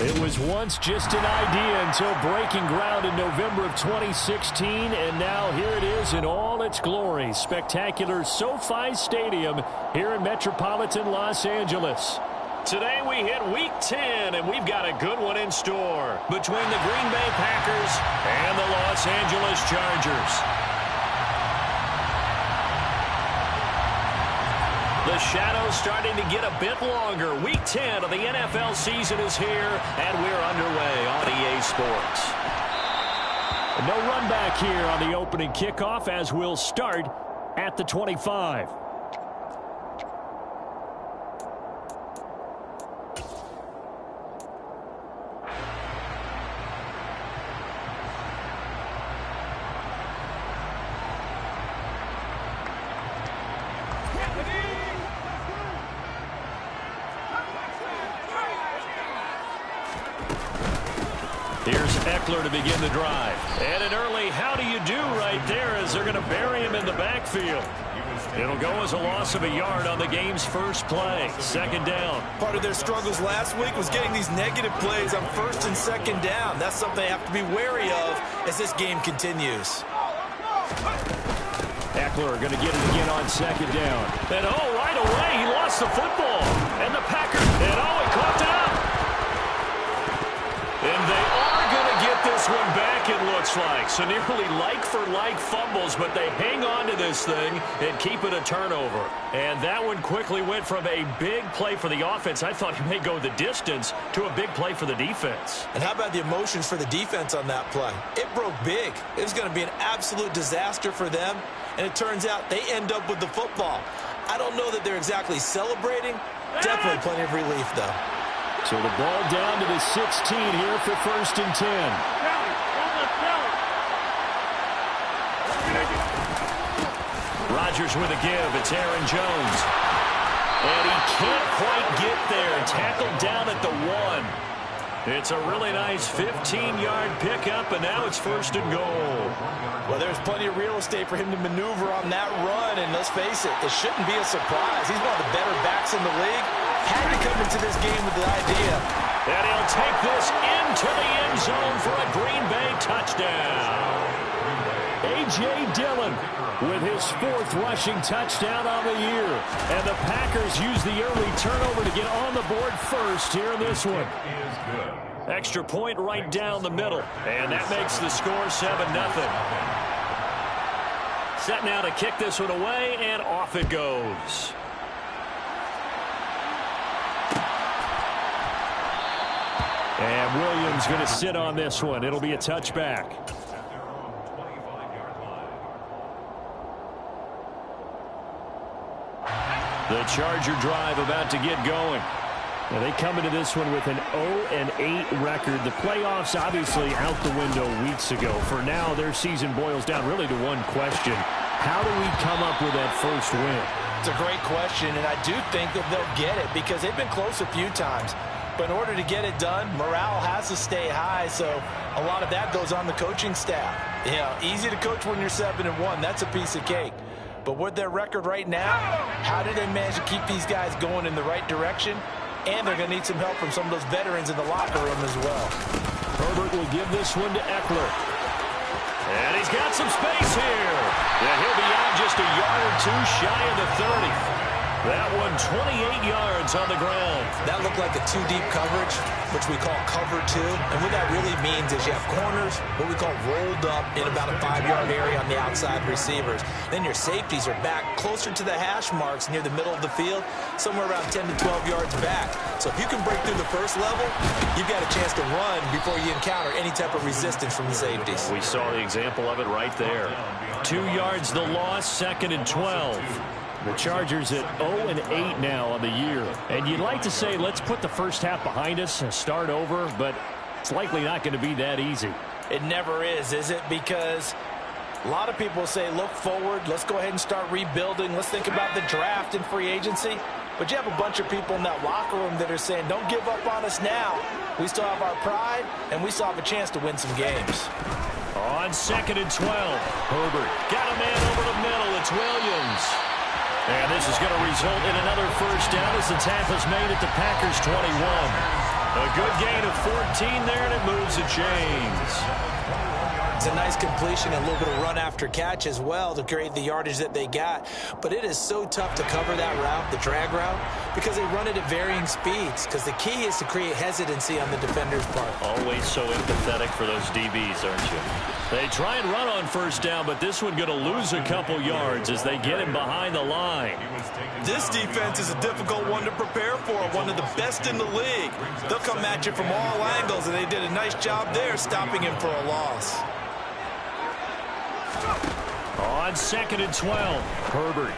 It was once just an idea until breaking ground in November of 2016, and now here it is in all its glory. Spectacular SoFi Stadium here in metropolitan Los Angeles. Today we hit Week 10, and we've got a good one in store between the Green Bay Packers and the Los Angeles Chargers. The shadow's starting to get a bit longer. Week 10 of the NFL season is here, and we're underway on EA Sports. No run back here on the opening kickoff as we'll start at the 25. Here's Eckler to begin the drive. And an early how do you do right there as they're going to bury him in the backfield. It'll go as a loss of a yard on the game's first play. Second down. Part of their struggles last week was getting these negative plays on first and second down. That's something they have to be wary of as this game continues. Eckler going to get it again on second down. And right away he lost the football. And the Packers, and he caught it up. And they are going to get this one back, it looks like. So nearly like-for-like fumbles, but they hang on to this thing and keep it a turnover. And that one quickly went from a big play for the offense, I thought he may go the distance, to a big play for the defense. And how about the emotions for the defense on that play? It broke big. It was going to be an absolute disaster for them, and it turns out they end up with the football. I don't know that they're exactly celebrating. Definitely plenty of relief, though. So the ball down to the 16 here for first and 10. Rodgers with a give. It's Aaron Jones. And he can't quite get there. Tackled down at the 1. It's a really nice 15-yard pickup, and now it's first and goal. Well, there's plenty of real estate for him to maneuver on that run, and let's face it, it shouldn't be a surprise. He's one of the better backs in the league. Had to come into this game with the idea. And he'll take this into the end zone for a Green Bay touchdown. A.J. Dillon with his 4th rushing touchdown on the year. And the Packers use the early turnover to get on the board first here in this one. Extra point right down the middle. And that makes the score 7-0. Set now to kick this one away, and off it goes. And Williams going to sit on this one. It'll be a touchback. The Charger drive about to get going. Now they come into this one with an 0-8 record. The playoffs obviously out the window weeks ago. For now, their season boils down really to one question. How do we come up with that first win? It's a great question, and I do think that they'll get it because they've been close a few times. But in order to get it done, morale has to stay high, so a lot of that goes on the coaching staff. Easy to coach when you're 7-1. That's a piece of cake. But with their record right now, how do they manage to keep these guys going in the right direction? And they're going to need some help from some of those veterans in the locker room as well. Herbert will give this one to Eckler. And he's got some space here. Yeah, he'll be out just a yard or two shy of the 30. That one 28 yards on the ground. That looked like a 2-deep coverage, which we call cover 2. And what that really means is you have corners, what we call rolled up in about a 5-yard area on the outside receivers. Then your safeties are back closer to the hash marks near the middle of the field, somewhere around 10 to 12 yards back. So if you can break through the first level, you've got a chance to run before you encounter any type of resistance from the safeties. We saw the example of it right there. 2 yards the loss, second and 12. The Chargers at 0-8 now on the year. And you'd like to say, let's put the first half behind us and start over, but it's likely not going to be that easy. It never is it? Because a lot of people say, look forward, let's go ahead and start rebuilding, let's think about the draft and free agency. But you have a bunch of people in that locker room that are saying, don't give up on us now. We still have our pride, and we still have a chance to win some games. On second and 12, Herbert got a man over the middle. It's Williams. And this is going to result in another first down as the tackle's made at the Packers' 21. A good gain of 14 there, and it moves the chains. It's a nice completion and a little bit of run after catch as well to create the yardage that they got. But it is so tough to cover that route, the drag route, because they run it at varying speeds. Because the key is to create hesitancy on the defender's part. Always so empathetic for those DBs, aren't you? They try and run on first down, but this one going to lose a couple yards as they get him behind the line. This defense is a difficult one to prepare for, one of the best in the league. They'll come at you from all angles, and they did a nice job there stopping him for a loss. On 2nd and 12, Herbert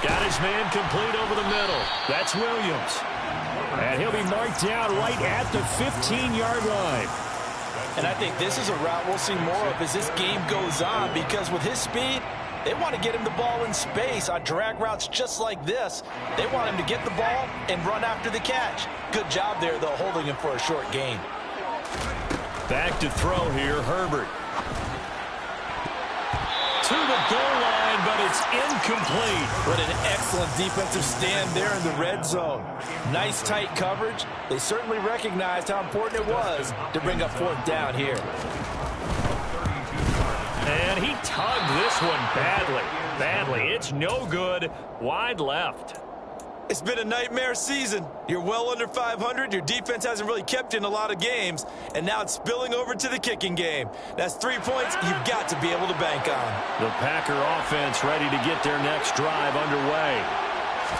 got his man complete over the middle. That's Williams. And he'll be marked down right at the 15-yard line. And I think this is a route we'll see more of as this game goes on, because with his speed, they want to get him the ball in space on drag routes just like this. They want him to get the ball and run after the catch. Good job there, though, holding him for a short gain. Back to throw here, Herbert. To the goal line, but it's incomplete. What an excellent defensive stand there in the red zone. Nice tight coverage. They certainly recognized how important it was to bring up 4th down here. And he tugged this one badly. It's no good. Wide left. It's been a nightmare season. You're well under 500. Your defense hasn't really kept you in a lot of games. And now it's spilling over to the kicking game. That's 3 points you've got to be able to bank on. The Packer offense ready to get their next drive underway.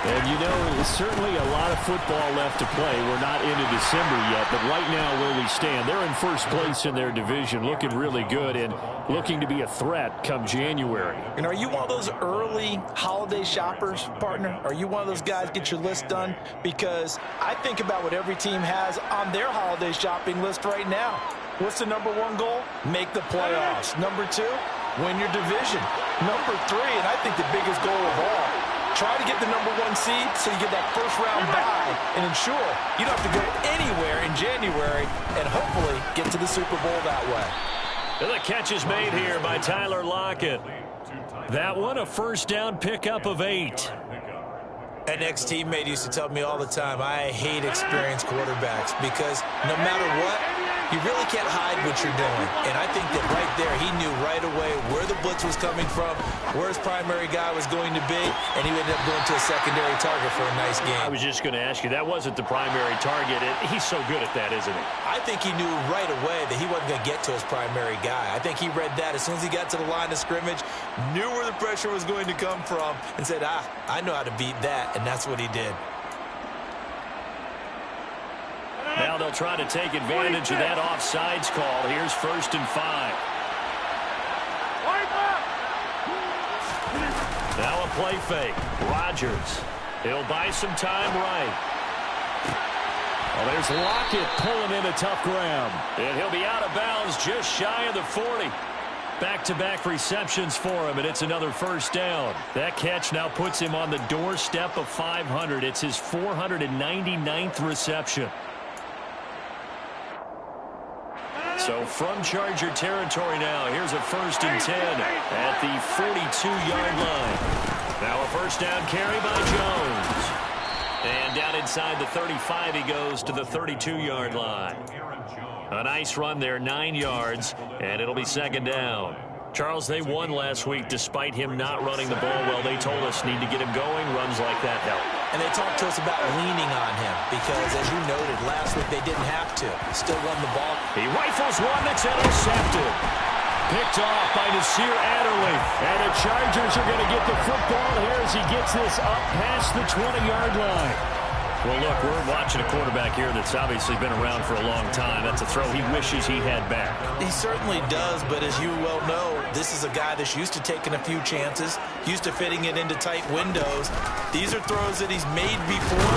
And, you know, there's certainly a lot of football left to play. We're not into December yet, but right now where we stand, they're in first place in their division, looking really good and looking to be a threat come January. And are you one of those early holiday shoppers, partner? Are you one of those guys get your list done? Because I think about what every team has on their holiday shopping list right now. What's the #1 goal? Make the playoffs. #2, win your division. #3, and I think the biggest goal of all, try to get the #1 seed so you get that first-round bye and ensure you don't have to go anywhere in January and hopefully get to the Super Bowl that way. And the catch is made here by Tyler Lockett. That one, a first down pickup of 8. An ex-teammate used to tell me all the time, I hate experienced quarterbacks because no matter what, you really can't hide what you're doing. And I think that right there, he knew right away where the blitz was coming from, where his primary guy was going to be, and he ended up going to a secondary target for a nice game. I was just going to ask you, that wasn't the primary target. He's so good at that, isn't he? I think he knew right away that he wasn't going to get to his primary guy. I think he read that as soon as he got to the line of scrimmage, knew where the pressure was going to come from, and said, I know how to beat that, and that's what he did. Now they'll try to take advantage of that offsides call. Here's 1st and 5. Now a play fake. Rodgers. He'll buy some time right. Well, there's Lockett pulling in a tough ground. And he'll be out of bounds just shy of the 40. Back-to-back receptions for him, and it's another first down. That catch now puts him on the doorstep of 500. It's his 499th reception. So from Charger territory now, here's a 1st and 10 at the 42-yard line. Now a first down carry by Jones. And down inside the 35, he goes to the 32-yard line. A nice run there, 9 yards, and it'll be 2nd down. Charles, they won last week despite him not running the ball well. They told us need to get him going. Runs like that help. And they talked to us about leaning on him because, as you noted, last week they didn't have to. Still run the ball. He rifles one that's intercepted. Picked off by Nasir Adderley. And the Chargers are going to get the football here as he gets this up past the 20-yard line. Well, look, we're watching a quarterback here that's obviously been around for a long time. That's a throw he wishes he had back. He certainly does, but as you well know, this is a guy that's used to taking a few chances, used to fitting it into tight windows. These are throws that he's made before.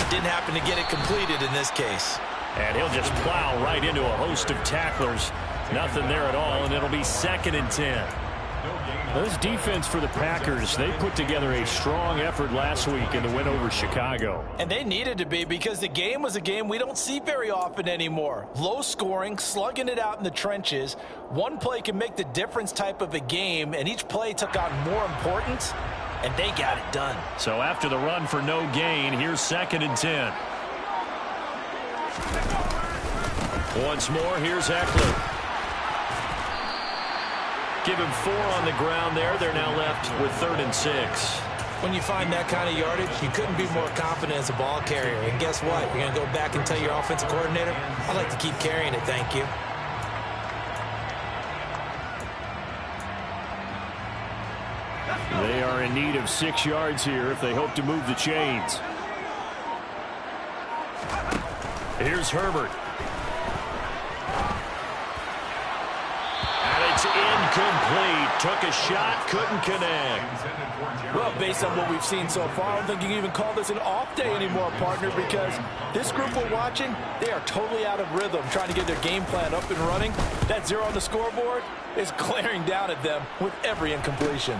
Didn't happen to get it completed in this case. And he'll just plow right into a host of tacklers. Nothing there at all, and it'll be 2nd and 10. This defense for the Packers, they put together a strong effort last week in the win over Chicago. And they needed to be because the game was a game we don't see very often anymore. Low scoring, slugging it out in the trenches. One play can make the difference type of a game, and each play took on more importance, and they got it done. So after the run for no gain, here's 2nd and 10. Once more, here's Eckler. Give him 4 on the ground there. They're now left with 3rd and 6. When you find that kind of yardage, you couldn't be more confident as a ball carrier. And guess what? You're going to go back and tell your offensive coordinator, I'd like to keep carrying it, thank you. They are in need of 6 yards here if they hope to move the chains. Here's Herbert. And it's incomplete. Took a shot, couldn't connect. Well, based on what we've seen so far, I don't think you can even call this an off day anymore, partner, because this group we're watching, they are totally out of rhythm, trying to get their game plan up and running. That 0 on the scoreboard is glaring down at them with every incompletion.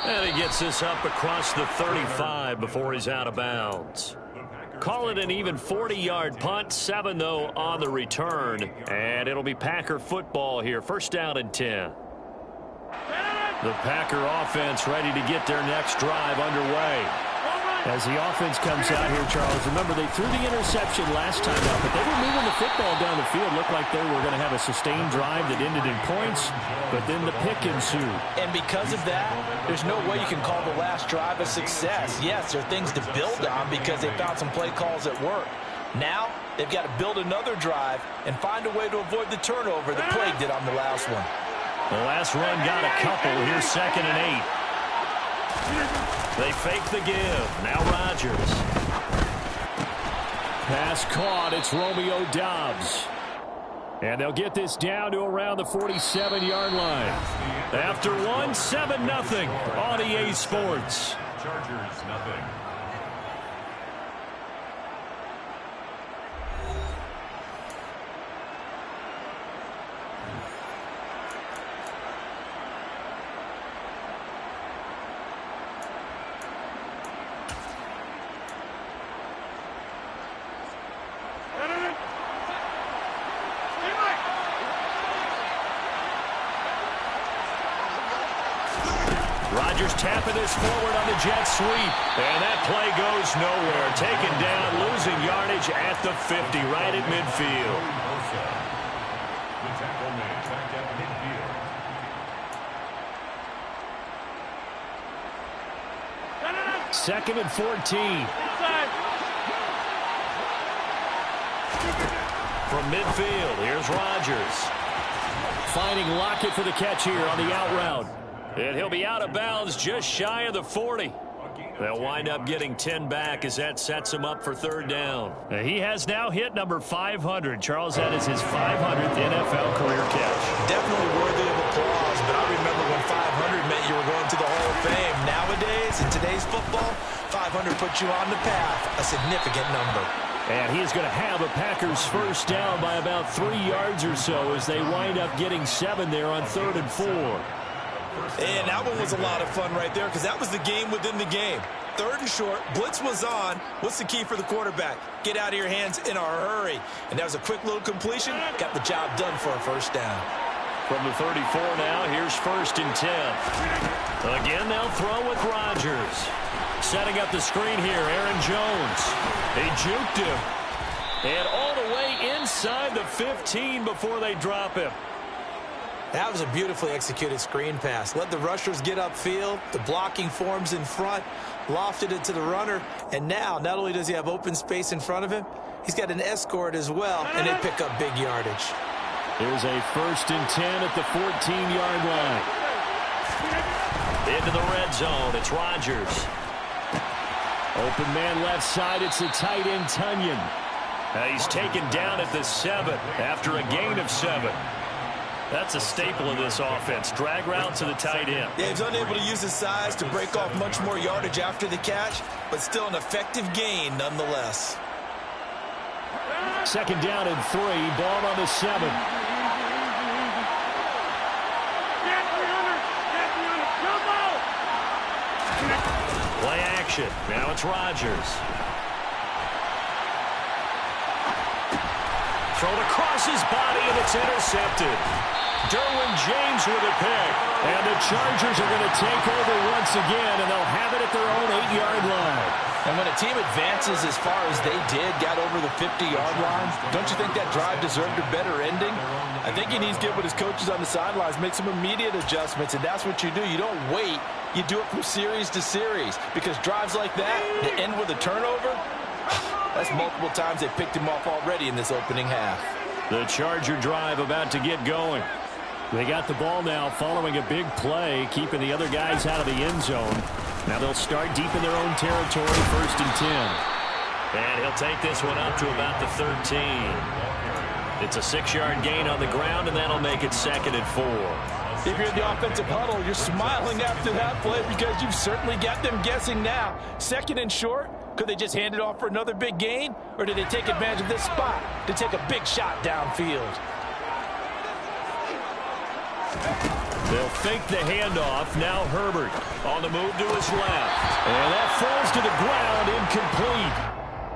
And he gets this up across the 35 before he's out of bounds. Call it an even 40-yard punt. 7, though, on the return. And it'll be Packer football here. 1st down and 10. The Packer offense ready to get their next drive underway. As the offense comes out here, Charles, remember they threw the interception last time out, but they were moving the football down the field. Looked like they were going to have a sustained drive that ended in points, but then the pick ensued. And because of that, there's no way you can call the last drive a success. Yes, there are things to build on because they found some play calls that work. Now, they've got to build another drive and find a way to avoid the turnover that plagued it on the last one. The last run got a couple. Here's 2nd and 8. They fake the give. Now Rodgers. Pass caught. It's Romeo Doubs. And they'll get this down to around the 47-yard line. After 1, 7-0 on EA Sports. Chargers, nothing. Rodgers tapping this forward on the jet sweep. And that play goes nowhere. Taken down, losing yardage at the 50, right at midfield. The tackle made back at midfield. 2nd and 14. From midfield, here's Rodgers. Finding Lockett for the catch here on the out route. And he'll be out of bounds just shy of the 40. They'll wind up getting 10 back as that sets him up for 3rd down. He has now hit number 500. Charles, that is his 500th NFL career catch. Definitely worthy of applause, but I remember when 500 meant you were going to the Hall of Fame. Nowadays, in today's football, 500 puts you on the path, a significant number. And he is going to have a Packers 1st down by about 3 yards or so as they wind up getting 7 there on 3rd and 4. And that one was a lot of fun right there because that was the game within the game. 3rd and short, blitz was on. What's the key for the quarterback? Get out of your hands in a hurry. And that was a quick little completion. Got the job done for a 1st down. From the 34 now, here's 1st and 10. Again, they'll throw with Rodgers. Setting up the screen here, Aaron Jones. He juked him. And all the way inside the 15 before they drop him. That was a beautifully executed screen pass. Let the rushers get upfield. The blocking forms in front. Lofted it to the runner. And now, not only does he have open space in front of him, he's got an escort as well, and they pick up big yardage. Here's a 1st and 10 at the 14-yard line. Into the red zone. It's Rodgers. Open man left side. It's the tight end, Tunyon. He's taken down at the 7 after a gain of 7. That's a staple of this offense. Drag route to the tight end. Yeah, he's unable to use his size to break off much more yardage after the catch, but still an effective gain nonetheless. 2nd down and 3. Ball on the 7. Play action. Now it's Rodgers. Thrown across his body, and it's intercepted. Derwin James with a pick. And the Chargers are going to take over once again, and they'll have it at their own 8-yard line. And when a team advances as far as they did, got over the 50-yard line, don't you think that drive deserved a better ending? I think he needs to get with his coaches on the sidelines, make some immediate adjustments, and that's what you do. You don't wait. You do it from series to series, because drives like that, that end with a turnover, that's multiple times they picked him off already in this opening half. The Charger drive about to get going. They got the ball now following a big play, keeping the other guys out of the end zone. Now they'll start deep in their own territory, 1st and 10. And he'll take this one up to about the 13. It's a 6-yard gain on the ground, and that'll make it 2nd and 4. If you're in the offensive huddle, you're smiling after that play because you've certainly got them guessing now. 2nd and short, could they just hand it off for another big gain? Or did they take advantage of this spot to take a big shot downfield? They'll fake the handoff. Now Herbert on the move to his left. And that falls to the ground, incomplete.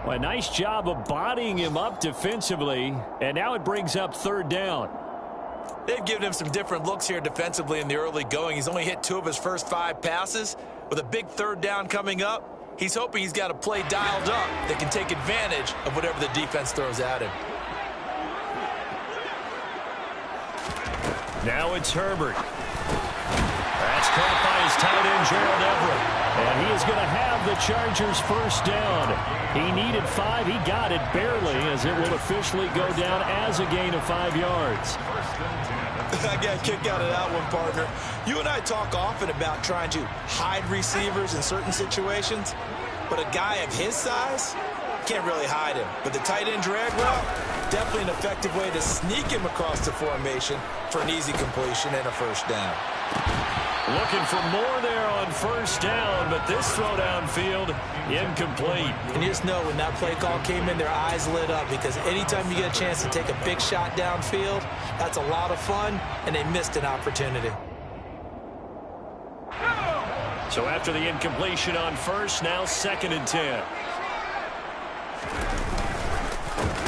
Well, a nice job of bodying him up defensively. And now it brings up 3rd down. They've given him some different looks here defensively in the early going. He's only hit 2 of his first 5 passes. With a big 3rd down coming up, he's hoping he's got a play dialed up that can take advantage of whatever the defense throws at him. Now it's Herbert. That's caught by his tight end, Gerald Everett. And he is going to have the Chargers 1st down. He needed 5. He got it barely, as it will officially go down as a gain of 5 yards. I got a kick out of that one, partner. You and I talk often about trying to hide receivers in certain situations, but a guy of his size can't really hide him. But the tight end drag route, definitely an effective way to sneak him across the formation for an easy completion and a 1st down. Looking for more there on 1st down, but this throw downfield, incomplete. And you just know when that play call came in, their eyes lit up, because anytime you get a chance to take a big shot downfield, that's a lot of fun, and they missed an opportunity. So after the incompletion on 1st, now 2nd and 10.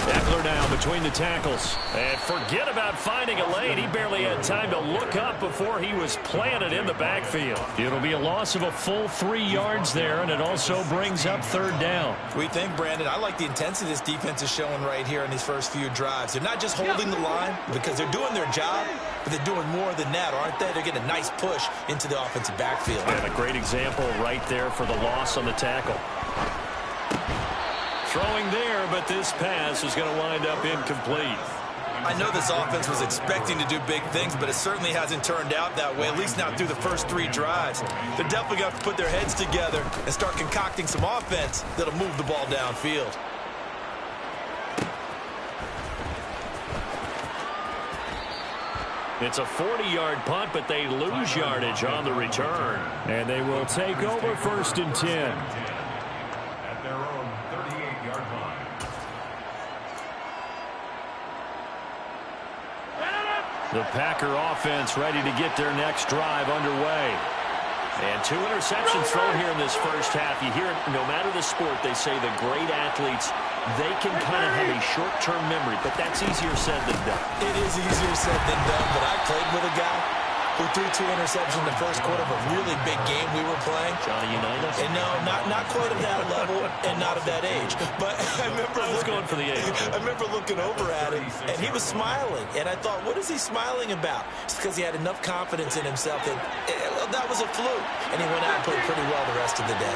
Eckler now between the tackles. And forget about finding a lane. He barely had time to look up before he was planted in the backfield. It'll be a loss of a full 3 yards there, and it also brings up 3rd down. We think, Brandon, I like the intensity this defense is showing right here in these first few drives. They're not just holding the line because they're doing their job, but they're doing more than that, aren't they? They're getting a nice push into the offensive backfield. And a great example right there for the loss on the tackle. Throwing there, but this pass is going to wind up incomplete. I know this offense was expecting to do big things, but it certainly hasn't turned out that way, at least not through the first 3 drives. They're definitely going to have to put their heads together and start concocting some offense that'll move the ball downfield. It's a 40-yard punt, but they lose yardage on the return. And they will take over 1st and 10. At their own 38-yard line. The Packer offense ready to get their next drive underway. And 2 interceptions thrown here in this first half. You hear it, no matter the sport, they say the great athletes, they can kind of have a short-term memory, but that's easier said than done. It is easier said than done, but I played with a guy who threw 2 interceptions in the first quarter of a really big game we were playing. Johnny Unitas? And no, not quite at that level and not at that age. But I remember going for the age. I remember looking over at him, and he was smiling. And I thought, what is he smiling about? It's because he had enough confidence in himself that that was a fluke. And he went out and played pretty well the rest of the day.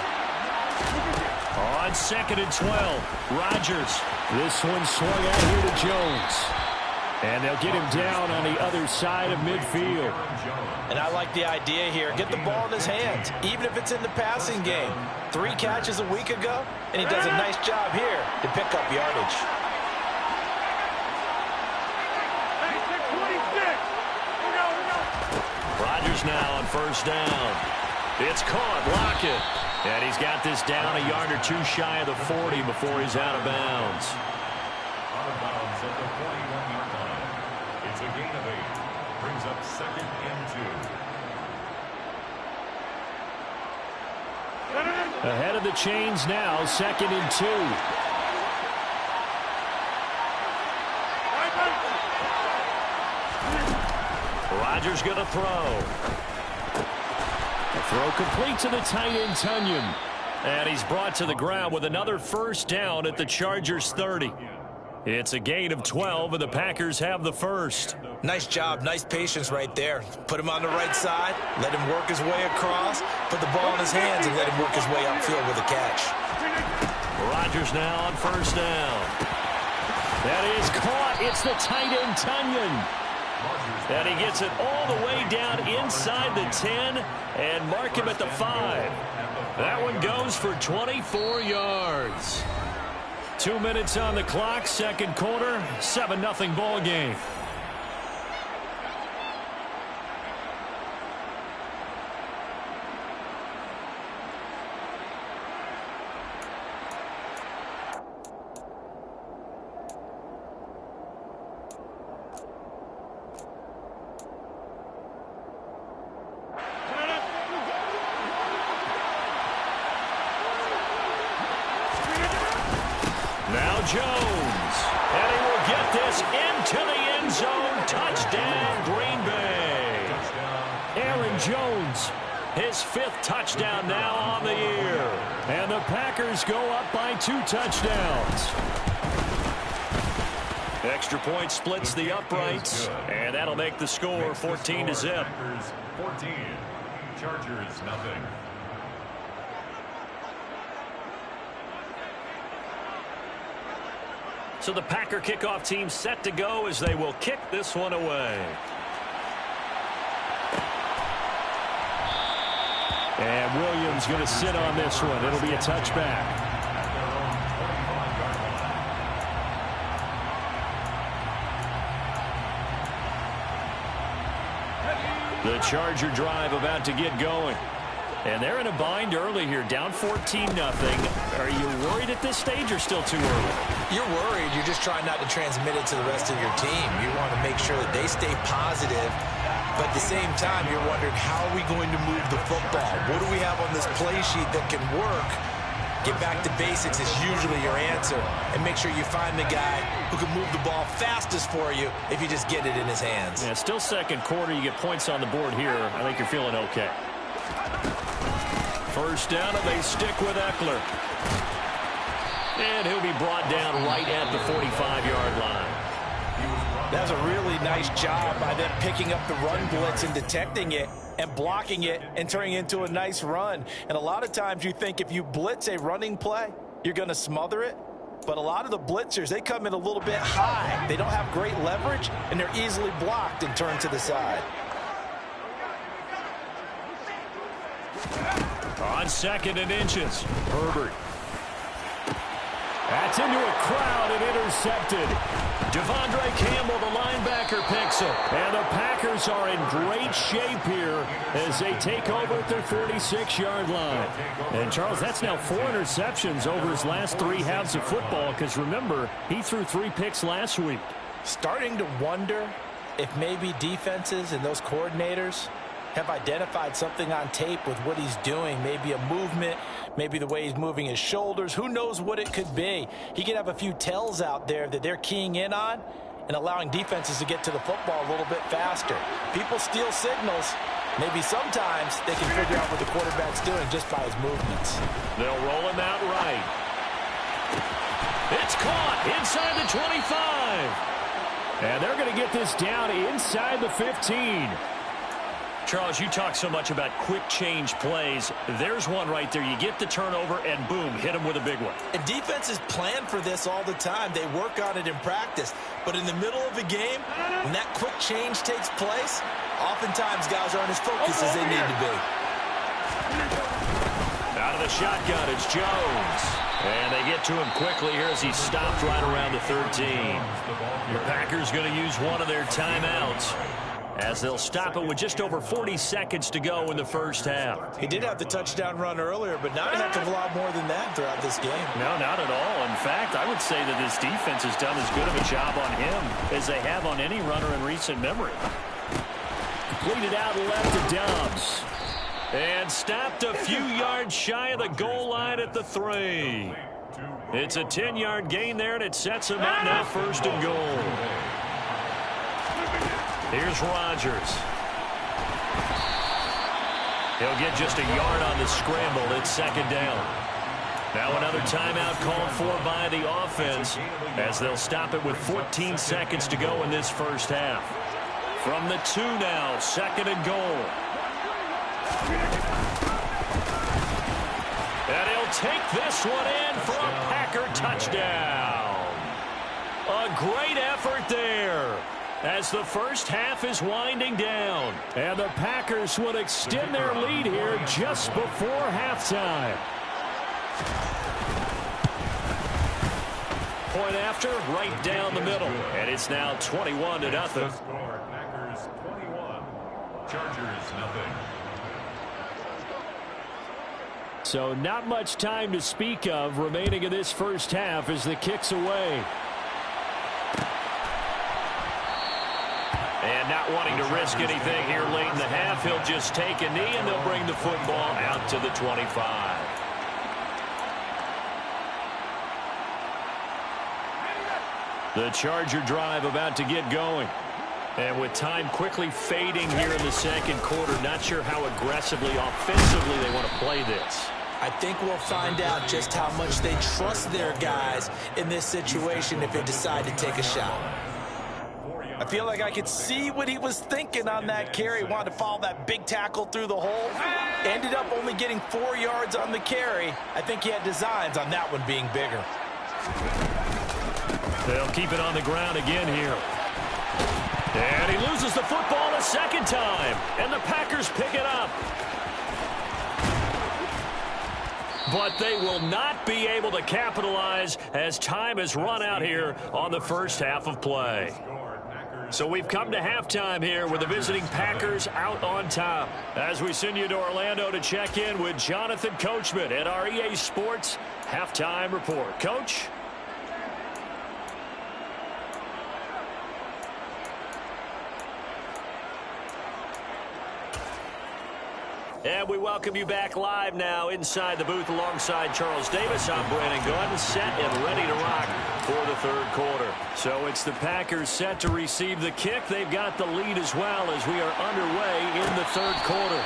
On 2nd and 12, Rodgers. This one swung out here to Jones. And they'll get him down on the other side of midfield. And I like the idea here. Get the ball in his hands, even if it's in the passing game. 3 catches a week ago, and he does a nice job here to pick up yardage. Rodgers now on 1st down. It's caught. Lockett. And he's got this down a yard or 2 shy of the 40 before he's out of bounds. Out of bounds at the 41-yard line. It's a gain of 8. Brings up 2nd and 2. Ahead of the chains now, 2nd and 2. Rodgers going to throw. The throw complete to the tight end, Tunyon. And he's brought to the ground with another first down at the Chargers 30. It's a gain of 12, and the Packers have the first. Nice job, nice patience right there. Put him on the right side, let him work his way across, put the ball in his hands, and let him work his way upfield with a catch. Rodgers now on first down. That is caught. It's the tight end, Tunyon. And he gets it all the way down inside the 10 and mark him at the 5. That one goes for 24 yards. 2 minutes on the clock, second quarter, 7-0 ball game. Jones, and he will get this into the end zone. Touchdown, Green Bay. Aaron Jones, his 5th touchdown now on the year. And the Packers go up by 2 touchdowns. Extra point splits the uprights, and that'll make the score 14-0. 14, Chargers nothing. So the Packer kickoff team set to go as they will kick this one away. And Williams going to sit on this one. It'll be a touchback. The Charger drive about to get going. And they're in a bind early here, down 14-0. Are you worried at this stage or still too early? You're worried. You're just trying not to transmit it to the rest of your team. You want to make sure that they stay positive. But at the same time, you're wondering, how are we going to move the football? What do we have on this play sheet that can work? Get back to basics is usually your answer. And make sure you find the guy who can move the ball fastest for you if you just get it in his hands. Yeah, still second quarter. You get points on the board here. I think you're feeling okay. First down, and they stick with Eckler. And he'll be brought down right at the 45-yard line. That was a really nice job by them picking up the run blitz and detecting it and blocking it and turning it into a nice run. And a lot of times you think if you blitz a running play, you're going to smother it. But a lot of the blitzers, they come in a little bit high. They don't have great leverage, and they're easily blocked and turned to the side. On 2nd and inches, Herbert. That's into a crowd and intercepted. Devondre Campbell, the linebacker, picks it. And the Packers are in great shape here as they take over at their 46-yard line. And, Charles, that's now 4 interceptions over his last 3 halves of football because, remember, he threw 3 picks last week. Starting to wonder if maybe defenses and those coordinators have identified something on tape with what he's doing. Maybe a movement, maybe the way he's moving his shoulders. Who knows what it could be? He could have a few tells out there that they're keying in on and allowing defenses to get to the football a little bit faster. People steal signals. Maybe sometimes they can figure out what the quarterback's doing just by his movements. They'll roll him out right. It's caught inside the 25. And they're going to get this down inside the 15. Charles, you talk so much about quick change plays. There's one right there. You get the turnover, and boom, hit them with a big one. And defenses plan for this all the time. They work on it in practice. But in the middle of the game, when that quick change takes place, oftentimes guys aren't as focused as they need to be. Out of the shotgun, it's Jones. And they get to him quickly here as he stopped right around the 13. The Packers going to use one of their timeouts, as they'll stop it with just over 40 seconds to go in the first half. He did have the touchdown run earlier, but not a heck of a lot more than that throughout this game. No, not at all. In fact, I would say that this defense has done as good of a job on him as they have on any runner in recent memory. Completed out left to Dobbs. And stopped a few yards shy of the goal line at the 3. It's a 10-yard gain there, and it sets him up now 1st and goal. Here's Rodgers. He'll get just a yard on the scramble. It's second down. Now another timeout called for by the offense as they'll stop it with 14 seconds to go in this first half. From the 2 now, second and goal. And he'll take this one in for a Packer touchdown. A great effort there as the first half is winding down. And the Packers will extend their lead here just before halftime. Point after, right down the middle. And it's now 21-0. Packers 21, Chargers nothing. So not much time to speak of remaining in this first half as the kick's away. And not wanting to risk anything here late in the half, he'll just take a knee and they'll bring the football out to the 25. The Charger drive about to get going. And with time quickly fading here in the second quarter, not sure how aggressively, offensively they want to play this. I think we'll find out just how much they trust their guys in this situation if they decide to take a shot. I feel like I could see what he was thinking on that carry. Wanted to follow that big tackle through the hole. Ended up only getting 4 yards on the carry. I think he had designs on that one being bigger. They'll keep it on the ground again here. And he loses the football a second time. And the Packers pick it up. But they will not be able to capitalize as time has run out here on the first half of play. So we've come to halftime here with the visiting Packers out on top. As we send you to Orlando to check in with Jonathan Coachman at our EA Sports Halftime Report. Coach? And we welcome you back live now inside the booth alongside Charles Davis. I'm Brandon Gordon, set and ready to rock for the third quarter. So it's the Packers set to receive the kick. They've got the lead as well as we are underway in the third quarter.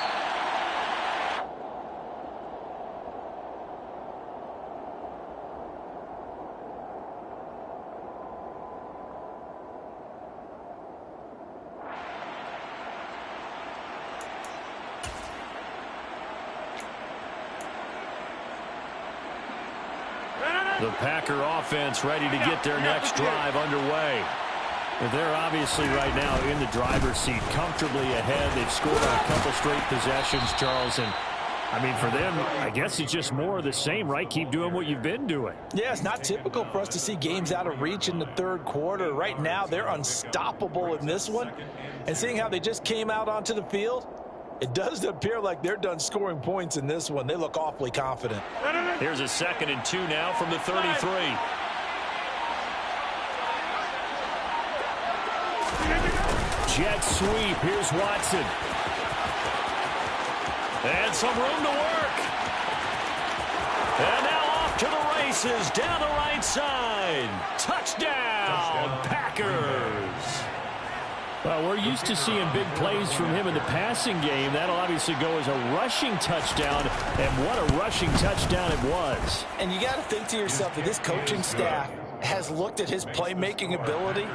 The Packer offense ready to get their next drive underway. They're obviously right now in the driver's seat, comfortably ahead. They've scored on a couple straight possessions, Charles. And, I mean, for them, I guess it's just more of the same, right? Keep doing what you've been doing. Yeah, it's not typical for us to see games out of reach in the third quarter. Right now, they're unstoppable in this one. And seeing how they just came out onto the field, it does appear like they're done scoring points in this one. They look awfully confident. Here's a 2nd and 2 now from the 33. Jet sweep. Here's Watson. And some room to work. And now off to the races down the right side. Touchdown, Packers. Well, we're used to seeing big plays from him in the passing game. That'll obviously go as a rushing touchdown, and what a rushing touchdown it was. And you got to think to yourself that this coaching staff has looked at his playmaking ability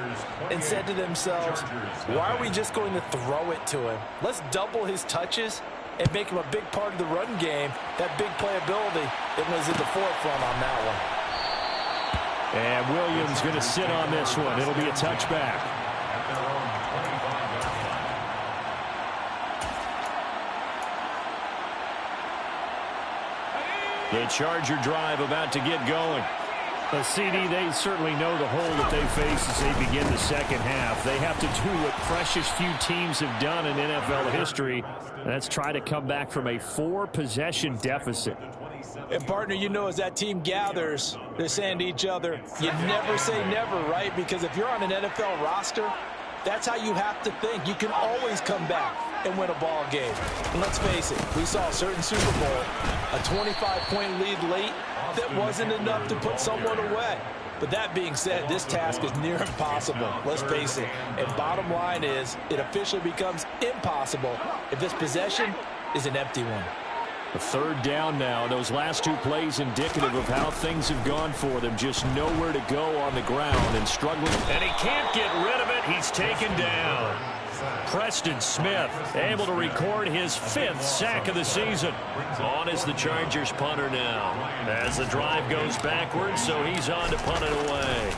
and said to themselves, why are we just going to throw it to him? Let's double his touches and make him a big part of the run game. That big playability that was in the forefront on that one. And Williams going to sit on this one. It'll be a touchback. The Charger drive about to get going. The CD, they certainly know the hole that they face as they begin the second half. They have to do what precious few teams have done in NFL history. That's try to come back from a 4-possession deficit. And, partner, you know, as that team gathers, they're saying to each other, you never say never, right? Because if you're on an NFL roster, that's how you have to think. You can always come back and win a ball game. And let's face it, we saw a certain Super Bowl, a 25-point lead late that wasn't enough to put someone away. But that being said, this task is near impossible. Let's face it. And bottom line is, it officially becomes impossible if this possession is an empty one. A third down now. Those last two plays indicative of how things have gone for them. Just nowhere to go on the ground and struggling. And he can't get rid of it. He's taken down. Preston Smith able to record his 5th sack of the season. On is the Chargers punter now. As the drive goes backwards, so he's on to punt it away.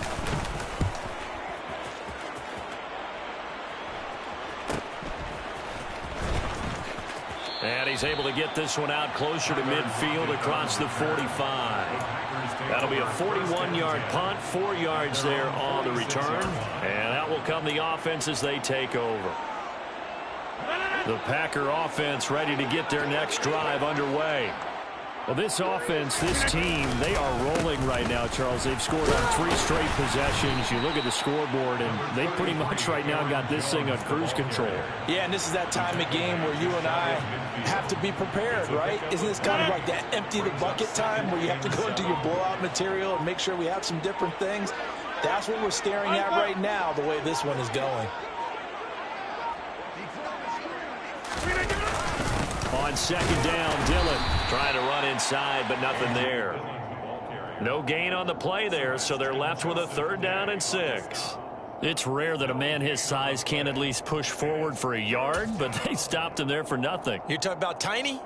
And he's able to get this one out closer to midfield across the 45. That'll be a 41-yard punt, 4 yards there on the return. And that will come the offense as they take over. The Packer offense ready to get their next drive underway. Well, this offense, this team, they are rolling right now, Charles. They've scored on 3 straight possessions. You look at the scoreboard, and they pretty much right now got this thing on cruise control. Yeah, and this is that time of game where you and I have to be prepared, right? Isn't this kind of like that empty the bucket time where you have to go into your blowout material and make sure we have some different things? That's what we're staring at right now, the way this one is going. On second down, Dillon trying to run inside, but nothing there. No gain on the play there, so they're left with a 3rd down and 6. It's rare that a man his size can't at least push forward for a yard, but they stopped him there for nothing. You're talking about Tiny?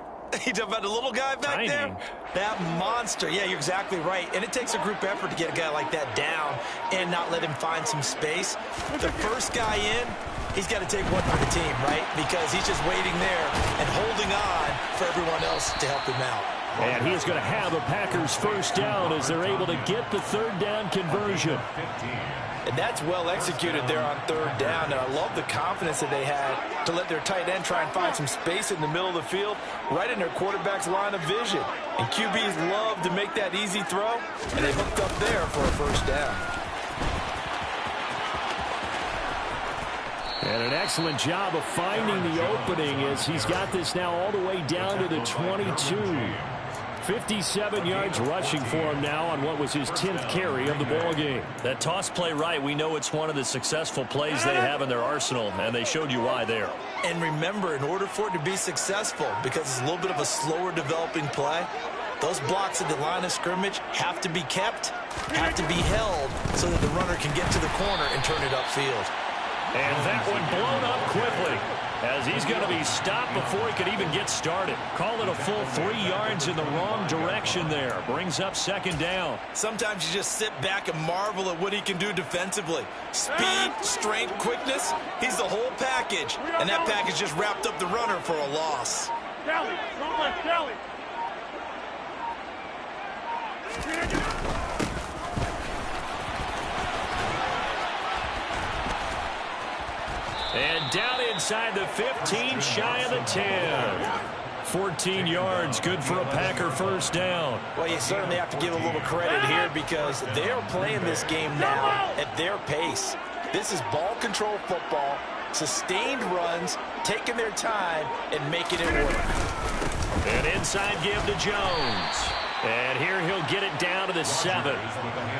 You talking about the little guy back there? That monster. Yeah, you're exactly right. And it takes a group effort to get a guy like that down and not let him find some space. The first guy in, he's got to take one for the team, right? Because he's just waiting there and holding on for everyone else to help him out. And he's going to have a Packers 1st down as they're able to get the 3rd down conversion. And that's well executed there on 3rd down. And I love the confidence that they had to let their tight end try and find some space in the middle of the field, right in their quarterback's line of vision. And QBs love to make that easy throw, and they hooked up there for a 1st down. And an excellent job of finding the opening as he's got this now all the way down to the 22. 57 yards rushing for him now on what was his 10th carry of the ball game. That toss play right, we know it's one of the successful plays they have in their arsenal, and they showed you why there. And remember, in order for it to be successful, because it's a little bit of a slower developing play, those blocks at the line of scrimmage have to be kept, have to be held, so that the runner can get to the corner and turn it upfield. And that one blown up quickly as he's going to be stopped before he could even get started. Call it a full 3 yards in the wrong direction there. Brings up 2nd down. Sometimes you just sit back and marvel at what he can do defensively. Speed, strength, quickness, he's the whole package. And that package just wrapped up the runner for a loss. Kelly, don't let Kelly. And down inside the 15, shy of the 10. 14 yards, good for a Packer 1st down. Well, you certainly have to give a little credit here because they're playing this game now at their pace. This is ball control football, sustained runs, taking their time, and making it work. And inside give to Jones. And here he'll get it down to the 7.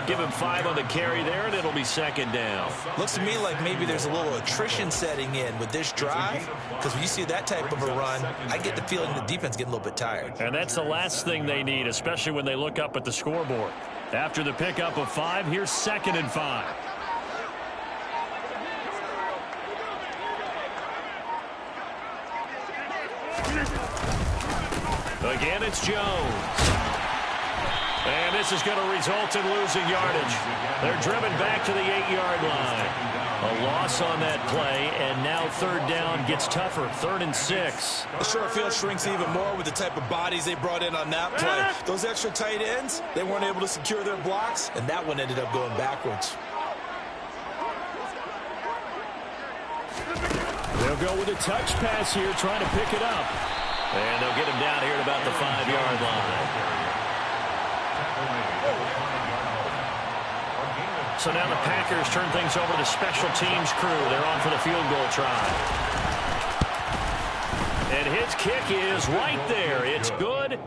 Give him 5 on the carry there, and it'll be 2nd down. Looks to me like maybe there's a little attrition setting in with this drive, because when you see that type of a run, I get the feeling the defense getting a little bit tired. And that's the last thing they need, especially when they look up at the scoreboard. After the pickup of 5, here's 2nd and 5. Again, it's Jones. And this is going to result in losing yardage. They're driven back to the 8-yard line. A loss on that play, and now 3rd down gets tougher. 3rd and 6. The short field shrinks even more with the type of bodies they brought in on that play. Those extra tight ends, they weren't able to secure their blocks, and that one ended up going backwards. They'll go with a touch pass here, trying to pick it up. And they'll get him down here at about the 5-yard line. So now the Packers turn things over to the special teams crew. They're on for the field goal try. And his kick is right there. It's good.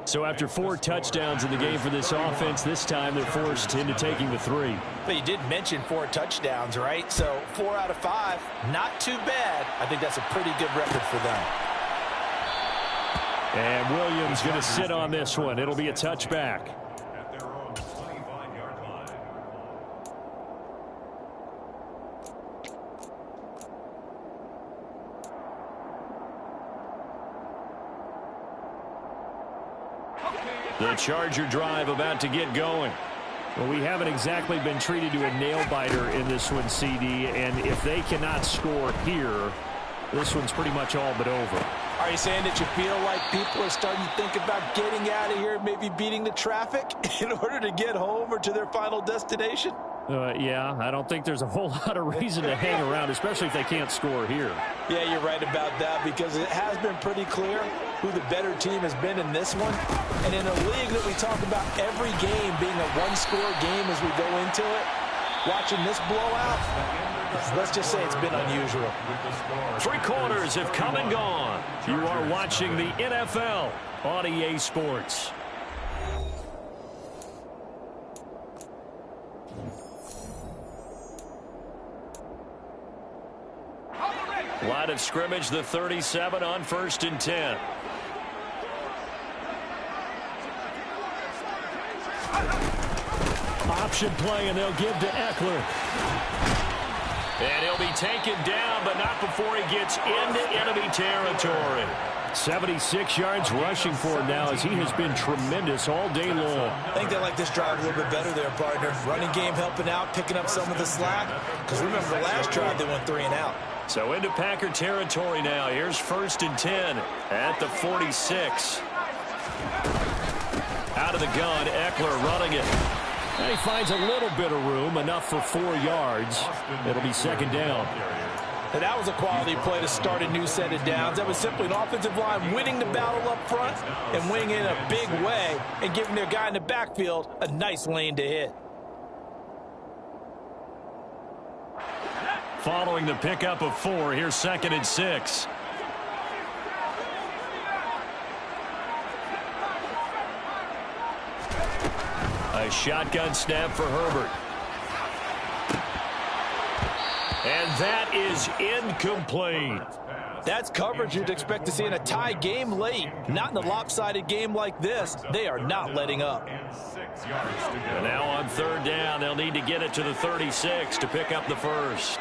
So after 4 touchdowns in the game for this offense, this time they're forced into taking the 3. But you did mention 4 touchdowns, right? So 4 out of 5, not too bad. I think that's a pretty good record for them. And Williams going to sit on this one. It'll be a touchback. At their own 25-yard line. The Charger drive about to get going. Well, we haven't exactly been treated to a nail-biter in this one, CD, and if they cannot score here, this one's pretty much all but over. Are you saying that you feel like people are starting to think about getting out of here, maybe beating the traffic in order to get home or to their final destination? Yeah, I don't think there's a whole lot of reason to hang around, especially if they can't score here. Yeah, you're right about that, because it has been pretty clear who the better team has been in this one. And in a league that we talk about every game being a one-score game as we go into it, watching this blowout, let's just say it's been unusual. 3 quarters have come and gone. You are watching the NFL on EA Sports. Line of scrimmage, the 37 on 1st and 10. Option play, and they'll give to Eckler. And he'll be taken down, but not before he gets into enemy territory. 76 yards rushing for him now, as he has been tremendous all day long. I think they like this drive a little bit better there, partner. Running game helping out, picking up some of the slack. Because remember, the last drive they went 3 and out. So into Packer territory now. Here's 1st and 10 at the 46. Out of the gun, Eckler running it. And he finds a little bit of room, enough for 4 yards. It'll be 2nd down. And that was a quality play to start a new set of downs. That was simply an offensive line winning the battle up front and winning in a big way and giving their guy in the backfield a nice lane to hit. Following the pickup of 4, here's 2nd and 6. A shotgun snap for Herbert. And that is incomplete. That's coverage you'd expect to see in a tie game late. Not in a lopsided game like this. They are not letting up. And now on 3rd down, they'll need to get it to the 36 to pick up the 1st.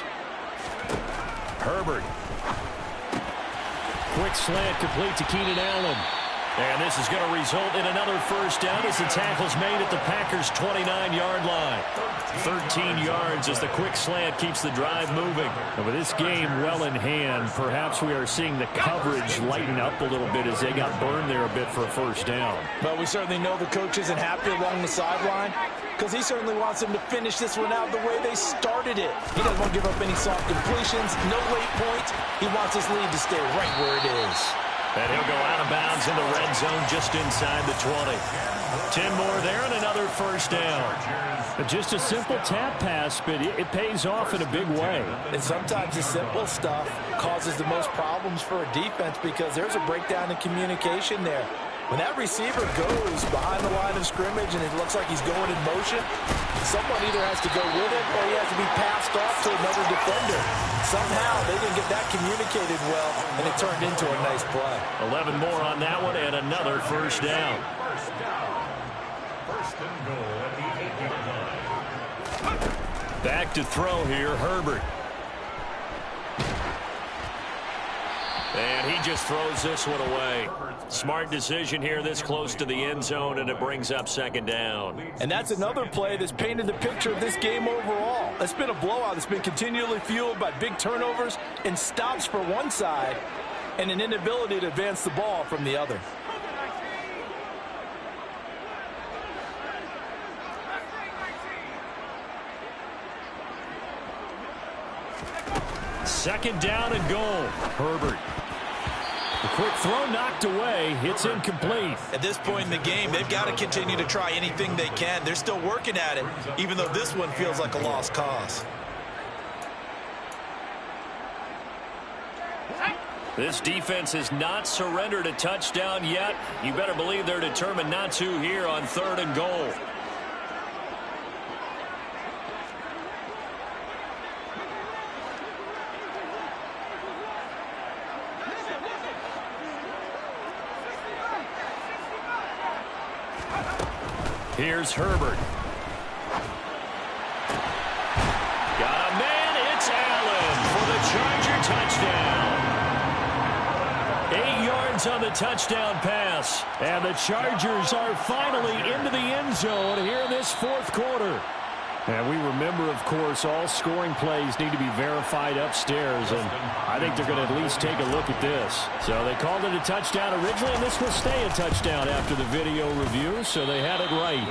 Herbert. Quick slant complete to Keenan Allen. And this is going to result in another 1st down as the tackle's made at the Packers' 29-yard line. 13 yards as the quick slant keeps the drive moving. And with this game well in hand, perhaps we are seeing the coverage lighten up a little bit as they got burned there a bit for a 1st down. But we certainly know the coach isn't happy along the sideline, because he certainly wants them to finish this one out the way they started it. He doesn't want to give up any soft completions, no late points. He wants his lead to stay right where it is. And he'll go out of bounds in the red zone just inside the 20. 10 more there and another 1st down. Just a simple tap pass, but it pays off in a big way. And sometimes the simple stuff causes the most problems for a defense, because there's a breakdown in communication there. When that receiver goes behind the line of scrimmage and it looks like he's going in motion, someone either has to go with it or he has to be passed off to another defender. Somehow they didn't get that communicated well, and it turned into a nice play. 11 more on that one and another 1st down. 1st and goal at the 8-yard line. Back to throw here, Herbert. And he just throws this one away. Smart decision here this close to the end zone, and it brings up 2nd down. And that's another play that's painted the picture of this game overall. It's been a blowout that's been continually fueled by big turnovers and stops for one side and an inability to advance the ball from the other. Second down and goal. Herbert. The quick throw knocked away. It's incomplete. At this point in the game, they've got to continue to try anything they can. They're still working at it, even though this one feels like a lost cause. This defense has not surrendered a touchdown yet. You better believe they're determined not to here on 3rd and goal. Here's Herbert. Got a man. It's Allen for the Charger touchdown. 8 yards on the touchdown pass. And the Chargers are finally into the end zone here in this fourth quarter. And we remember, of course, all scoring plays need to be verified upstairs, and I think they're going to at least take a look at this. So they called it a touchdown originally, and this will stay a touchdown after the video review, so they had it right.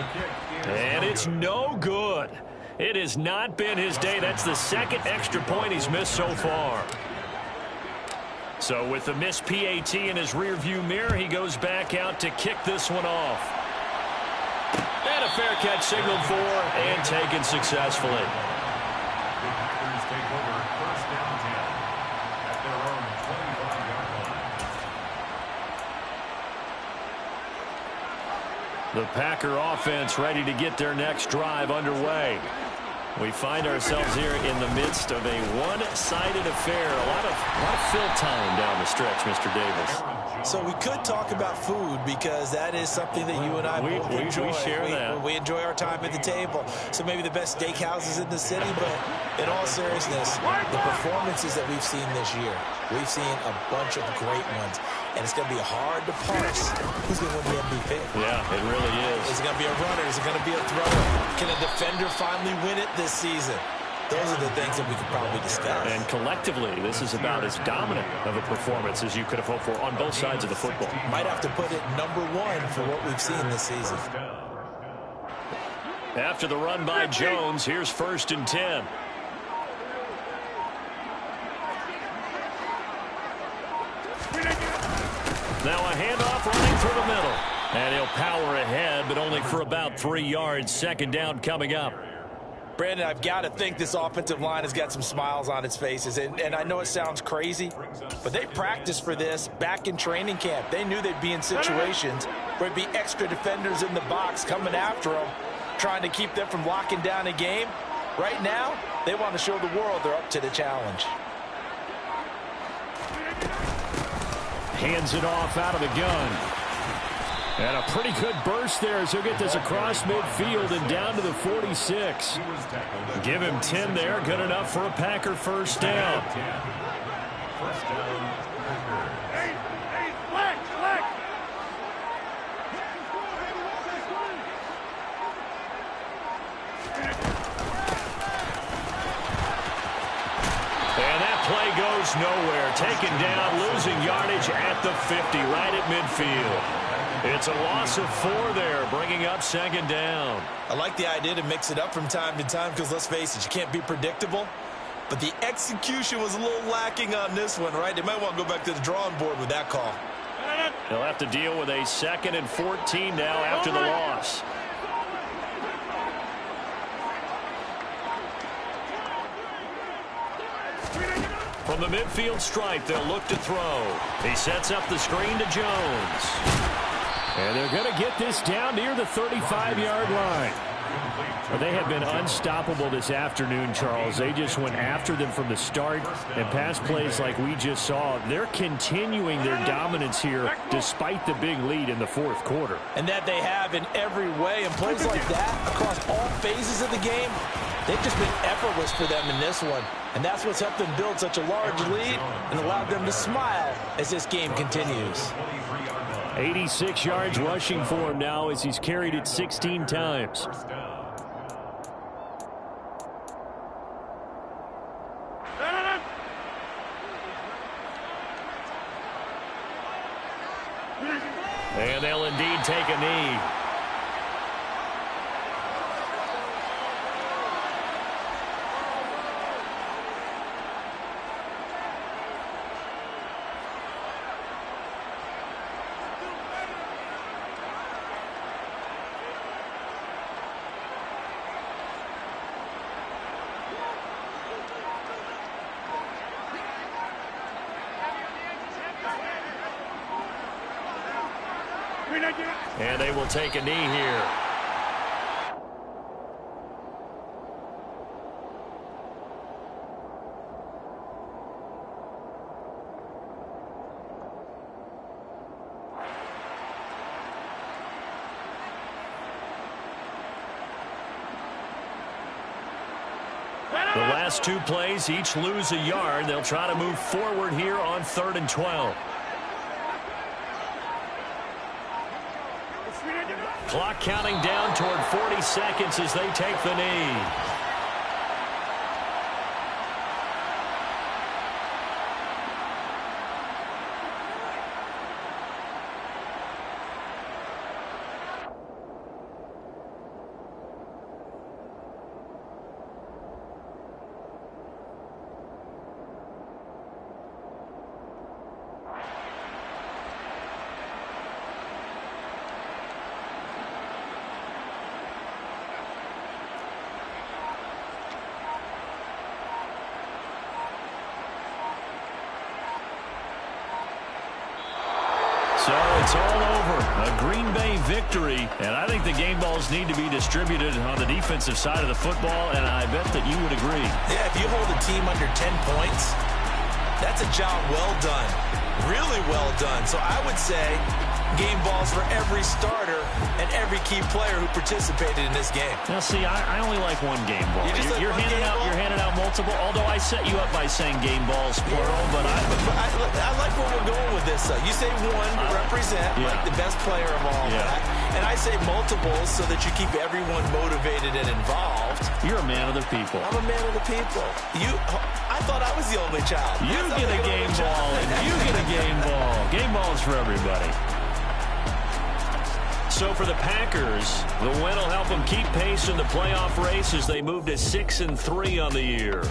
And it's no good. It has not been his day. That's the second extra point he's missed so far. So with the missed PAT in his rearview mirror, he goes back out to kick this one off. And a fair catch signaled for and taken successfully. The Packers take over first down 10 at their own 25-yard line. The Packer offense ready to get their next drive underway. We find ourselves here in the midst of a one-sided affair. A lot of fill time down the stretch, Mr. Davis. So we could talk about food because that is something that you and I both enjoy. We share that. We enjoy our time at the table. So maybe the best steakhouses in the city, but in all seriousness, the performances that we've seen this year, we've seen a bunch of great ones. And it's going to be hard to parse who's going to win the MVP. Yeah, it really is. Is it going to be a runner? Is it going to be a thrower? Can a defender finally win it this season? Those are the things that we could probably discuss. And collectively, this is about as dominant of a performance as you could have hoped for on both sides of the football. Might have to put it number one for what we've seen this season. After the run by Jones, here's 1st and 10. Now a handoff running through the middle. And he'll power ahead, but only for about 3 yards. Second down coming up. Brandon, I've got to think this offensive line has got some smiles on its faces. And I know it sounds crazy, but they practiced for this back in training camp. They knew they'd be in situations where there'd be extra defenders in the box coming after them, trying to keep them from locking down a game. Right now, they want to show the world they're up to the challenge. Hands it off out of the gun. And a pretty good burst there as he'll get this across midfield and down to the 46. Give him 10 there. Good enough for a Packer first down. First down, And that play goes nowhere. Taken down, losing yardage at the 50, right at midfield. It's a loss of 4 there, bringing up second down. I like the idea to mix it up from time to time because, let's face it, you can't be predictable. But the execution was a little lacking on this one, right? They might want to go back to the drawing board with that call. They'll have to deal with a 2nd and 14 now after the loss. From the midfield stripe, they'll look to throw. He sets up the screen to Jones. And they're going to get this down near the 35-yard line. Well, they have been unstoppable this afternoon, Charles. They just went after them from the start, and pass plays like we just saw. They're continuing their dominance here despite the big lead in the fourth quarter. And that they have in every way. And plays like that across all phases of the game, they've just been effortless for them in this one. And that's what's helped them build such a large lead and allowed them to smile as this game continues. 86 yards rushing for him now as he's carried it 16 times. And they'll indeed take a knee. And they will take a knee here. The last two plays each lose a yard. They'll try to move forward here on 3rd and 12. Clock counting down toward 40 seconds as they take the knee. So it's all over. A Green Bay victory. And I think the game balls need to be distributed on the defensive side of the football, and I bet that you would agree. Yeah, if you hold a team under 10 points, that's a job well done. Really well done. So I would say game balls for every starter and every key player who participated in this game. Now, see, I only like one game ball. You're handing out multiple, although I set you up by saying game balls, plural, but I like where we're going with this. You say one to represent, like the best player of all that. And I say multiples so that you keep everyone motivated and involved. You're a man of the people. I'm a man of the people. I thought I was the only child. You get a game ball, and you get a game ball. Game balls for everybody. So for the Packers, the win will help them keep pace in the playoff race as they move to 6-3 on the year.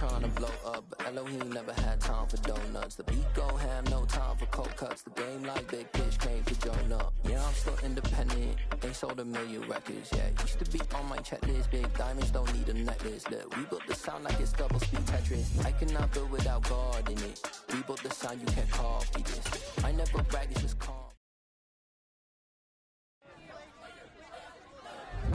trying to blow up, but Elohim never had time for donuts. The beat go ham, no time for cold cuts. The game like Big Fish came for Jonah. Yeah, I'm still independent, ain't sold a million records yet. Used to be on my checklist, big diamonds don't need a necklace. Look, we built the sound like it's double speed Tetris. I cannot build without God in it. We built the sound, you can't copy this. I never brag, it's just calm.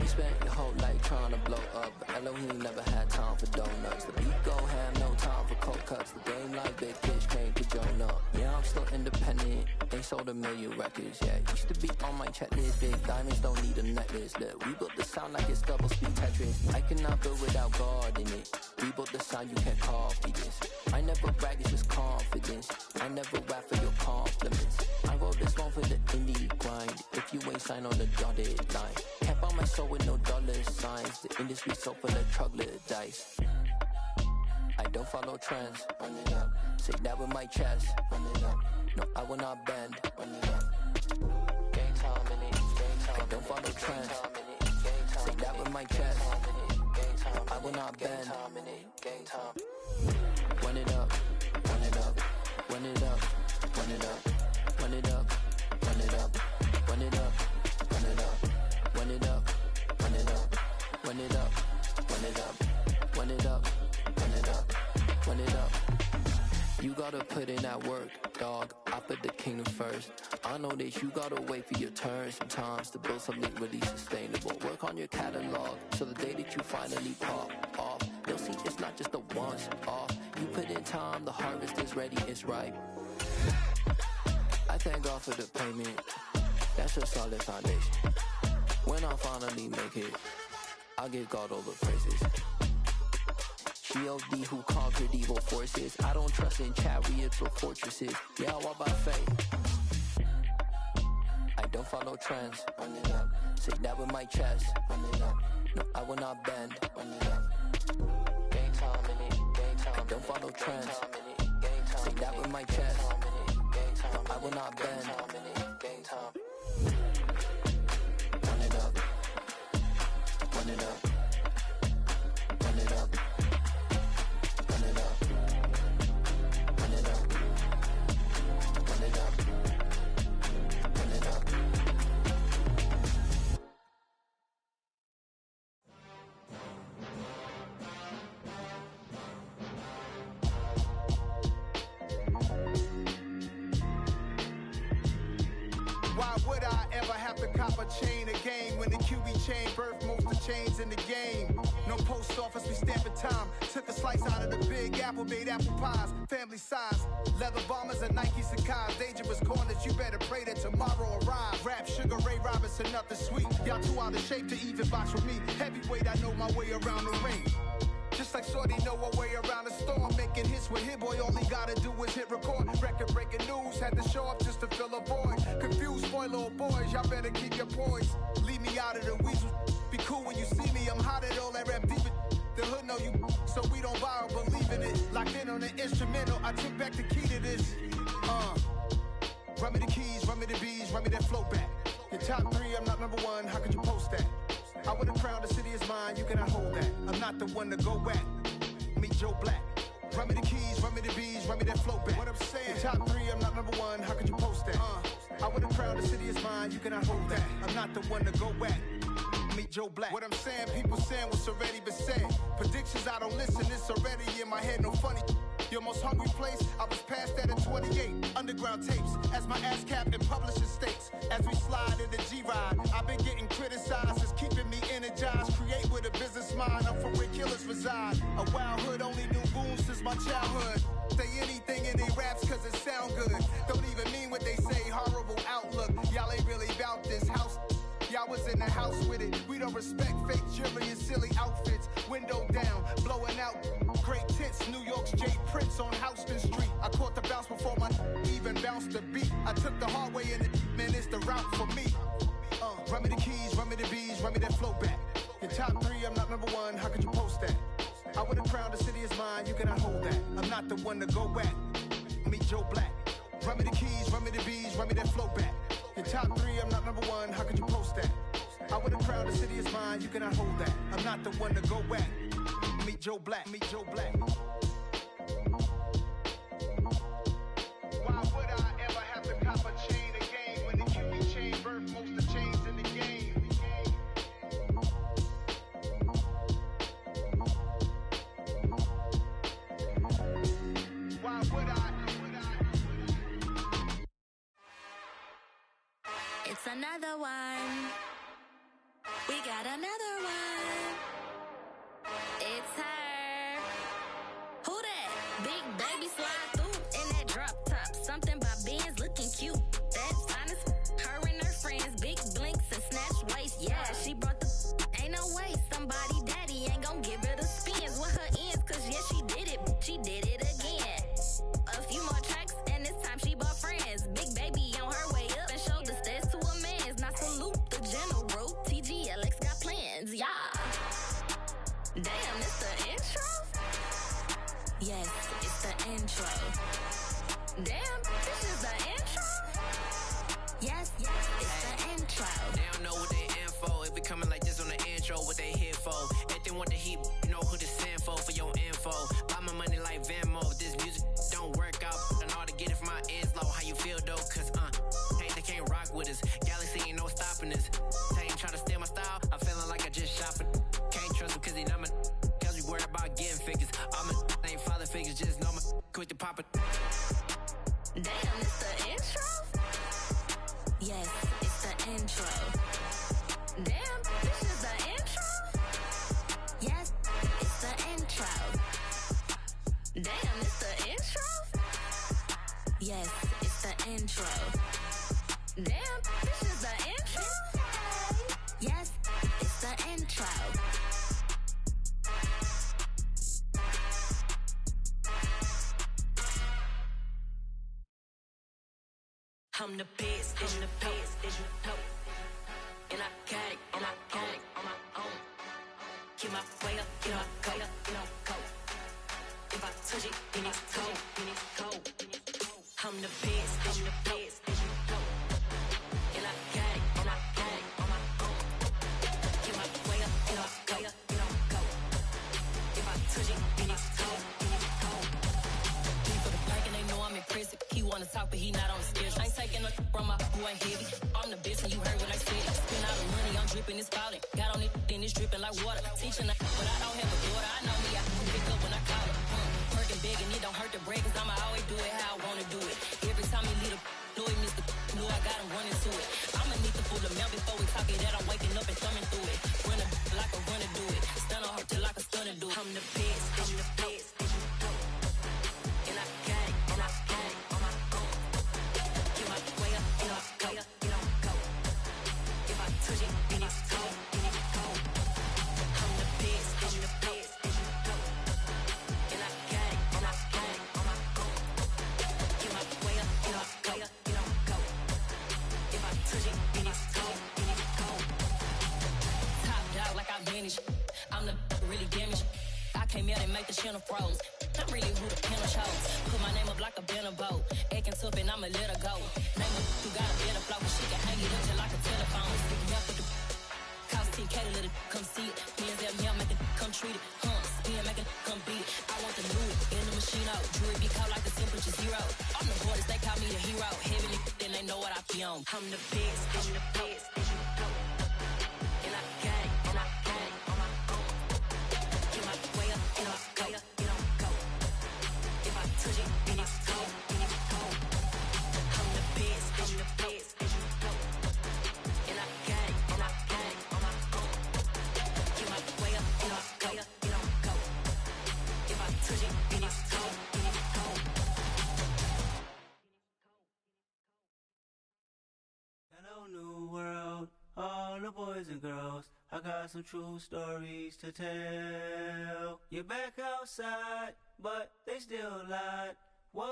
You spent your whole life trying to blow up, but Elohim never had time for donuts. The beat go ham, no time for cold cuts. The game like Big Fish came to Jonah. Yeah, I'm still independent, ain't sold a million records yet. Used to be on my checklist, big diamonds don't need a necklace. Look, we built the sound like it's double speed Tetris. I cannot build without God in it. We built the sound, you can't copy this. I never brag, it's just confidence. I never rap for your compliments. I wrote this one for the indie grind. If you ain't signed on the dotted line, can't buy my soul with no dollar signs. The industry so full of troglodytes. I don't follow trends. Run it up. Say that with my chest. Run it up. No, I will not bend. Run it up. Game time in it. Game time. I don't follow trends. Say that with my chest. I will not bend. Game time. Run it up. Run it up. Run it up. Run it up. Run it up. Run it up. Run it up. Run it up. Run it up. Run it up. Run it up. Run it up. Run it up. Run it up. Run it up. You gotta put in that work, dog. I put the kingdom first. I know that you gotta wait for your turn sometimes to build something really sustainable. Work on your catalog, so the day that you finally pop off, they'll see it's not just a once off. You put in time, the harvest is ready, it's ripe. I thank God for the payment. That's a solid foundation. When I finally make it, I'll give God all the praises. G.O.D. who conquered evil forces. I don't trust in chariots or fortresses. Yeah, I walk by faith. I don't follow trends. Run it up. Say that with my chest. Run it up. No, I will not bend. Run it up. Game time in it. Game time. I don't follow trends. Say that with my chest. No, I will not bend. Game time. Run it up. Run it up. Run it up. Run it up. Run it up. Run it up. Run it up. Why would I ever have to cop a chain again when the QB chain birthed most of chains in the game? No post office, we stamping time. Took a slice out of the big apple, made apple pies, family size. Leather bombers and Nike Sacai's. Dangerous corners, you better pray that tomorrow arrives. Rap, Sugar Ray Robinson, nothing sweet. Y'all too out of shape to even box with me. Heavyweight, I know my way around the ring. Just like Shorty know her way around the storm. Making hits with Hit Boy, all he gotta do is hit record. Record breaking news, had to show up just to fill a void. Confused boy, little boys, y'all better keep your poise. Leave me out of the weasel. Be cool when you see me, I'm hot at all that rap deep. The hood know you, so we don't borrow, believe in it. Locked in on the instrumental, I took back the key to this. Run me the keys, run me the bees, run me that flow back. Your top three, I'm not number one, how could you post that? I would've crowned the city is mine, you cannot hold that. I'm not the one to go back. Meet Joe Black. Run me the keys, run me the bees, run me that flow back. What I'm saying, your top three, I'm not number one, how could you post that? I would've crowned the city is mine, you cannot hold that. I'm not the one to go back. Meet Joe Black. What I'm saying, people saying what's already been said. Predictions, I don't listen, it's already in my head, no funny. Your most hungry place, I was past that at 28. Underground tapes, as my ass capped in publishing states. As we slide in the G-Ride, I've been getting criticized, it's keeping me energized. Create with a business mind, I'm from where killers reside. A wild hood, only knew goons since my childhood. Say anything in they raps cause it sound good. Don't even mean what they say, horrible outlook. Y'all ain't really about this house. Y'all was in the house with it. We don't respect fake jewelry and silly outfits. Window down, blowing out. Great tits, New York's J. Prince on Houston Street. I caught the bounce before my even bounced the beat. I took the hard way in it, man, it's the route for me. Run me the keys, run me the bees, run me that flow back. Your top three, I'm not number one, how could you post that? I would've crowned the city is mine, you cannot hold that. I'm not the one to go back. Meet Joe Black. Run me the keys, run me the bees, run me that flow back. Your top three, I'm not number one, how could you post that? I would've crowned the city is mine, you cannot hold that. I'm not the one to go back. meet Joe Black, meet Joe Black. Why would I ever have to cop a chain again when the QB chain birthed most of the chains in the game? Why would I? It's another one. We got another one. It's her. Who that? Big baby slide through in that drop top. Something by Benz looking cute. That's honest. Her and her friends, big blinks and snatch waist. Yeah, she brought the. Ain't no way somebody daddy ain't gon' give her the spins with her ends. Cause yeah, she did it. She did it again. A few more tracks and this time she bought friends. Big baby on her way up and showed the stairs to a man's. Now salute the general. TGLX got plans, yeah. Damn, it's the intro? Yes, it's the intro. Damn, this is the intro? Yes, it's the intro. They don't know what they in for. If we coming like this on the intro, what they here for? If they want the heat, you know who to send for your info. Buy my money like Venmo. If this music don't work out, and all to get it from my ends low. How you feel though? Cause hey, they can't rock with us. Galaxy ain't no stopping us. They ain't trying to steal my style. I'm feeling like I just shopping. Can't trust him cause he not my. Cause we worried about getting figures. All my ain't father figures, just know my quick to pop it. Damn, it's the intro? Yes, it's the intro. Damn, this is the intro? Yes, it's the intro. Damn, it's the intro? Yes, it's the intro. Damn, this is the intro? Yes, it's the intro. I'm the best, I'm the best, as you know. And I got it, and I got it on my own. Get my way up, get my go, get on go. If I touch it, then it's cold, then it's cold. I'm the best, as you know. And I got it, and I got it on my own. Get my way up, get my go, get on go. If I touch it, then it's cold, then it's cold. He for the bike and they know I'm impressive. He wanna talk, but he not on the schedule. I ain't taking a from my boy heavy. I'm the best and you heard what I said. Spend all the money, I'm dripping, it's falling. Got on it, then it's dripping like water. Teaching but I don't have a daughter. I know me, I can pick up when I call her. Working big and it don't hurt to break, cause I'ma always do it how I wanna do it. Every time he lead a know he missed the know I got him running to it. I'ma need the full amount before we talk it that I'm waking up and thumbing through it. Run a like a runner do it. Stun on her till like a stunner do it. I'm the best, I'm the best, as you know. And I got it, and I got it on my own. Get my way up, get my go, get on go. If I touch it, then it's cold, then it's cold. I'm the best, I'm the best, as you know. And I got it, and I got it on my own. Get my way up, get my go, get on go. If I touch it, then it's cold, then it's cold. Top dog like I manage. I'm the really damaged. I came out and make the channel froze. I'm really who the panel chose. Put my name up like a banner boat. Acting tough and I'ma let her go. Name her who got a better flow. She can hang it up just like a telephone. Sticking up with the cost 10K to let it come see it. Hands at me, I'm making come treat it. Spin, making come beat it. I want the new in the machine out. Jewelry be caught like the temperature zero. I'm the hardest, they call me the hero. Heavy then they know what I be on. I'm the best, I'm the best, as you know. And I got it, and I got it on my own. Get my way up, get my go, get on go. If I touch it, then it's cold, then it's cold. I'm the best, I'm the best, as you know. And I got it, and I got it on my own. Get my way up, get my go, get on go. If I touch it, then it's cold, then it's cold. Hello, new world, all the boys and girls. I got some true stories to tell. You're back outside, but they still lied. Whoa,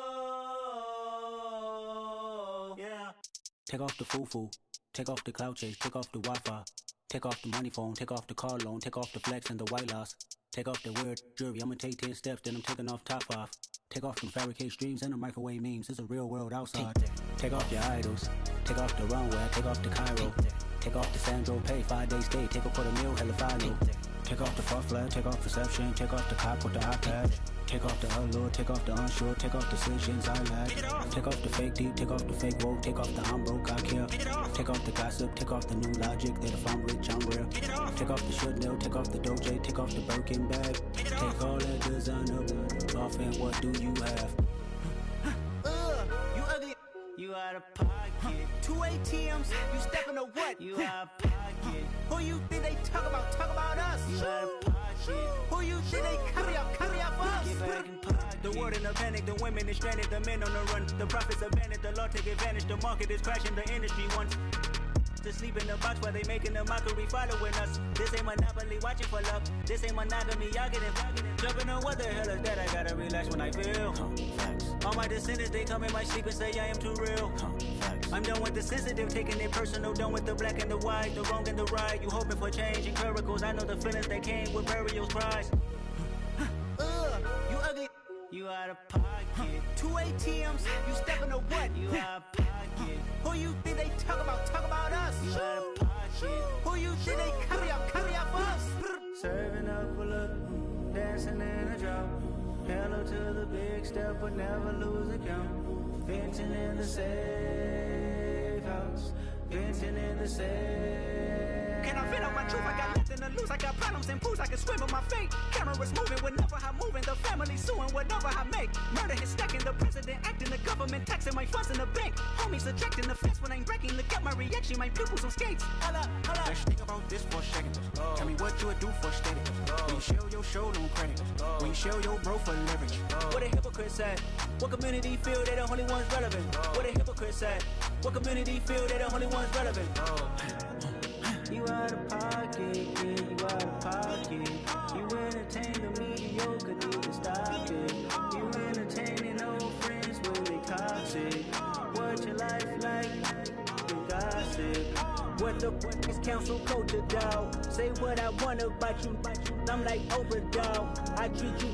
yeah. Take off the foo-foo, take off the cloud chase, take off the Wi-Fi, take off the money phone, take off the car loan, take off the flex and the white loss, take off the weird jewelry. I'ma take 10 steps, then I'm taking off top 5. Take off them fabricated streams and the microwave memes. It's a real world outside. Take off your idols, take off the runway, take off the Cairo, take off the Sandro pay, 5 days stay, take a $250,000 hella follow. Take off the far flag, take off perception, take off the cop with the iPad. Take off the allure, take off the unsure, take off decisions I lack. Take off the fake deep, take off the fake woke, take off the I'm broke, I care. Take off the gossip, take off the new logic that if I'm rich, I'm real. Take off the should know, take off the Doja, take off the Birkin bag. Take all that designer off and what do you have? You ugly. You out of pocket. 2 ATMs, you stepping to what? You out of pocket. Who you think they talk about? Talk about us. You out of pocket. Who you think they copy up for us? Get back in pocket. The world in a panic, the women is stranded, the men on the run. The profits abandoned, the law take advantage. The market is crashing, the industry wants to sleep in the box while they making a mockery following us. This ain't Monopoly, watching for love. This ain't monogamy, y'all get it. Jumping on what the hell is that? I gotta relax when I feel. All my descendants, they come in my sleep and say I am too real. I'm done with the sensitive, taking it personal. Done with the black and the white, the wrong and the right. You hoping for change and miracles. I know the feelings that came with burial's prize. You ugly. You out of pocket. 2 ATMs, you stepping to what? You out of pocket. Who you think they talk about? Talk about us. You out of pocket. Who you think they copy up for us? Serving up a look, dancing in a drop. Hello to the big step, but never lose a count. Venting in the safe house. Venting in the safe. Can I vent on my truth? I got nothing to lose. I got problems and pools. I can swim with my fate. Cameras moving whenever I'm moving. The family suing whatever I make. Murder is stacking. The president acting. The government taxing my funds in the bank. Homies subtracting the fence when I'm breaking. Look at my reaction. My pupils on skates. Hold up. Let's think about this for a second. Tell me what you would do for steady. When you show your show, no credit. When you show your bro for leverage. What a hypocrite said. What community feel they the only ones relevant? What a hypocrite said. What community feel they the only ones relevant? You out of pocket, yeah, you out of pocket. You entertain the mediocre, need to stop it. You entertaining old friends when they toxic. What your life like? You gossip. What the fuck is council culture, dog? Say what I want about you. I'm like Oprah, dog. I treat you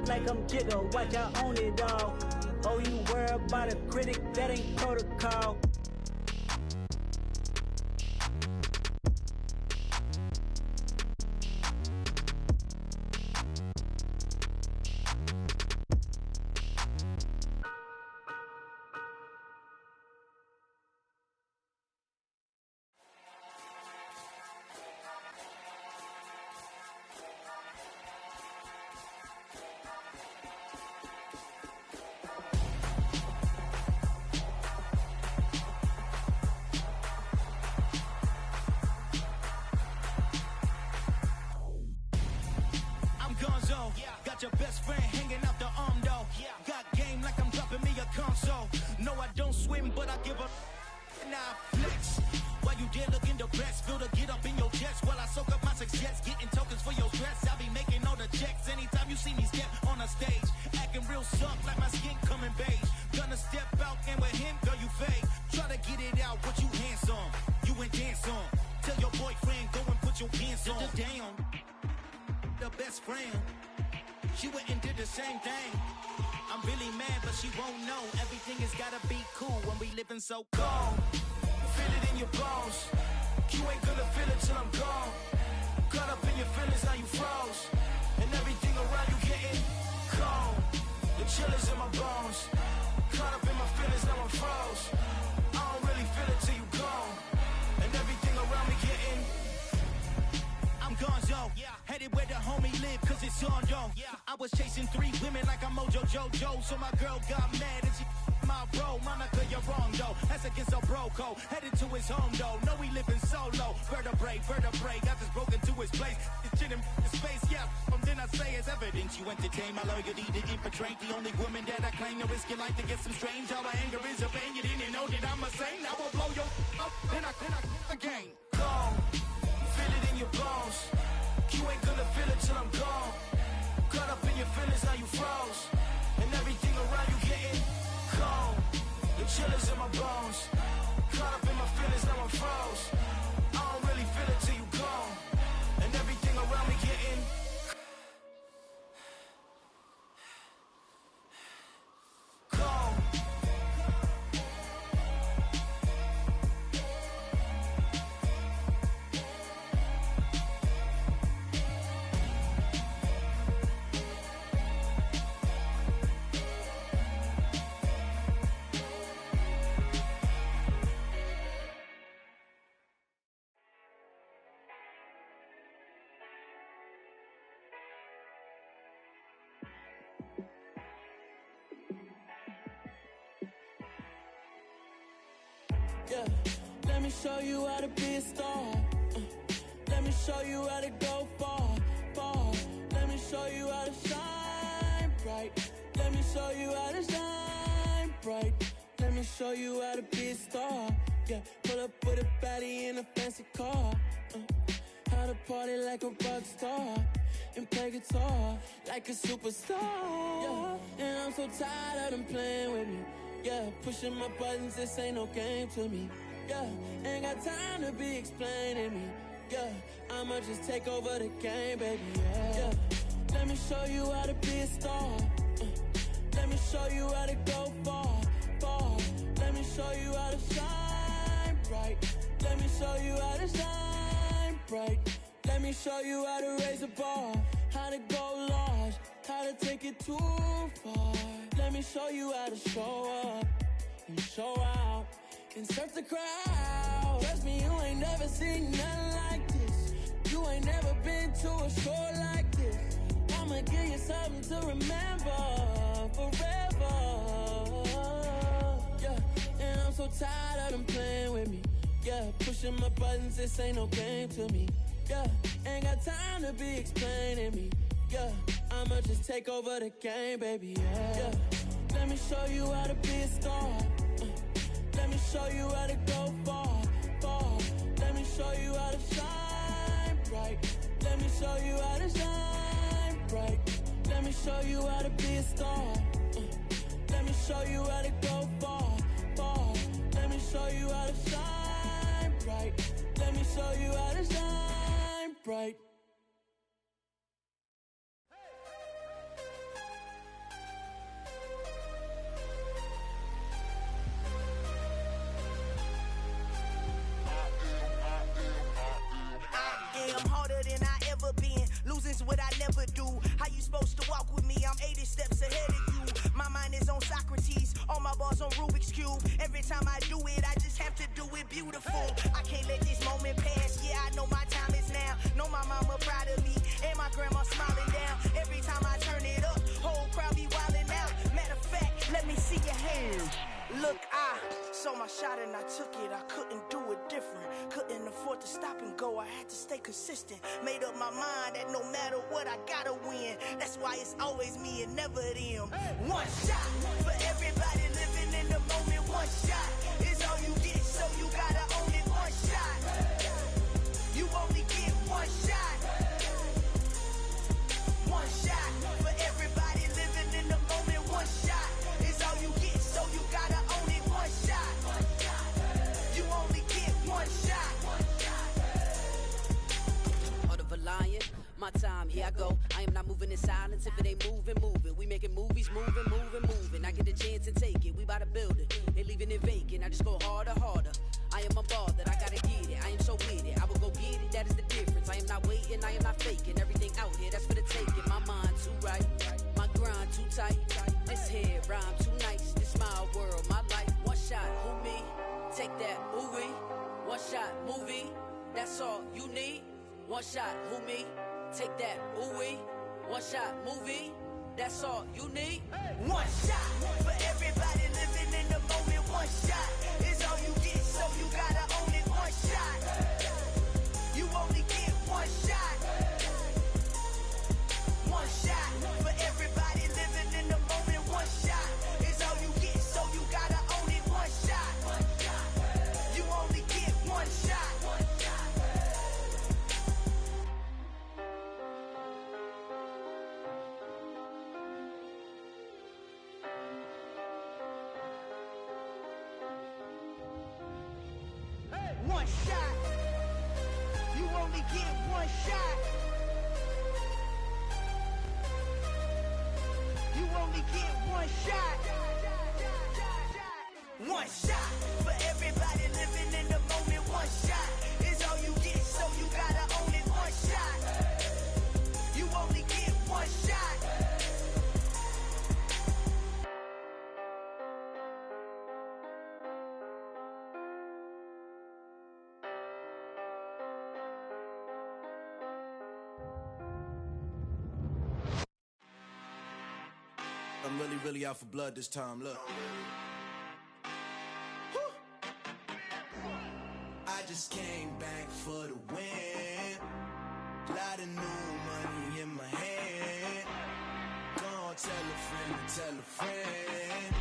like I'm Jigga. Watch I own it, dog. Oh, you worry about a critic? That ain't protocol. Your best friend hanging out the arm though. Got game like I'm dropping me a console. No, I don't swim, but I give a now flex. While you there looking depressed, feel to get up in your chest while I soak up my success, getting tokens for your stress. I be making all the checks anytime you see me step on a stage, acting real soft like my skin coming beige. Gonna step out and with him, girl, you fade. Try to get it out, what you handsome, you ain't dance on. Tell your boyfriend go and put your pants on. Down, the best friend. She went and did the same thing. I'm really mad, but she won't know. Everything has gotta be cool when we living so cold. Feel it in your bones. You ain't gonna feel it till I'm gone. Caught up in your feelings, now you froze. And everything around you getting cold. The chill is in my bones. Caught up in my feelings, now I'm froze. I don't really feel it till you gone. And everything around me getting I'm gonzo. Headed where the homie live, cause it's on, yo. I was chasing 3 women like I'm Mojo Jojo. So my girl got mad and she my bro. Monica, you're wrong, though. That's against a bro code. Headed to his home, though. No, we living solo. Vertebrae. I just broke into his place. It's chin in his face, yeah. From then I say it's evidence. You entertain my loyalty to infiltrate. The only woman that I claim to risk your life to get some strange. All my anger is a pain. You didn't know that I'm a saint. I will blow your up. Then I again. Gone. Feel it in your bones. You ain't gonna feel it till I'm gone. Caught up in your feelings, now you froze. And everything around you getting cold. The chill is in my bones. Caught up in my feelings, now I'm froze. I don't really feel it till you gone. And everything around me getting cold. Let me show you how to be a star. Let me show you how to go far, far. Let me show you how to shine bright. Let me show you how to shine bright. Let me show you how to be a star. Yeah, pull up with a baddie in a fancy car. How to party like a rock star and play guitar like a superstar. Yeah, and I'm so tired of them playing with me. Yeah, pushing my buttons, this ain't no game to me. Yeah, ain't got time to be explaining me. Yeah, I'ma just take over the game, baby. Yeah, let me show you how to be a star. Let me show you how to go far, far. Let me show you how to shine bright. Let me show you how to shine bright. Let me show you how to raise a bar, how to go large, how to take it too far. Let me show you how to show up and show out and surf the crowd. Trust me, you ain't never seen nothing like this. You ain't never been to a show like this. I'ma give you something to remember forever. Yeah, and I'm so tired of them playing with me. Yeah, pushing my buttons, this ain't no game to me. Yeah, ain't got time to be explaining me. Yeah, I'ma just take over the game, baby. Yeah, let me show you how to be a star. Let me show you how to go far, far. Let me show you how to shine bright. Let me show you how to shine bright. Let me show you how to be a star. Let me show you how to go far, far. Let me show you how to shine bright. Let me show you how to shine bright. I'm harder than I ever been. Losing's what I never do. How you supposed to walk with me? I'm 80 steps ahead of you. My mind is on Socrates. All my bars on Rubik's Cube. Every time I do it, I just have to do it beautiful. I can't let this moment pass. Yeah, I know my time is now. Know my mama proud of me. And my grandma smiling down. Every time I turn it up, whole crowd be wildin' out. Matter of fact, let me see your hands. Look, I saw my shot and I took it. I couldn't do it different. Couldn't afford to stop and go. I had to stay consistent. Made up my mind that no matter what, I gotta win. That's why it's always me and never them. One shot for everybody living in the moment. One shot is all you get, so you gotta own it. One shot. You only get one shot. One shot for everybody living in the moment. One shot is all you get, so you gotta own it. One shot. You only get one shot. Heart of a lion, my time, here I go. I am not moving in silence. If it ain't moving, moving. We making movies, moving, moving, moving. I get a chance and take it. We bout to build it. They leaving it vacant. I just go harder, harder. I am a ball that I gotta get it. I am so with it. I will go get it. That is the difference. I am not waiting. I am not faking. Everything out here, that's for the taking. My mind too right. My grind too tight. This head rhyme too nice. This my world, my life. One shot, who me? Take that, ooh wee. One shot, movie. That's all you need. One shot, who me? Take that, ooh wee. One shot, movie. That's all you need. One shot for everybody living in the moment. One shot is all you get, so you gotta own it. One shot. You only get one shot. One shot for everybody living in the moment. One shot is all you get, so you gotta own it. One shot. You only get one shot. One shot. You only get one shot. You only get one shot. One shot for everybody living in the moment. One shot is all you get, so you gotta own it. One shot. You only get one shot. I'm really out for blood this time, look. just came back for the win. Lot of new money in my hand. Gonna tell a friend to tell a friend.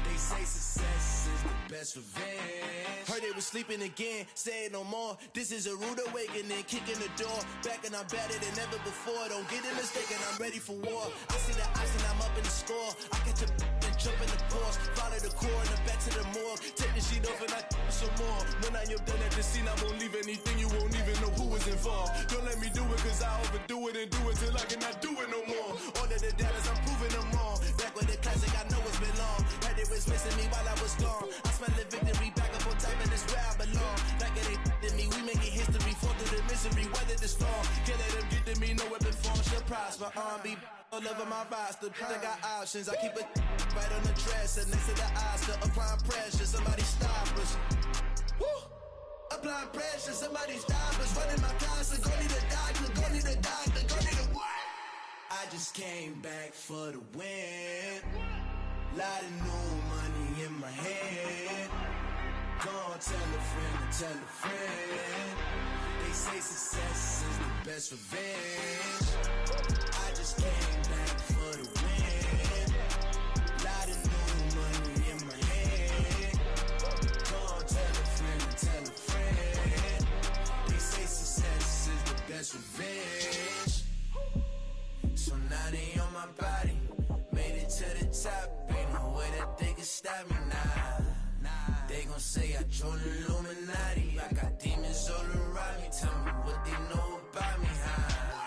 They say success is the best revenge. Heard they was sleeping again, say it no more. This is a rude awakening, kicking the door. Back and I'm better than ever before. Don't get it mistaken, I'm ready for war. I see the ice and I'm up in the score. I catch a and jump in the course. Follow the core and the back to the morgue. Take the sheet off and I some more. When I am done at the scene, I won't leave anything. You won't even know who was involved. Don't let me do it cause I overdo it and do it till I cannot do it no more. All of the doubters, I'm proving them wrong. Back with the classic, I know it's been long. Had it was missing me while I was gone. I smell the victory back up on top and it's where I belong. Like it ain't to me, we making history. Fall through the misery, weather the storm. Can't let them get to me, no weapon form shall prosper. Be all over my roster, I got options. I keep it right on the dresser, next to the Oscar. Applying pressure, somebody stop us. Woo! Applying pressure, somebody stop us. Running my constant, go need a doctor, go need a doctor, go need a what? I just came back for the win. Lot of new money in my hand. Gonna tell a friend to tell a friend. They say success is the best revenge. I just came back for the win. Lot of new money in my hand. Gonna tell a friend to tell a friend. They say success is the best revenge. So now they on my body. Made it to the top. Ain't no way that they can stop me now. They gon' say I joined the Illuminati. I got demons all around me. Tell me what they know about me, huh?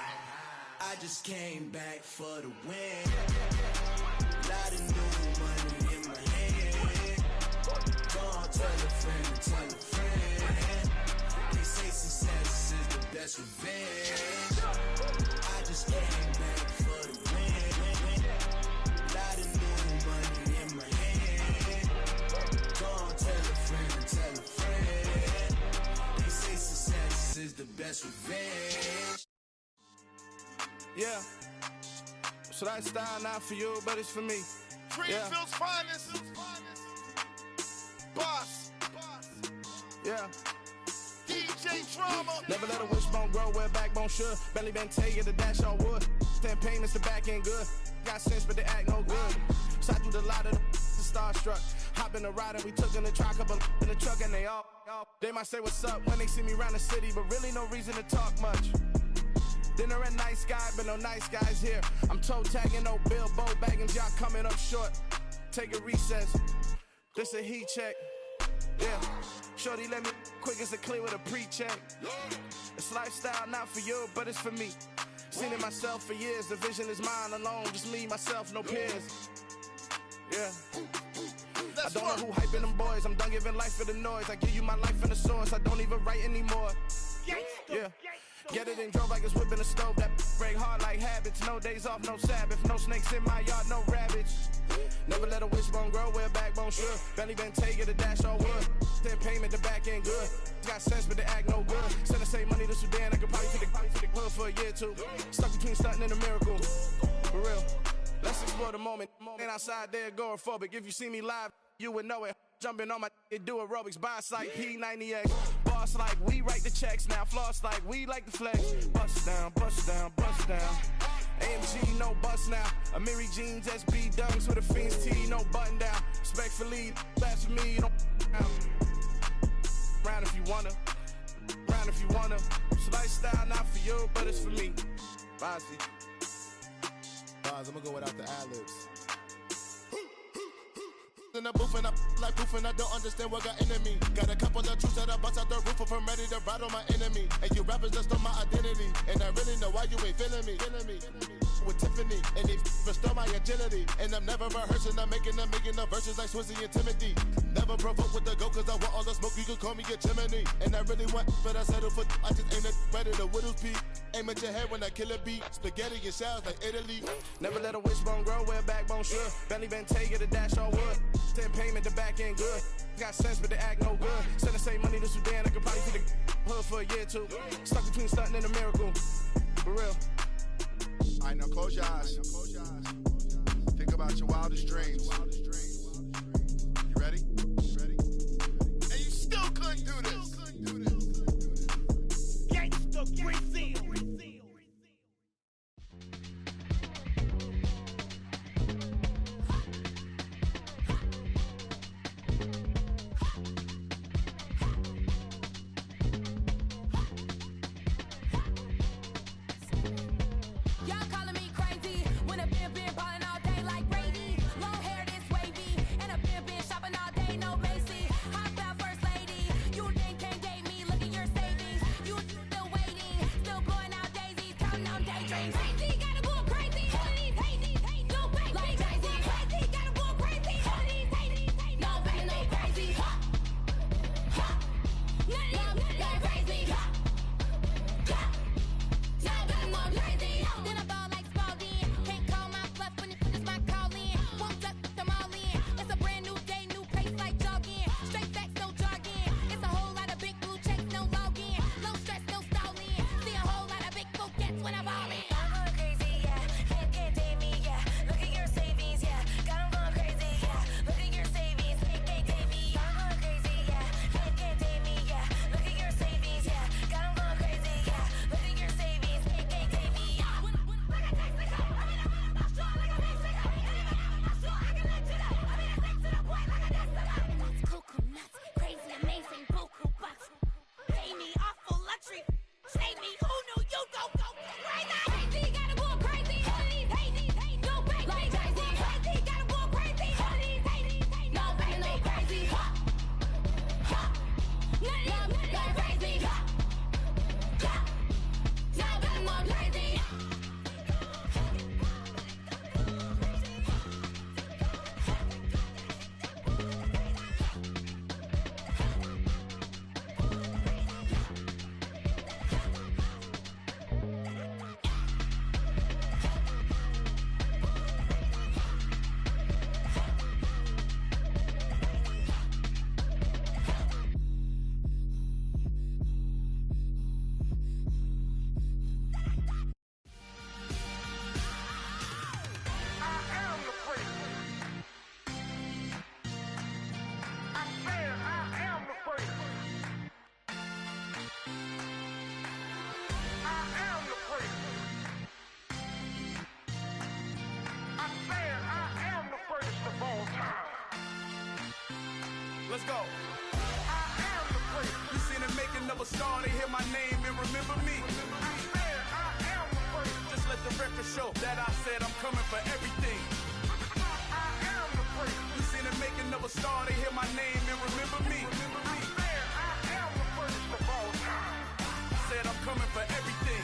I just came back for the win. Lot of new money in my hand. Gonna tell a friend to tell a friend. They say success is the best revenge. I just came back for the win. Lot of new money in my hand. Gonna tell a friend to tell a friend. They say success is the best revenge. Yeah. So that style not for you, but it's for me. Greenfield's finest. Boss. Yeah. DJ Drama. Never let a wishbone grow where backbone should. Belly been taking the dash on wood. Stand payments, the back end good. Got sense, but they act no good. So I do the lot of the starstruck. Hop in the ride and we took in the truck, couple in the truck and they all. They might say what's up when they see me around the city, but really no reason to talk much. Dinner and nice guy, but no nice guys here. I'm toe tagging, no Bilbo baggins, y'all coming up short. Take a recess. This a heat check. Yeah. Shorty let me quick as a clear with a pre-check. It's lifestyle not for you, but it's for me. Seen it myself for years. The vision is mine alone. Just me, myself, no peers. Yeah. I don't know who hyping them boys. I'm done giving life for the noise. I give you my life in the source. I don't even write anymore. Yeah. Get it and drove like it's whipping a stove. That break hard like habits. No days off, no Sabbath. No snakes in my yard, no rabbits. Never let a wishbone grow where backbone should. Belly been taking the dash all wood. Then payment, the back end good. Got sense, but they act no good. Send the same money to Sudan. I could probably take the hood for a year or two. Stuck between stunting and a miracle. For real. Let's explore the moment. Ain't outside there agoraphobic. If you see me live, you would know it. Jumping on my do aerobics. Boss like P90X. Boss like we write the checks now. Floss like we like the flex. Bust down, bust down, bust down. AMG, no bust now. Amiri jeans, SB dunks with a Fiends T, no button down. Respectfully, that's for me, you don't down. Round if you wanna. Round if you wanna. It's lifestyle not for you, but it's for me. Bossy. Boz, I'm gonna go without the ad-libs. In the booth and I like proof and I don't understand what got into me. Got a couple of truths that I bust out the roof if I'm ready to ride on my enemy. And you rappers just stole my identity. And I really know why you ain't feeling me. With Tiffany, and they restore my agility. And I'm never rehearsing, I'm making the verses like Swizzy and Timothy. Never provoke with the go, cause I want all the smoke, you can call me a chimney. And I really want, but I settle for, I just ain't ready to Whittles Peak. Aim at your head when I kill a beat. Spaghetti and shells like Italy. Never let a wishbone grow where backbone should. Belly been taking the dash all wood. Send payment, the back end good. Got sense, but they act no good. Send the same money to Sudan, I could probably take the hood for a year or two. Stuck between stunting and a miracle. For real. Alright, now close your eyes. Think about your wildest dreams. You ready? And you still couldn't do this. let's go. You seen the making of a star, they hear my name and remember me. Just let the record show that I said I'm coming for everything. You seen the making of a star, they hear my name and remember me. Said I'm coming for everything.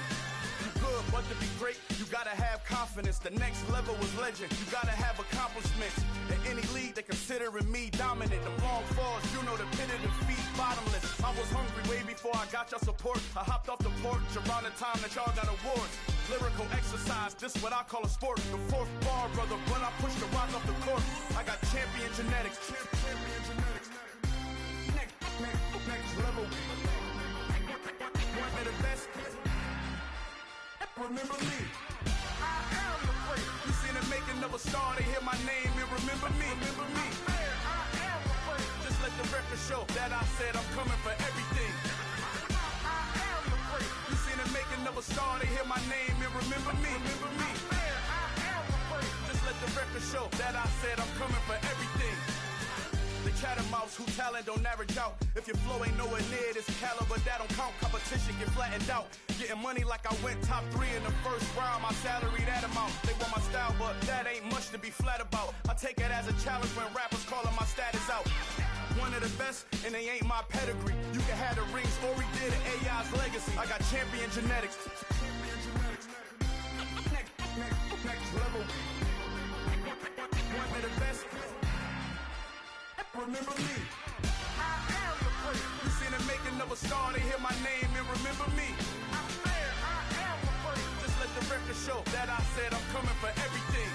You good, but to be great, you gotta have confidence. The next level was legend. You gotta have accomplishments. In any league, they considering me dominant. The long falls, you know the pit of defeat, bottomless. I was hungry way before I got your support. I hopped off the porch around the time that y'all got awards. Lyrical exercise, this what I call a sport. The fourth bar, brother, when I push the rock off the court. I got champion genetics. Champion genetics. Next level. One of the best. Remember me. I am the great. You seen the making of a star, they hear my name and remember me. Remember me. I am the great. Just let the record show that I said I'm coming for everything. I am the great. You seen the making of a star, they hear my name and remember me. Remember me. I am the great. Just let the record show that I said I'm coming for everything. The catamounts who talent don't average out. If your flow ain't nowhere near this caliber, that don't count. Competition get flattened out. Getting money like I went top 3 in the first round. My salary that amount. They want my style, but that ain't much to be flat about. I take it as a challenge when rappers calling my status out. One of the best, and they ain't my pedigree. You can have the rings, or we did an AI's legacy. I got champion genetics. Next level. One of the best. Remember me. I am the great. You seen the making of a star, they hear my name and remember me. I am the great. Just let the record show that I said I'm coming for everything.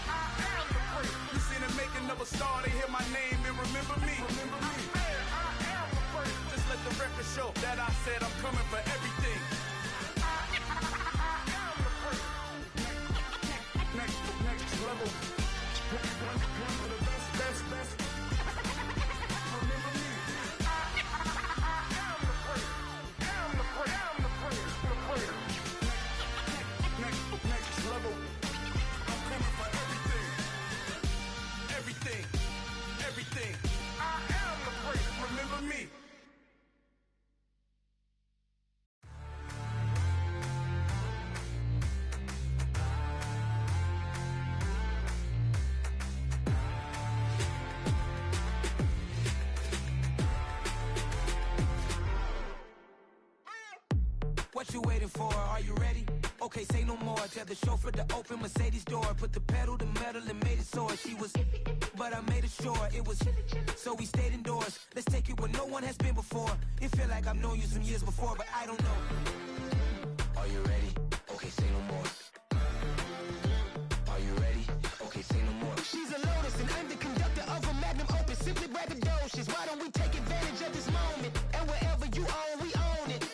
I am the great. You seen the making of a star, they hear my name and remember me. Remember me. I am the great. Just let the record show that I said I'm coming for everything. I am the great. Next level. One of the best. Next level. I'm coming for everything. Everything. I am the great. Remember me. What you waiting for? Are you ready? Okay, say no more. Tell the chauffeur to open Mercedes door. Put the pedal to metal and made it soar. She was, but I made it sure it was. So we stayed indoors. Let's take it where no one has been before. It feel like I've known you some years before, but I don't know. Are you ready? Okay, say no more. Are you ready? Okay, say no more. She's a Lotus and I'm the conductor of a Magnum Opus. Simply braggadocious. Why don't we take advantage of this moment? And wherever you own, we own it.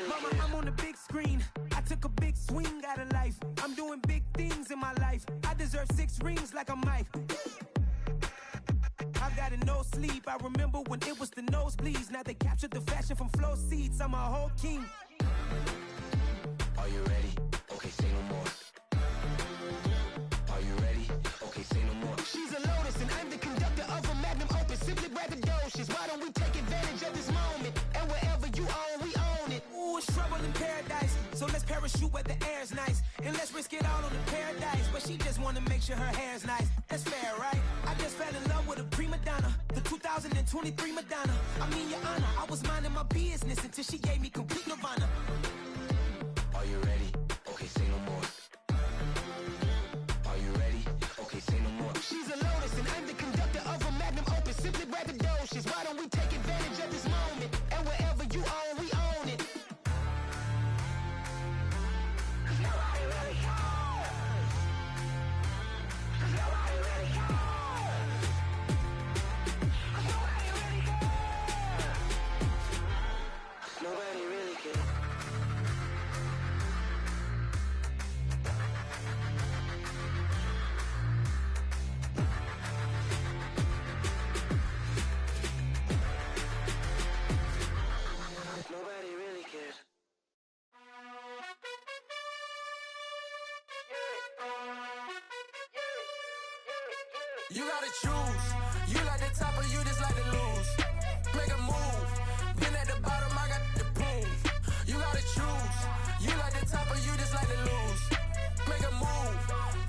Mama, I'm on the big screen. I took a big swing out of life. I'm doing big things in my life. I deserve 6 rings like I'm Mike. I've got no sleep. I remember when it was the nosebleeds. Now they captured the fashion from flow seats. I'm a whole king. Are you ready? Okay, say no more. Are you ready? Okay, say no more. She's a Lotus and I'm the conductor of a Magnum Opus. Simply braggadocious. Why don't we take advantage of this moment? And wherever you own, we own it. Ooh, it's trouble in paradise. So let's parachute where the air's nice. And let's risk it all on the paradise. But she just wanna make sure her hair's nice. That's fair, right? I just fell in love with a prima donna. The 2023 Madonna. I mean, your honor, I was minding my business until she gave me complete nirvana. Are you ready? Okay, say no more. Are you ready? Okay, say no more. She's a Lotus and I'm the conductor of a Magnum Opus. Simply braggadocious. Why don't we take advantage of this moment? And wherever you own, we own it. Nobody really cares. Nobody really cares. Nobody really cares. Nobody really cares. You gotta choose. You like the top or you just like to lose. Make a move. Been at the bottom, I got the prove. You gotta choose. You like the top or you just like to lose. Make a move.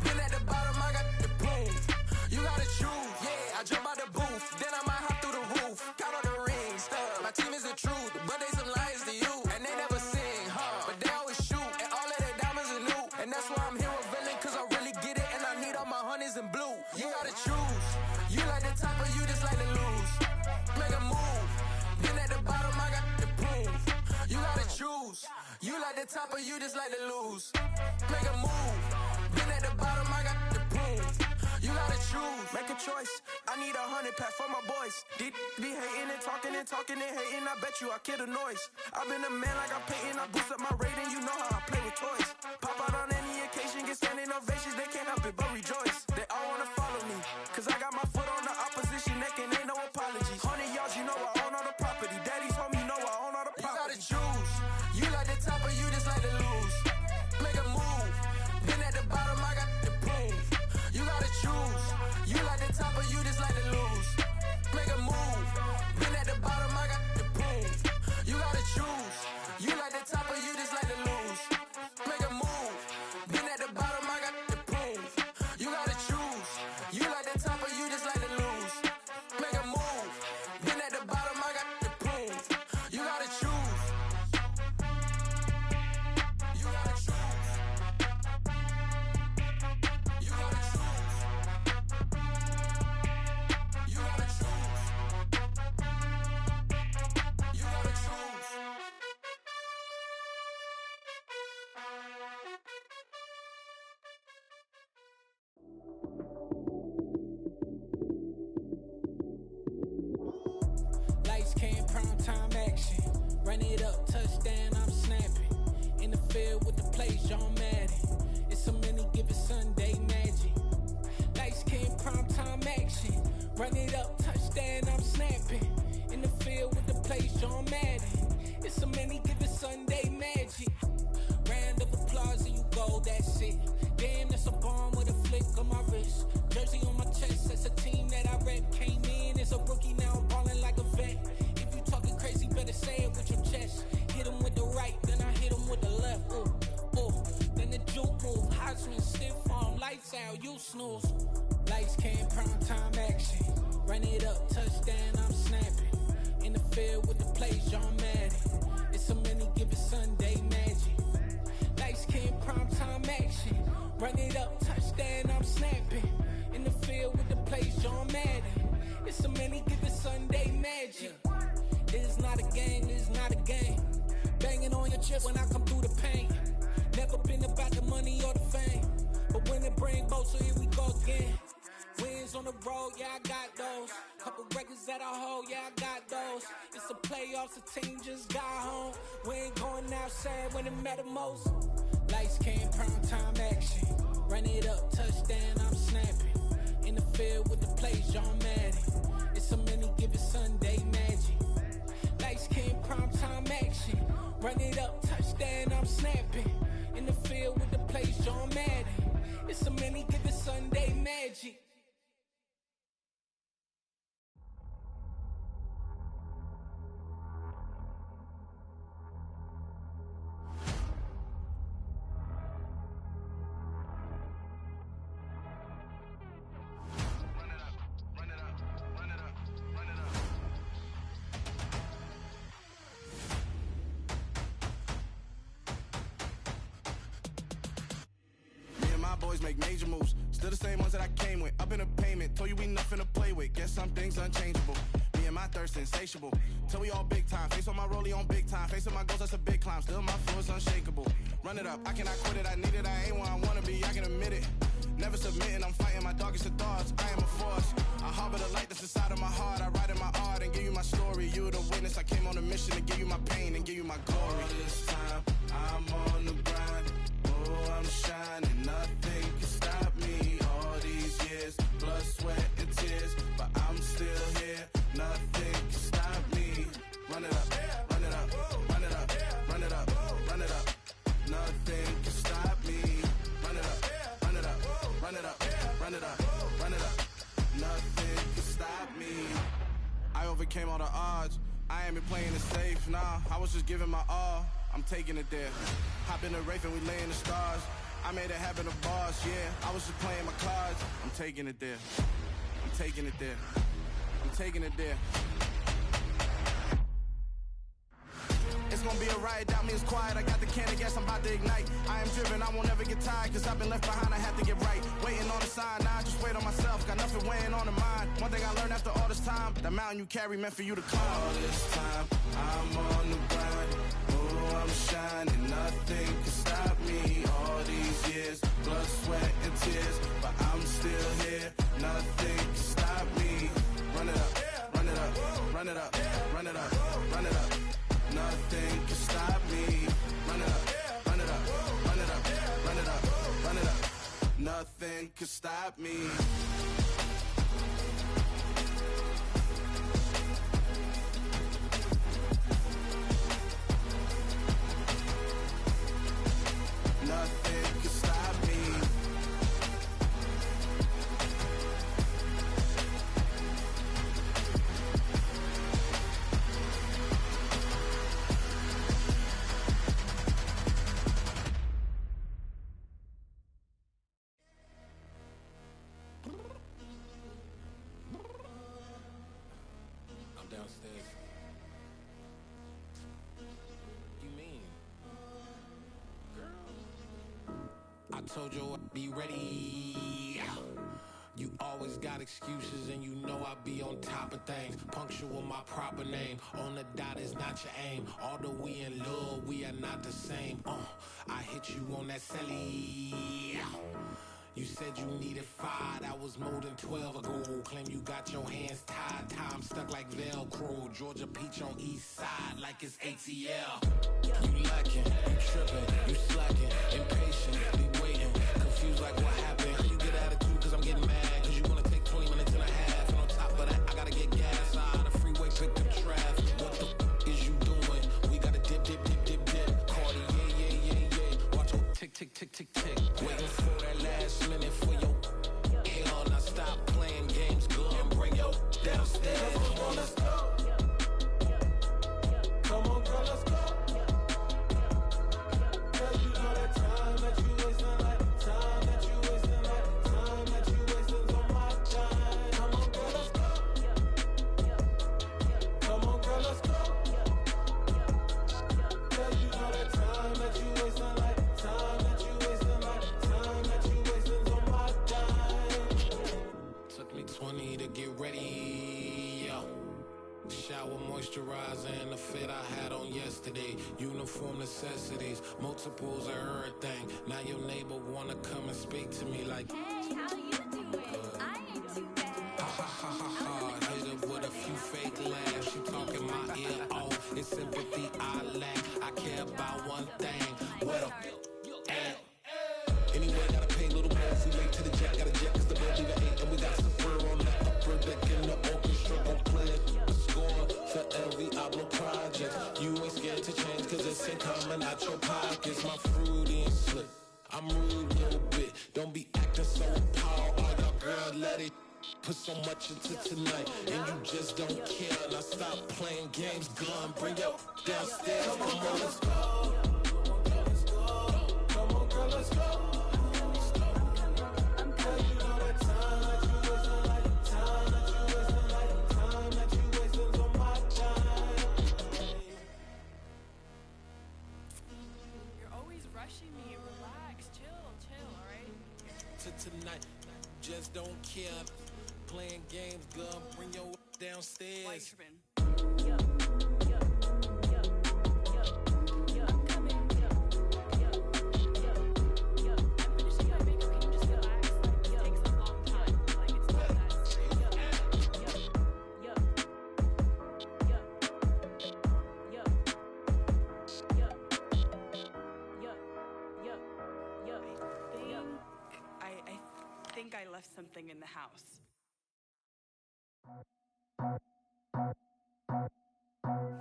Been at the bottom, I got the prove. You gotta choose. Yeah, I jump out the booth, then I might hop through the roof. Count on the rings, stuff. My team is the truth, but they some liars to you. And they never sing, but they always shoot. And all of their diamonds are new. And that's why I'm here with villain, cause I really get it. And I need all my honeys in blue. You gotta choose. You like the top or you just like to lose. Make a move. Been at the bottom, I got the proof. You gotta choose. You like the top or you just like to lose. Make a move. Been at the bottom, I got the proof. You gotta choose. Make a choice. I need 100 pack for my boys. Be hating and talking and hating. I bet you I kill the noise. I've been a man like I'm Peyton. I boost up my rating. You know how I play with toys. Pop out on any occasion, get standing ovations. They can't help it but rejoice. They all wanna follow me, cause I got my foot on the opposition neck and ain't no apologies. 100 yards, you know I own all the property. Daddy's home, you know I own all the property. You gotta choose. You like the top or you just like to lose. Make a move. Been at the bottom, I got the proof. You gotta choose. You like the top or you just like to lose. Make a move. Been at the bottom, I got the proof. You gotta choose. You like the top or you just like to lose. Make a move. Been at the bottom, I got the proof. You gotta choose. You like the top or you just like to lose. Make a move. Been at the bottom, I got the proof. You gotta choose. You gotta choose. You gotta choose. You gotta choose. You gotta choose. Lights came, prime time action. Run it up, touchdown, I'm snapping. In the field with the plays, John Madden. It's a many given Sunday magic. Lights came, prime time action. Run it up, touchdown, I'm snapping. In the field with the plays, John Madden. It's a many given Sunday magic. Round of applause and you go, that's it. Damn, that's a bomb with a flick on my wrist. Jersey on my chest, that's a team that I rep. Came in as a rookie, now I'm ballin' like a vet. If you talking crazy, better say it with your chest. Hit him with the right, then I hit him with the left. Ooh, ooh. Then the juke move, high swing, stiff arm, lights out, you snooze. Lights came, prime time action. Run it up, touchdown, I'm snapping. In the field with the plays, John Madden. It's a many given Sunday magic. Lights came, prime time action. Run it up, touchdown, I'm snapping. In the field with the plays, John Madden. It's a many given Sunday magic. It is not a game, it is not a game. Banging on your chest when I come through the pain. Never been about the money or the fame. But when it bring both, so here we go again. Wins on the road, yeah, I got those. Couple records that I hold, yeah, I got those. It's the playoffs, the team just got home. We ain't going outside when it matter most. Lights came, prime time action. Run it up, touchdown, I'm snapping. In the field with the plays, John Madden. It's a many given Sunday magic. Lights came, prime time action. Run it up, touchdown, I'm snapping. In the field with the plays, John Madden. It's a many given Sunday magic. Boys make major moves, still the same ones that I came with. Up in a payment, told you we nothing to play with. Guess some things unchangeable. Me and my thirst insatiable. Till we all big time. Face on my rollie on big time. Facing my goals, that's a big climb. Still my flow is unshakable. Run it up, I cannot quit it. I need it, I ain't where I wanna be. I can admit it. Never submitting, I'm fighting my darkest of thoughts. I am a force. I harbor the light that's inside of my heart. I write in my art and give you my story. You the witness. I came on a mission to give you my pain and give you my glory. All this time, I'm on the grind. Oh, I'm shining. Nothing can stop me. All these years, blood, sweat, and tears. But I'm still here. Nothing can stop me. Run it up, run it up, run it up, run it up, run it up. Nothing can stop me. Run it up, run it up, run it up, run it up, run it up. overcame all the odds. I ain't been playing it safe, nah. I was just giving my all. I'm taking it there. Hop in the Wraith and we lay in the stars. I made it happen to boss, yeah. I was just playing my cards. I'm taking it there. I'm taking it there. I'm taking it there. It's gonna be a riot, doubt me it's quiet. I got the can of gas, I'm about to ignite. I am driven, I won't ever get tired, cause I've been left behind, I have to get right. Waiting on a sign, now I just wait on myself. Got nothing weighing on the mind. One thing I learned after all this time, the mountain you carry meant for you to climb. All this time, I'm on the grind. Oh, I'm shining, nothing can stop me. All these years, blood, sweat, and tears, but I'm still here. Nothing can stop me. Run it up, run it up, run it up, run it up, run it up. Nothing can stop me. Run it up, run it up, run it up, run it up, run it up. Nothing can stop me. Nothing can stop me. Downstairs. You mean? Girl. I told you I'd be ready. You always got excuses and you know I be on top of things. Punctual my proper name. On the dot is not your aim. Although we in love, we are not the same. I hit you on that celly. You said you needed 5, that was more than 12 ago. Claim you got your hands tied, time stuck like Velcro. Georgia Peach on east side like it's ATL. You lacking, you tripping, you slacking, impatient, be waiting, confused like what happened. How you get attitude cause I'm getting mad, cause you wanna take 20 minutes and a half. And on top of that, I gotta get gas out of the freeway, pick up traffic. What the is you doing? We gotta dip, dip, dip, dip, dip. Cardi, yeah. Watch your tick, tick, tick, tick, tick. Waiting for that last minute for your hell. Now stop playing games, go and bring your downstairs. Come on, let's go. Come on, girl, let's go. Cause you know that time that you wasting, like time that you wasting, like time that you wasting's on my time. Come on, girl, let's go. Come on, girl, let's go. Cause you know that time that you wasting, like time that you wasting, like time that you wasting's on my time. Took me 20 to get ready. Shower moisturizer and the fit I had on yesterday. Uniform necessities, multiples of everything. Now your neighbor wanna come and speak to me like, hey, how you doing? I ain't too bad. Ha ha ha ha ha. Hit her with a few fake laughs. She talking my ear off. It's sympathy I lack. I care about one thing. Well, anyway, gotta pay a little more if we late to the jet. Got a jet cause the boat leave at 8. And we got some fur on the upper deck in the orchestra. Gon' play a score for every album project. You ain't scared to change cause it's ain't coming out your pockets. My fruity and slick, I'm rude a little bit. Don't be acting so appalled. All y'all girl, let it put so much into tonight. And you just don't care. Now stop playing games, gun, bring your downstairs. Come on, let's go. Come on, girl, let's go. Tonight, just don't care. Playing games, girl, bring your downstairs. I left something in the house.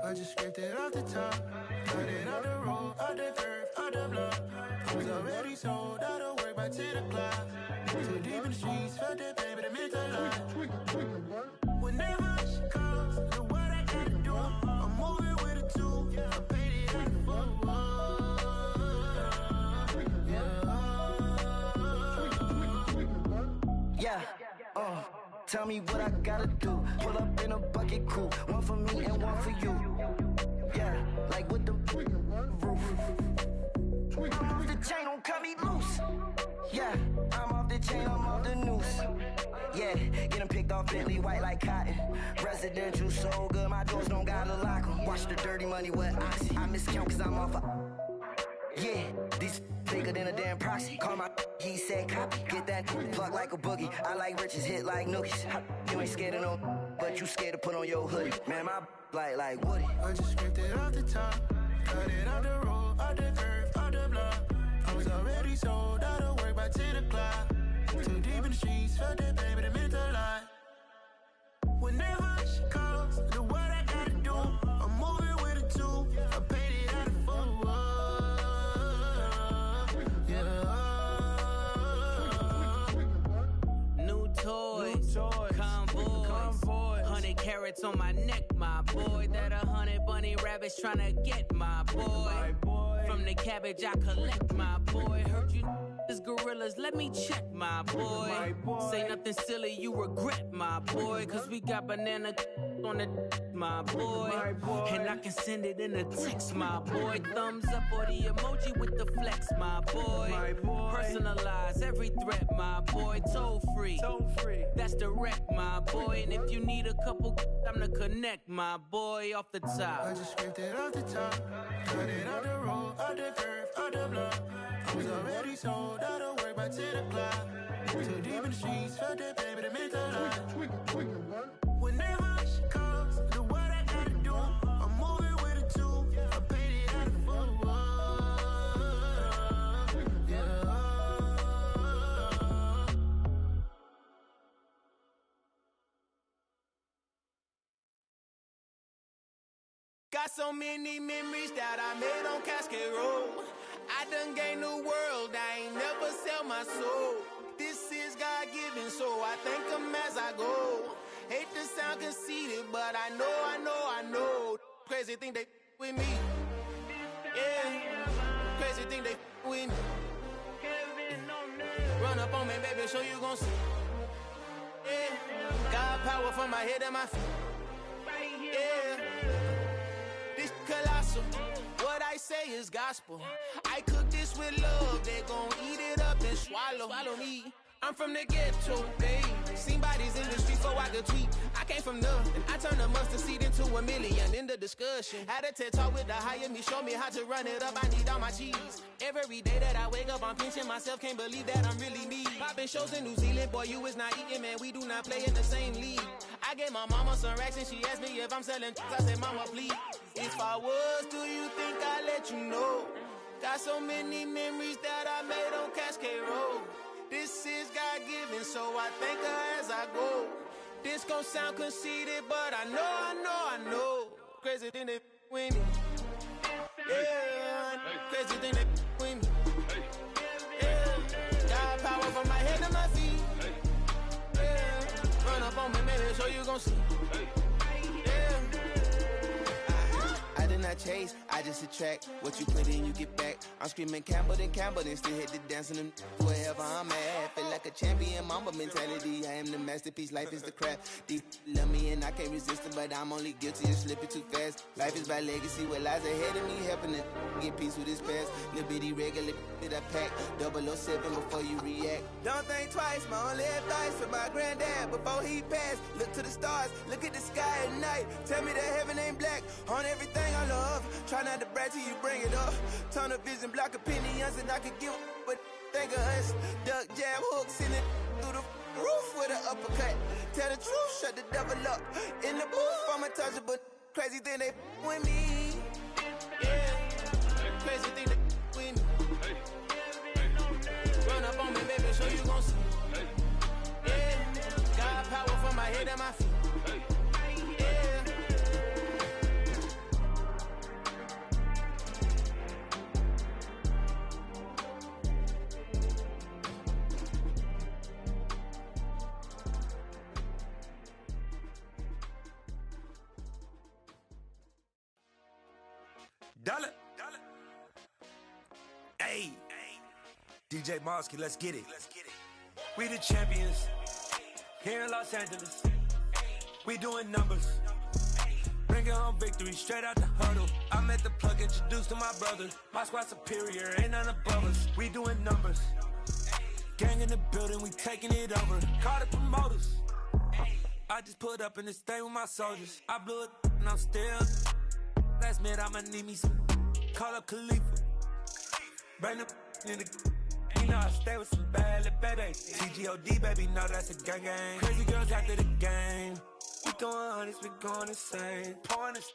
I just scraped it off the top, cut it off the road, out the dirt, out the block. I was already sold, out of work by 10 o'clock. Too deep in the streets, felt that pain, but it meant a lot. Whenever she calls, the word Tell me what I gotta do. Pull up in a bucket crew. One for me and one for you. Yeah, like with the roof. I'm off the chain, don't cut me loose. Yeah, I'm off the chain, I'm off the noose. Yeah, getting picked off Bentley, white like cotton. Residential so good, my doors don't gotta lock 'em. Watch the dirty money with oxy. I miscount cause I'm off yeah, these bigger than a damn proxy. Call my he said copy. Get that plug like a boogie. I like riches, hit like nookies. You ain't scared of no, but you scared to put on your hoodie. Man, my like Woody. I just scraped it off the top. Cut it off the road, off the curve, off the block. I was already sold out of work by 10 o'clock. Too deep in the streets, felt that baby, that meant a lot. Whenever she calls, do what I gotta do. I'm moving with a two. I paid it out of full. Yeah. New toys. Convoys. 100 carats on my neck, my boy. That 100 bunny rabbits tryna get my boy. From the cabbage I collect, my boy. Heard you gorillas, let me check, my boy. Say nothing silly, you regret, my boy. Cause we got banana on the my boy. And I can send it in a text, my boy. Thumbs up or the emoji with the flex, my boy. Personalize every threat, my boy. Toll free. That's direct, my boy. And if you need a couple, I'm the connect, my boy. Off the top. I just scraped it off the top. Cut it off the road, off the curve, off the block. I was already sold out of work by 10 o'clock. Too deep in the streets, felt that baby, that meant a lot. Whenever she calls, do what I gotta do. I'm moving with a two. I paid it out of full. Yeah. Got so many memories that I made on Cascade Road. I done gained the world, I ain't never sell my soul. This is God-given, so I thank him as I go. Hate to sound conceited, but I know. Crazy thing they with me. Yeah, crazy thing they with me. Run up on me, baby, so you gon' see. Yeah, God power from my head and my feet. Yeah, this colossal. What I say is gospel. I cook this with love. They gon' eat it up and swallow me. I'm from the ghetto, babe. Seen bodies in the streets so I could tweet. I came from nothing. I turned a mustard seed into a million in the discussion. Had a TED talk with the higher me. Show me how to run it up. I need all my cheese. Every day that I wake up, I'm pinching myself. Can't believe that I'm really me. Popping shows in New Zealand. Boy, you is not eating, man. We do not play in the same league. I gave my mama some racks and she asked me if I'm selling. I said, mama, please. If I was, do you think I'd let you know? Got so many memories that I made on Cascade Road. This is God-given, so I thank her as I go. This gon' sound conceited, but I know. Crazy thing they with me. Yeah, crazy thing they with me. Yeah, God power from my head to my feet. Yeah, run up on me, maybe, so you gon' see. I did not chase, I just attract. What you put in, you get back. I'm screaming Campbell, then still hit the dancing and wherever I'm at. Feel like a champion, mamba mentality. I am the masterpiece, life is the craft. Deep love me and I can't resist it, but I'm only guilty of slipping too fast. Life is by legacy, what lies ahead of me, helping to get peace with this past. Little bitty regular that I pack, 007 before you react. Don't think twice, my only advice for my granddad before he passed. Look to the stars, look at the sky at night. Tell me that heaven ain't black on everything I love. Try not to brag till you bring it up. Tunnel vision, block opinions, and I could give but think of us. Duck, jab, hooks in it through the roof with an uppercut. Tell the truth, shut the devil up. In the booth, I'm untouchable. Crazy thing they with me. Yeah, crazy thing they with me. Run up on me, baby, so you gon' see. Yeah, God power from my head and my feet. Dollar. Hey, DJ Mosky, let's get it. We the champions. Here in Los Angeles, we doing numbers. Bringing home victory straight out the huddle. I'm at the plug, introduced to my brothers. My squad superior, ain't none above us. We doing numbers. Gang in the building, we taking it over. Call the promoters. I just put up in this thing with my soldiers. I blew it and I'm still. Last minute I'ma need me some. Call up Khalifa. Bring them in the. You know I stay with some bad little baby. TGOD baby, know that's a gang gang. Crazy girls after the game. We going honest, we going insane. Pouring this.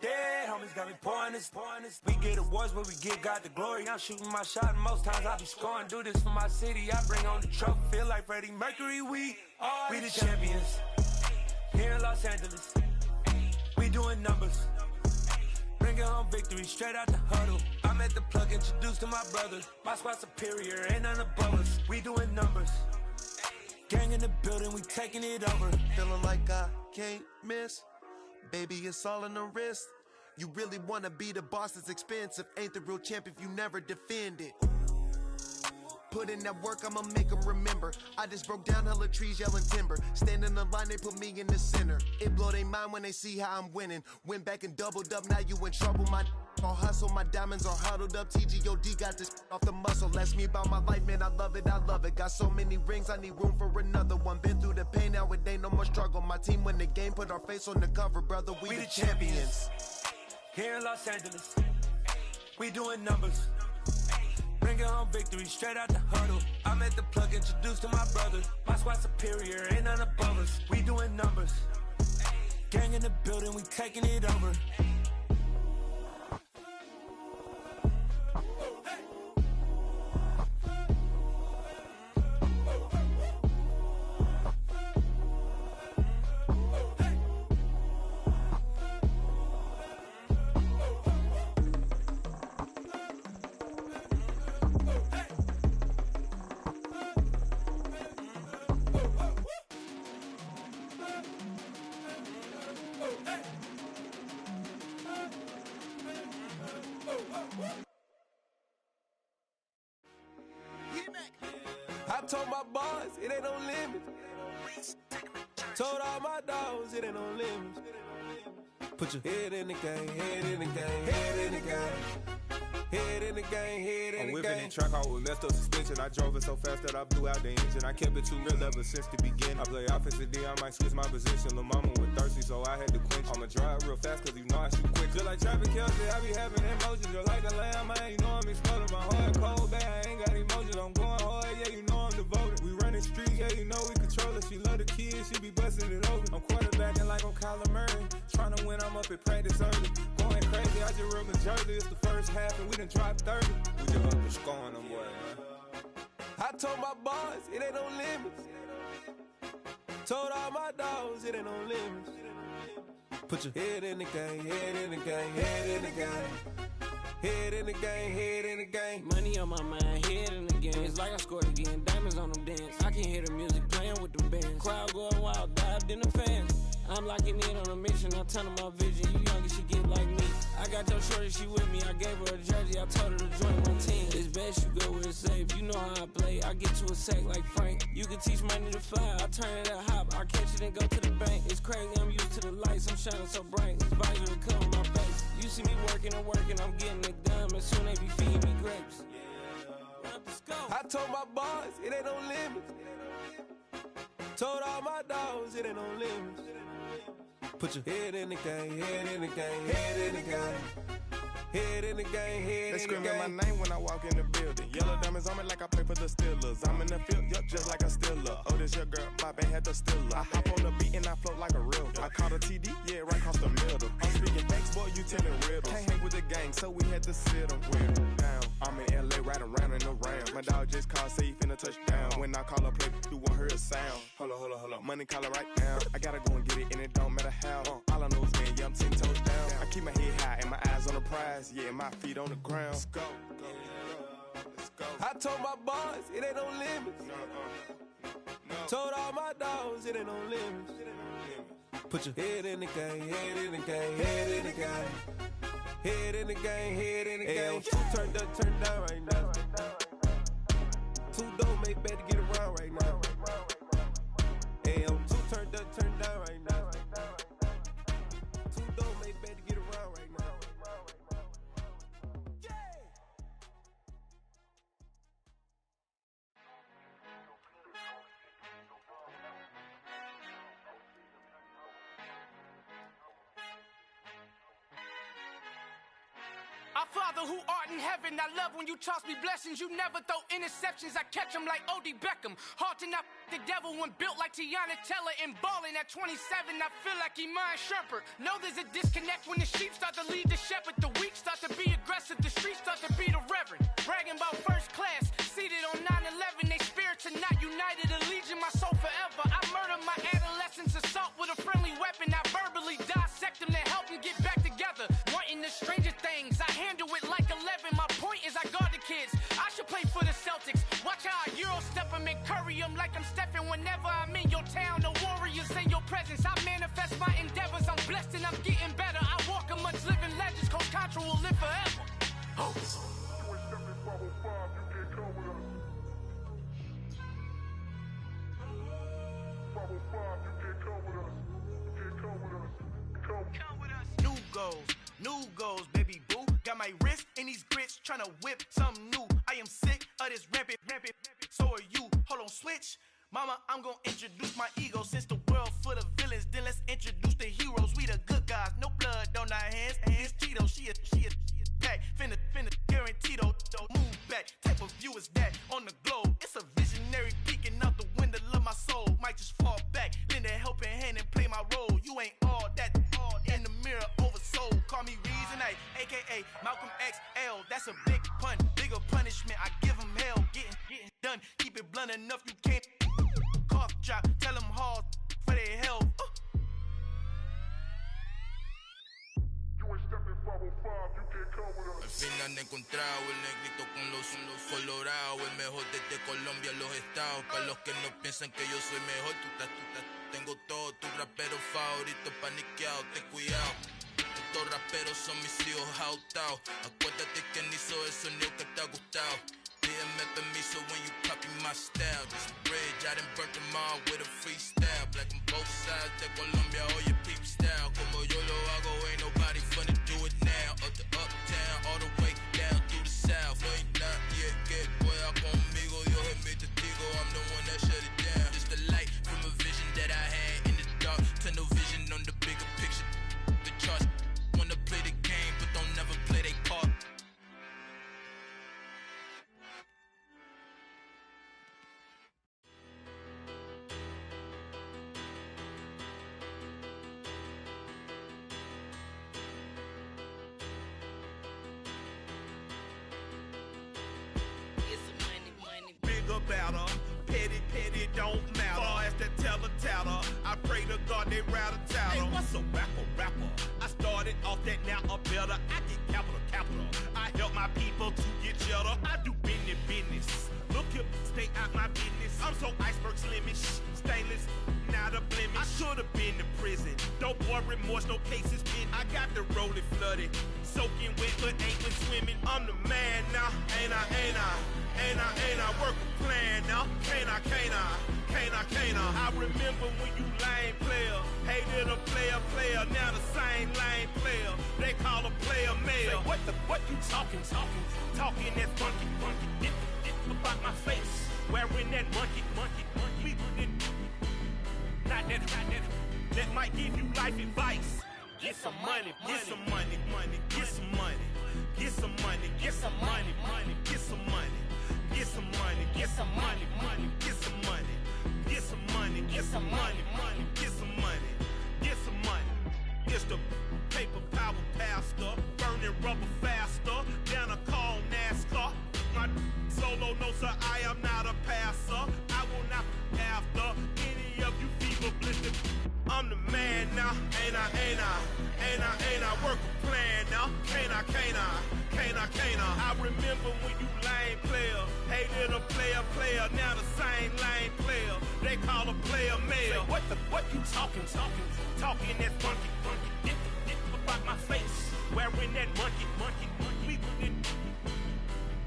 Dead homies got me pouring this. We get awards, but we give God the glory. I'm shooting my shot, and most times I be scoring. Do this for my city, I bring on the trophy. Feel like Freddie Mercury, we the champions. Here in Los Angeles, we doing numbers. Bringing home victory straight out the huddle. I'm at the plug, introduced to my brothers. My squad superior, ain't none above us. We doing numbers. Gang in the building, we taking it over. Feeling like I can't miss. Baby, it's all in the wrist. You really wanna be the boss, it's expensive. Ain't the real champ if you never defend it. Put in that work, I'ma make them remember. I just broke down hella trees, yelling timber. Stand in the line, they put me in the center. It blow their mind when they see how I'm winning. Went back and doubled up, now you in trouble. My all hustle, my diamonds are huddled up. TGOD got this off the muscle. Ask me about my life, man, I love it. Got so many rings, I need room for another one. Been through the pain, now it ain't no more struggle. My team win the game, put our face on the cover, brother. We the champions. Here in Los Angeles, we doing numbers. Bringing home victory straight out the huddle. I'm at the plug, introduced to my brothers. My squad superior, ain't none above us. We doing numbers. Gang in the building, we taking it over. I told my boys, it ain't no limits. Told all my dogs, it ain't no limits. Put your head in the game, head in the game, head in the game. Head in the game, head in the game. I'm whipping in track out with messed up suspension. I drove it so fast that I blew out the engine. I kept it too real ever since the beginning. I play offensive D, I might switch my position. Lil' mama was thirsty, so I had to quench. I'ma drive real fast, cause you know I shoot quick. Just like traffic Kelsey, I be having emotions. Just like the lamb, man, you know I'm exploding. My heart cold, bad, I ain't got emotions. I'm going hard, yeah, you know I'm devoted. We running streets, yeah, you know we control it. She love the kids, she be busting it over. I'm quarterbacking like I'm Kyler Murray. Trying to win, I'm up at practice early. Going crazy, I just rub my jersey. It's the first half, and we done dropped 30. We just up and scoring them, boy, man. I told my boys, it ain't no limits. Told all my dogs, it ain't no limits. Put your head in the game, head in the game, head in the game. Head in the game, head in the game. Money on my mind, head in the game. It's like I scored again, diamonds on them dance. I can hear the music playing with them bands. Crowd going wild, dived in the fans. I'm locking in on a mission, I'm telling my vision. You young and she get like me. I got your shorty, she with me. I gave her a jersey, I told her to join my team. It's best you go where it's safe. You know how I play, I get to a sack like Frank. You can teach money to fly, I turn it at hop. I catch it and go to the bank. It's crazy, I'm used to the lights, I'm shining so bright. This visor will come on my face. You see me working and working, I'm getting it done. And soon they be feeding me grapes. I told my boys, it ain't no limits. Told all my dogs, it ain't no limits. Put your head in the game, head in the game, head in the game. Head in the game, head in the game. They screaming my name when I walk in the building. Yellow diamonds on me like I play for the Steelers. I'm in the field, yup, just like a Steeler. Oh, this your girl, my band had the Steeler. I hop on the beat and I float like a river. I caught a TD, yeah, right across the middle. I'm speaking thanks, boy, you telling riddles. Can't hang with the gang, so we had to sit them down. I'm in LA, riding around in the Ram. My dog just called, say he finna touchdown. When I call a play, you won't hear a sound. Hold up, money call it right now. I gotta go and get it, and it don't matter how. All I know is, man, yeah, I'm 10 toes down. I keep my head high and my eyes on the prize. Yeah, my feet on the ground. Let's go. I told my boys, it ain't no limits. Told all my dogs, it ain't no limits. Put your head in the game, head in the game, head in the game. Head in the game, head in the game. Turned up, turned down right now. Too dope, make better get around right now. Father who art in heaven, I love when you toss me blessings. You never throw interceptions, I catch them like O.D. Beckham. Hard to not the devil when built like Tiana Teller and balling at 27. I feel like Iman Shumpert. Know there's a disconnect when the sheep start to lead the shepherd. The weak start to be aggressive, the streets start to be the reverend. Bragging about first class, seated on 9/11. They spirits are not united, a legion, my soul forever. I murder my adolescence, assault with a friendly weapon. I verbally dissect them to help them get back together. Wanting the stranger things, I handle it like 11. My point is I guard the kids. I should play for the Celtics. Watch how I Euro step them and curry them like I'm stepping. Whenever I'm in your town, the warriors in your presence. I manifest my endeavors. I'm blessed and I'm getting better. I walk amongst living legends. Coach Contra will live forever. Oh. New goals, baby boo. Got my wrist in these grits, tryna whip something new. I am sick of this rampant. So are you. Hold on, switch. Mama, I'm gonna introduce my ego. Since the world full of villains, then let's introduce the heroes. We the good guys, no blood on our hands. Hands Tito, she a pack. Finna guarantee though. Move back. Type of view is that on the globe? It's a visionary peeking out the window of my soul. Might just fall back, lend a helping hand and play my role. You ain't all that in the mirror oversold. Call me Reason A, aka Malcolm XL. That's a big pun, bigger punishment. I give him hell, getting done. Keep it blunt enough, you can't cough drop. Tell them hard for their health. Al fin han encontrado el negrito con los colorados, el mejor desde Colombia, los estados. Para los que no piensan que yo soy mejor, tengo todo, tu rapero favorito paniqueado, ten cuidado. Estos raperos son mis hijos jautados. Acuérdate que ni hizo el sonido que te ha gustado. Pídeme permiso when you copy my style. This bridge, I done burnt them all with a freestyle. Black on both sides de Colombia, oye peep style. Como yo lo hago, ain't nobody finna do it now. Up to uptown, all the way down through the south. No hay nadie que pueda conmigo, Dios es mi testigo. I'm the one that shut it down. It's the light from a vision that I had in the dark. Tunnel vision on the bigger picture. The charts wanna play the game, but don't never play their part. Better, petty, don't matter. Far as that tatter, I pray to God they rattle tattle. Hey, what's a rapper? I started off that, now I'm better. I get capital. I help my people to get cheddar. I do business. Look here, stay out my business. I'm so iceberg slimmish, stainless, not a blemish. I should've been in prison. Don't boy remorse, no cases pinned. I got the rolling flooded, soaking wet, but ain't been swimming. I'm the man now, ain't I work a plan now. Can't I? I remember when you lame player, hated a player, now the same lame player. They call a player male. Say, what you talking that funky. Get about my face, wearing that monkey. We not that might give you life advice. Get some money. It's the paper power pastor, burning rubber faster, down a call NASCAR. My solo, no sir, I am not a passer. I will not after any of you fever blistered. I'm the man now, ain't I work a plan now. Can't I? I remember when you lame player, hated a player, now the same lame player. They call a player male. Say, what you talking that funky. Get about my face, wearing that monkey. We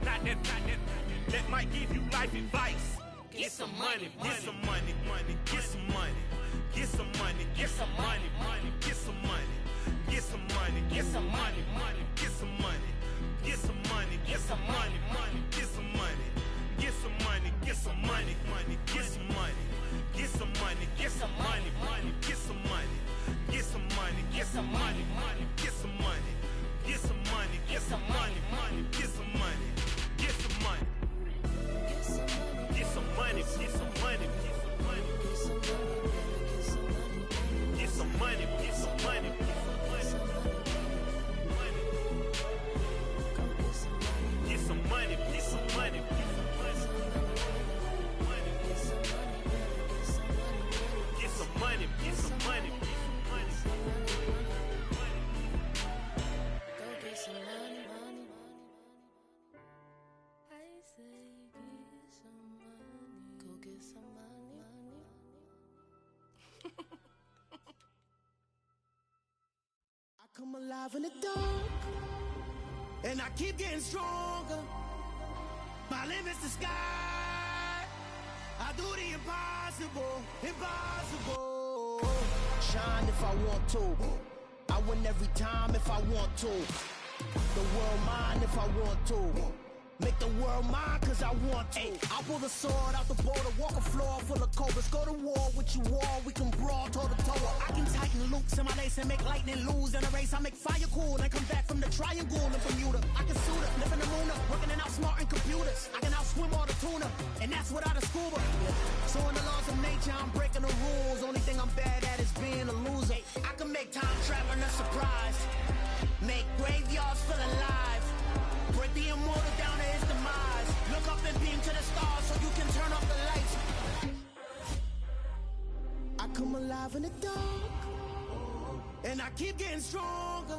not that might give you life advice. Get some money. Get some money. alive in the dark, and I keep getting stronger. My limit's the sky. I do the impossible, impossible. Shine if I want to. I win every time if I want to. The world mine if I want to. Make the world mine cause I want to. I pull the sword out the border, walk a floor full of cobras. Go to war with you all, we can brawl toe to toe. I can tighten loops in my lace and make lightning lose in a race. I make fire cool and come back from the triangle in Bermuda. I can suit up, live in the moon up, working and outsmarting computers. I can outswim all the tuna, and that's without a scuba. So in the laws of nature, I'm breaking the rules. Only thing I'm bad at is being a loser. I can make time traveling a surprise. Make graveyards feel alive. Break the immortal down to his demise. Look up and beam to the stars so you can turn off the lights. I come alive in the dark, and I keep getting stronger.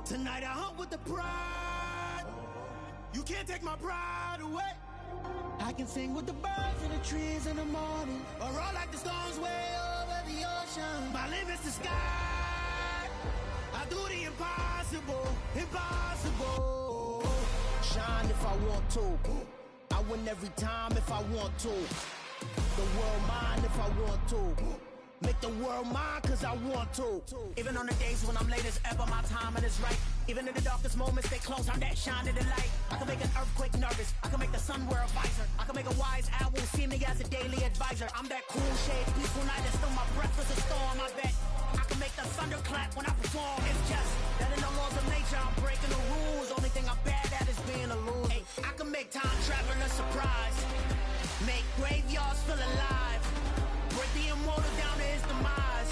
Tonight I hunt with the pride. You can't take my pride away. I can sing with the birds and the trees in the morning, or roll like the storms way over the ocean. My limit's the sky. I do the impossible, impossible. Shine if I want to. I win every time if I want to. The world mine if I want to. Make the world mine cause I want to. Even on the days when I'm late as ever, my timing is right. Even in the darkest moments, stay close, I'm that shining the light. I can make an earthquake nervous, I can make the sun wear a visor. I can make a wise owl see me as a daily advisor. I'm that cool shade, peaceful night, and still my breath is a storm, I bet. I can make the thunder clap when I perform. It's just that in the laws of nature, I'm breaking the rules. Only thing I'm bad at is being a loser. Hey, I can make time traveling a surprise. Make graveyards feel alive. Break the immortal down to his demise.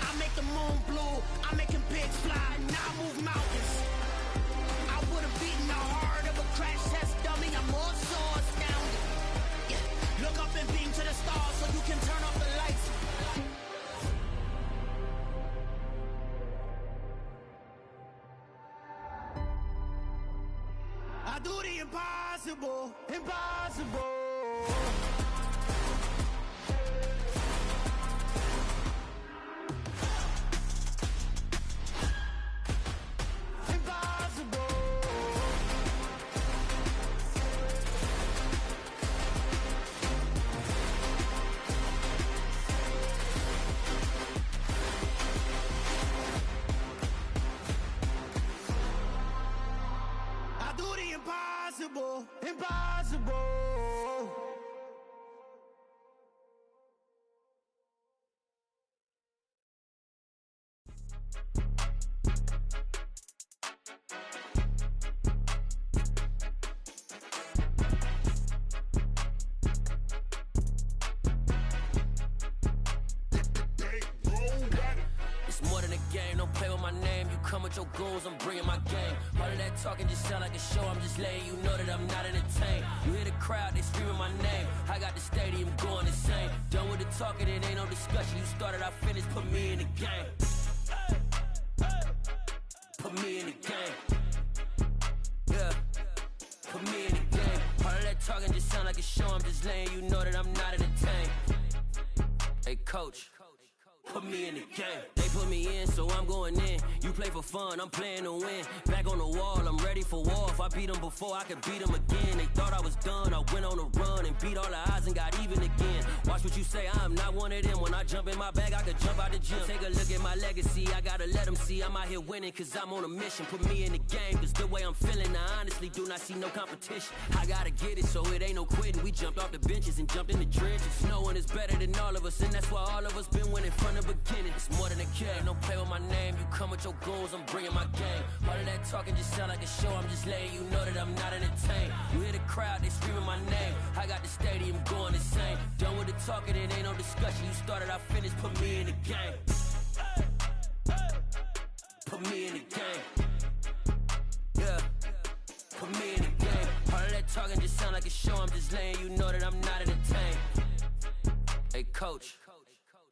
I make the moon blue. I'm making pigs fly. Now I move mountains. I would have beaten the heart of a crash test dummy. I'm more so astounded. Yeah. Look up and beam to the stars so you can turn off the lights. I do the impossible, impossible. Impossible, impossible. It's more than a game, don't play with my name. You come with your goons, I'm bringing my game. All of that talking just sound like a show, I'm just letting you know that I'm not entertained. You hear the crowd, they screaming my name. I got the stadium going insane. Done with the talking, it ain't no discussion. You started, I finished, put me in the game. Put me in the game. Yeah, put me in the game. All of that talking just sound like a show, I'm just letting you know that I'm not entertained. Hey coach, put me in the game. They put me in, so I'm going in. You play for fun, I'm playing to win. Back on the wall, I'm ready for war. If I beat them before, I could beat them again. They thought I was done, I went on a run and beat all the odds and got even again. Watch what you say, I'm not one of them. When I jump in my bag, I could jump out the gym. Take a look at my legacy, I gotta let them see I'm out here winning, cause I'm on a mission. Put me in the game, cause the way I'm feeling, I honestly do not see no competition. I gotta get it, so it ain't no quitting. We jumped off the benches and jumped in the trenches. No one is better than all of us, and that's why all of us been winning from the beginning. It's more than a game, don't play with my name. You come with your goons, I'm bringing my game. All of that talking just sound like a show, I'm just letting you know that I'm not entertained. You hear the crowd, they screaming my name. I got the stadium going insane. Done with the talking, it ain't no discussion. You started, I finished, put me in the game. Put me in the game. Yeah, put me in the game. All of that talking just sound like a show, I'm just letting you know that I'm not entertained. Hey coach,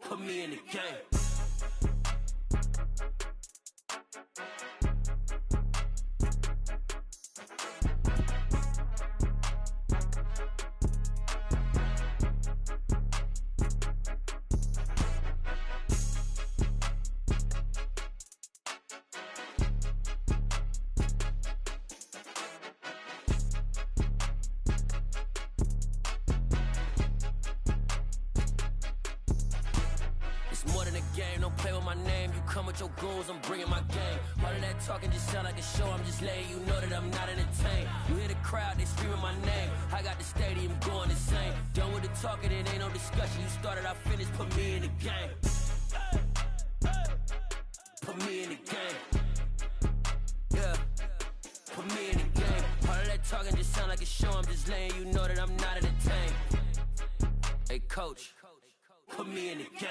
put me in the game. game. Don't play with my name. You come with your goons, I'm bringing my game. All of that talking just sound like a show. I'm just letting you know that I'm not entertained. You hear the crowd, they screaming my name. I got the stadium going insane. Done with the talking, it ain't no discussion. You started, I finished. Put me in the game. Put me in the game. Yeah. Put me in the game. All of that talking just sound like a show. I'm just letting you know that I'm not entertained. Hey, coach, put me in the game.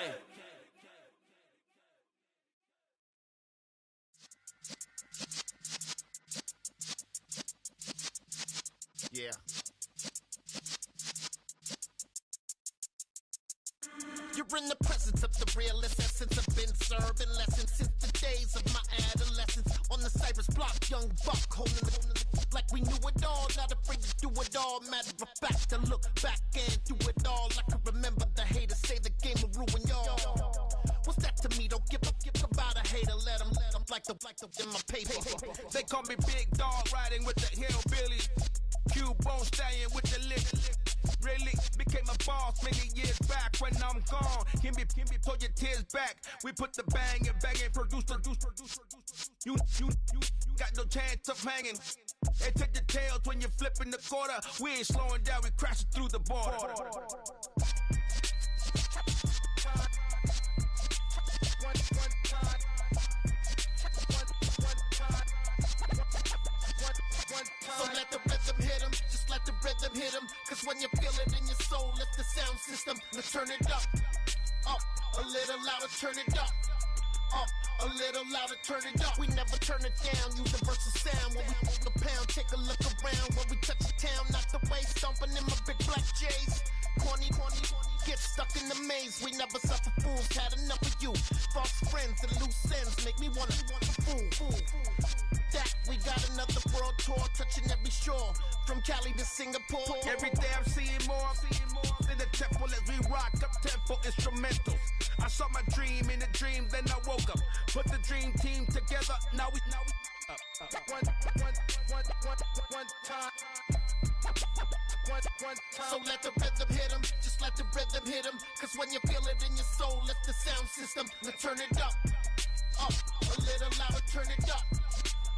Yeah. You're in the presence of the realest essence. I've been serving lessons since the days of my adolescence. On the Cypress block, young buck holding it like we knew it all. Not afraid to do it all. Matter of fact, to look back and do it all. I can remember the haters say the game will ruin y'all. What's that to me? Don't give about a hater. Let them like the in my paper. They call me Big Dog, riding with the hillbillies. Cubone staying with the lick. Really became a boss many years back. When I'm gone, can be pull your tears back. We put the bang and produce. You got no chance of hanging. They take the tails when you're flipping the quarter. We ain't slowing down, we crashing through the border. So let the rhythm hit him, just let the rhythm hit him. Cause when you feel it in your soul, lift the sound system. Let's turn it up, a little louder, turn it up, a little louder, turn it up. We never turn it down, universal sound. When we move the pound, take a look around. When we touch the town, knock the way, stomping in my big black J's. Corny, get stuck in the maze. We never suffer fools, had enough of you. False friends and loose ends make me wanna fool. That we got another world tour, touching every shore, from Cali to Singapore. Every day I'm seeing more in the temple as we rock up tempo instrumentals. I saw my dream in a dream, then I woke up. Put the dream team together, now we one time. So let the rhythm hit him, just let the rhythm hit him. Cause when you feel it in your soul, lift the sound system. Let's turn it up, a little louder, turn it up,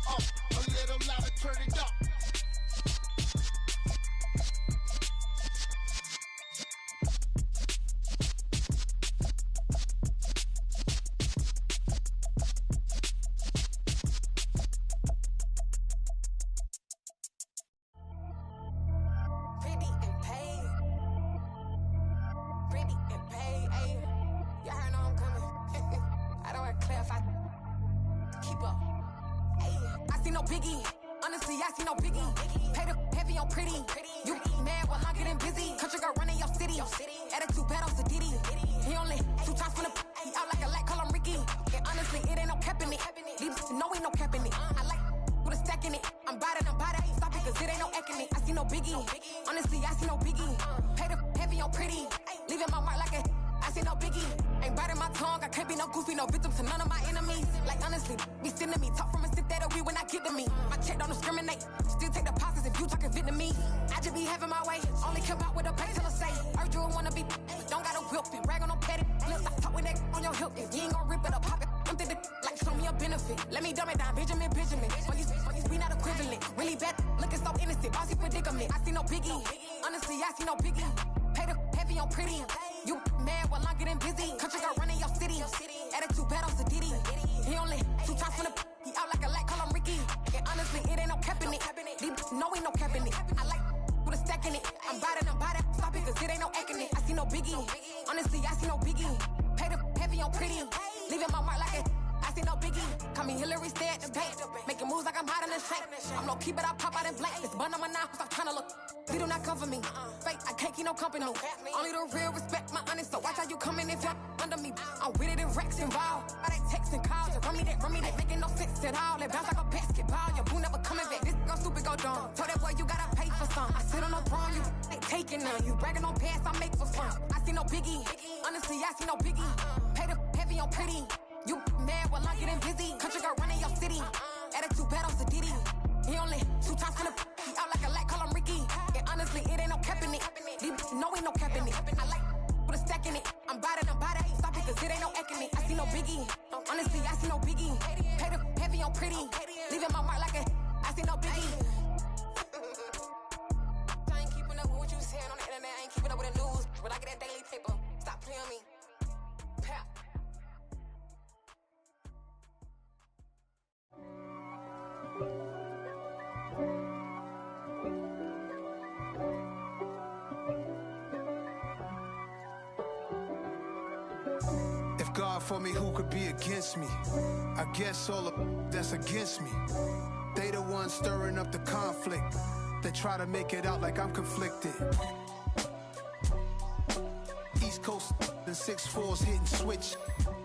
a little louder, turn it up. Only the real respect my honest, so watch how you coming if you're under me. I'm with it in Rex involved. All that text and calls, just run me that making no sense at all. They bounce like a basketball, your boo never coming back. This go stupid, go dumb. Told that boy you gotta pay for some. I sit on the throne, you ain't taking none. You bragging on past, I make for fun. I see no biggie, honestly I see no biggie. Pay the heavy on pretty. You mad while I'm getting busy. Country girl running your city. Attitude bad on Diddy. He only 2 times from the he out like a light, call him Ricky. And honestly, it ain't no cap in it. These know ain't no cap in it. I like put a stack in it. I'm body, stop it, cause Shit ain't no eking me. I see no biggie. Honestly, I see no biggie. Pay the heavy on pretty. Leaving my mark like a. I see no biggie. I ain't keeping up with what you saying on the internet. I ain't keeping up with the news. But I get that daily paper. Stop playing me. Pap. If God for me, who could be against me? I guess all of that's against me. They the ones stirring up the conflict. They try to make it out like I'm conflicted. East Coast and 6'4s hitting switch.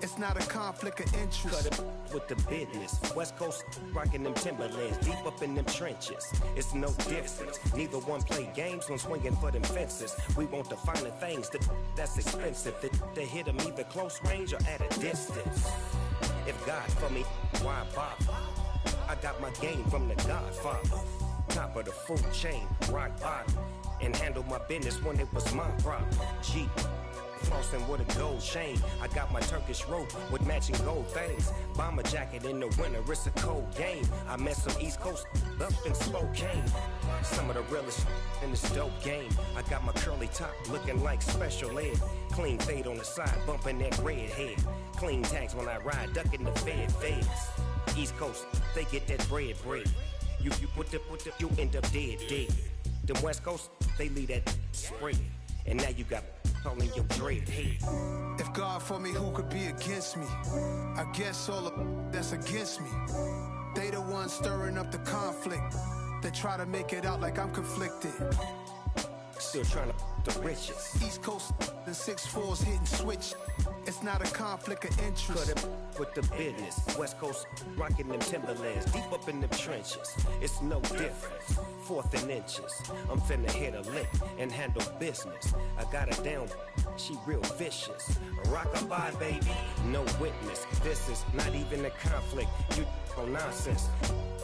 It's not a conflict of interest. Cut it with the business. West Coast rocking them Timberlands, deep up in them trenches. It's no difference. Neither one play games when swinging for them fences. We want the finer things that's expensive. They hit them either close range or at a distance. If God for me, why bother? I got my game from the Godfather. Top of the food chain, rock bottom. And handle my business when it was my problem. G. Flossing with a gold chain. I got my Turkish rope with matching gold things. Bomber jacket in the winter, it's a cold game. I met some East Coast up in Spokane. Some of the realest in this dope game. I got my curly top looking like special ed. Clean fade on the side, bumping that red head. Clean tags when I ride, ducking the feds. East Coast, they get that bread. You put the, you end up dead. Them West Coast, they leave that spread. And now you got calling your dread head. If God for me, who could be against me? I guess all of that's against me. They the ones stirring up the conflict. They try to make it out like I'm conflicted. Still trying to the riches. East Coast and 6'4s hitting switch. It's not a conflict of interest. Cut it with the business. West Coast rocking them Timberlands, deep up in them trenches. It's no difference. 4th and inches. I'm finna hit a lick and handle business. I got her down, she real vicious. Rockabye, baby, no witness. This is not even a conflict. You on nonsense.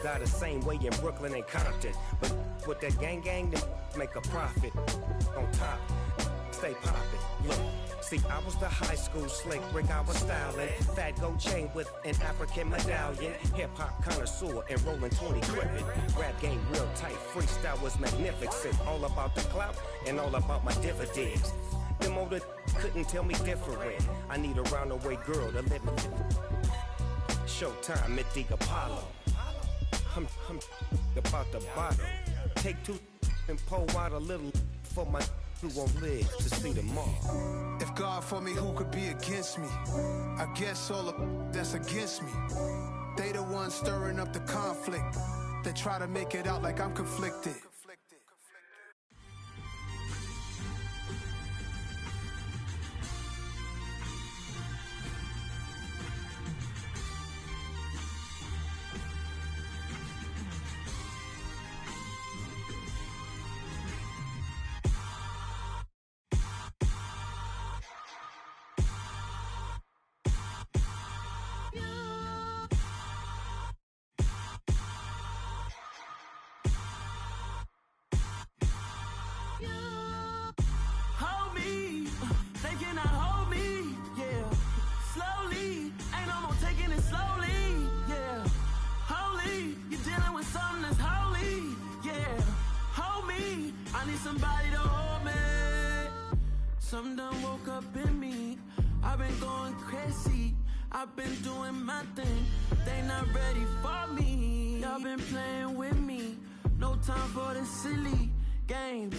Got the same way in Brooklyn and Compton. But with that gang, then make a profit. On top, stay poppin'. Look. See, I was the high school slick Rick, I was styling. Fat gold chain with an African medallion. Hip-hop connoisseur and rolling 20 crippin'. Rap game real tight, freestyle was magnificent. All about the clout and all about my dividends. Them older couldn't tell me different. I need a roundaway girl to live in. Showtime at the Apollo. I'm about the bottom. Take 2 and pour out a little for my who won't live to see tomorrow. If God for me, who could be against me? I guess all of that's against me. They the ones stirring up the conflict. They try to make it out like I'm conflicted. Somebody to hold me. Something done woke up in me. I've been going crazy. I've been doing my thing. They not ready for me. Y'all been playing with me. No time for the silly games.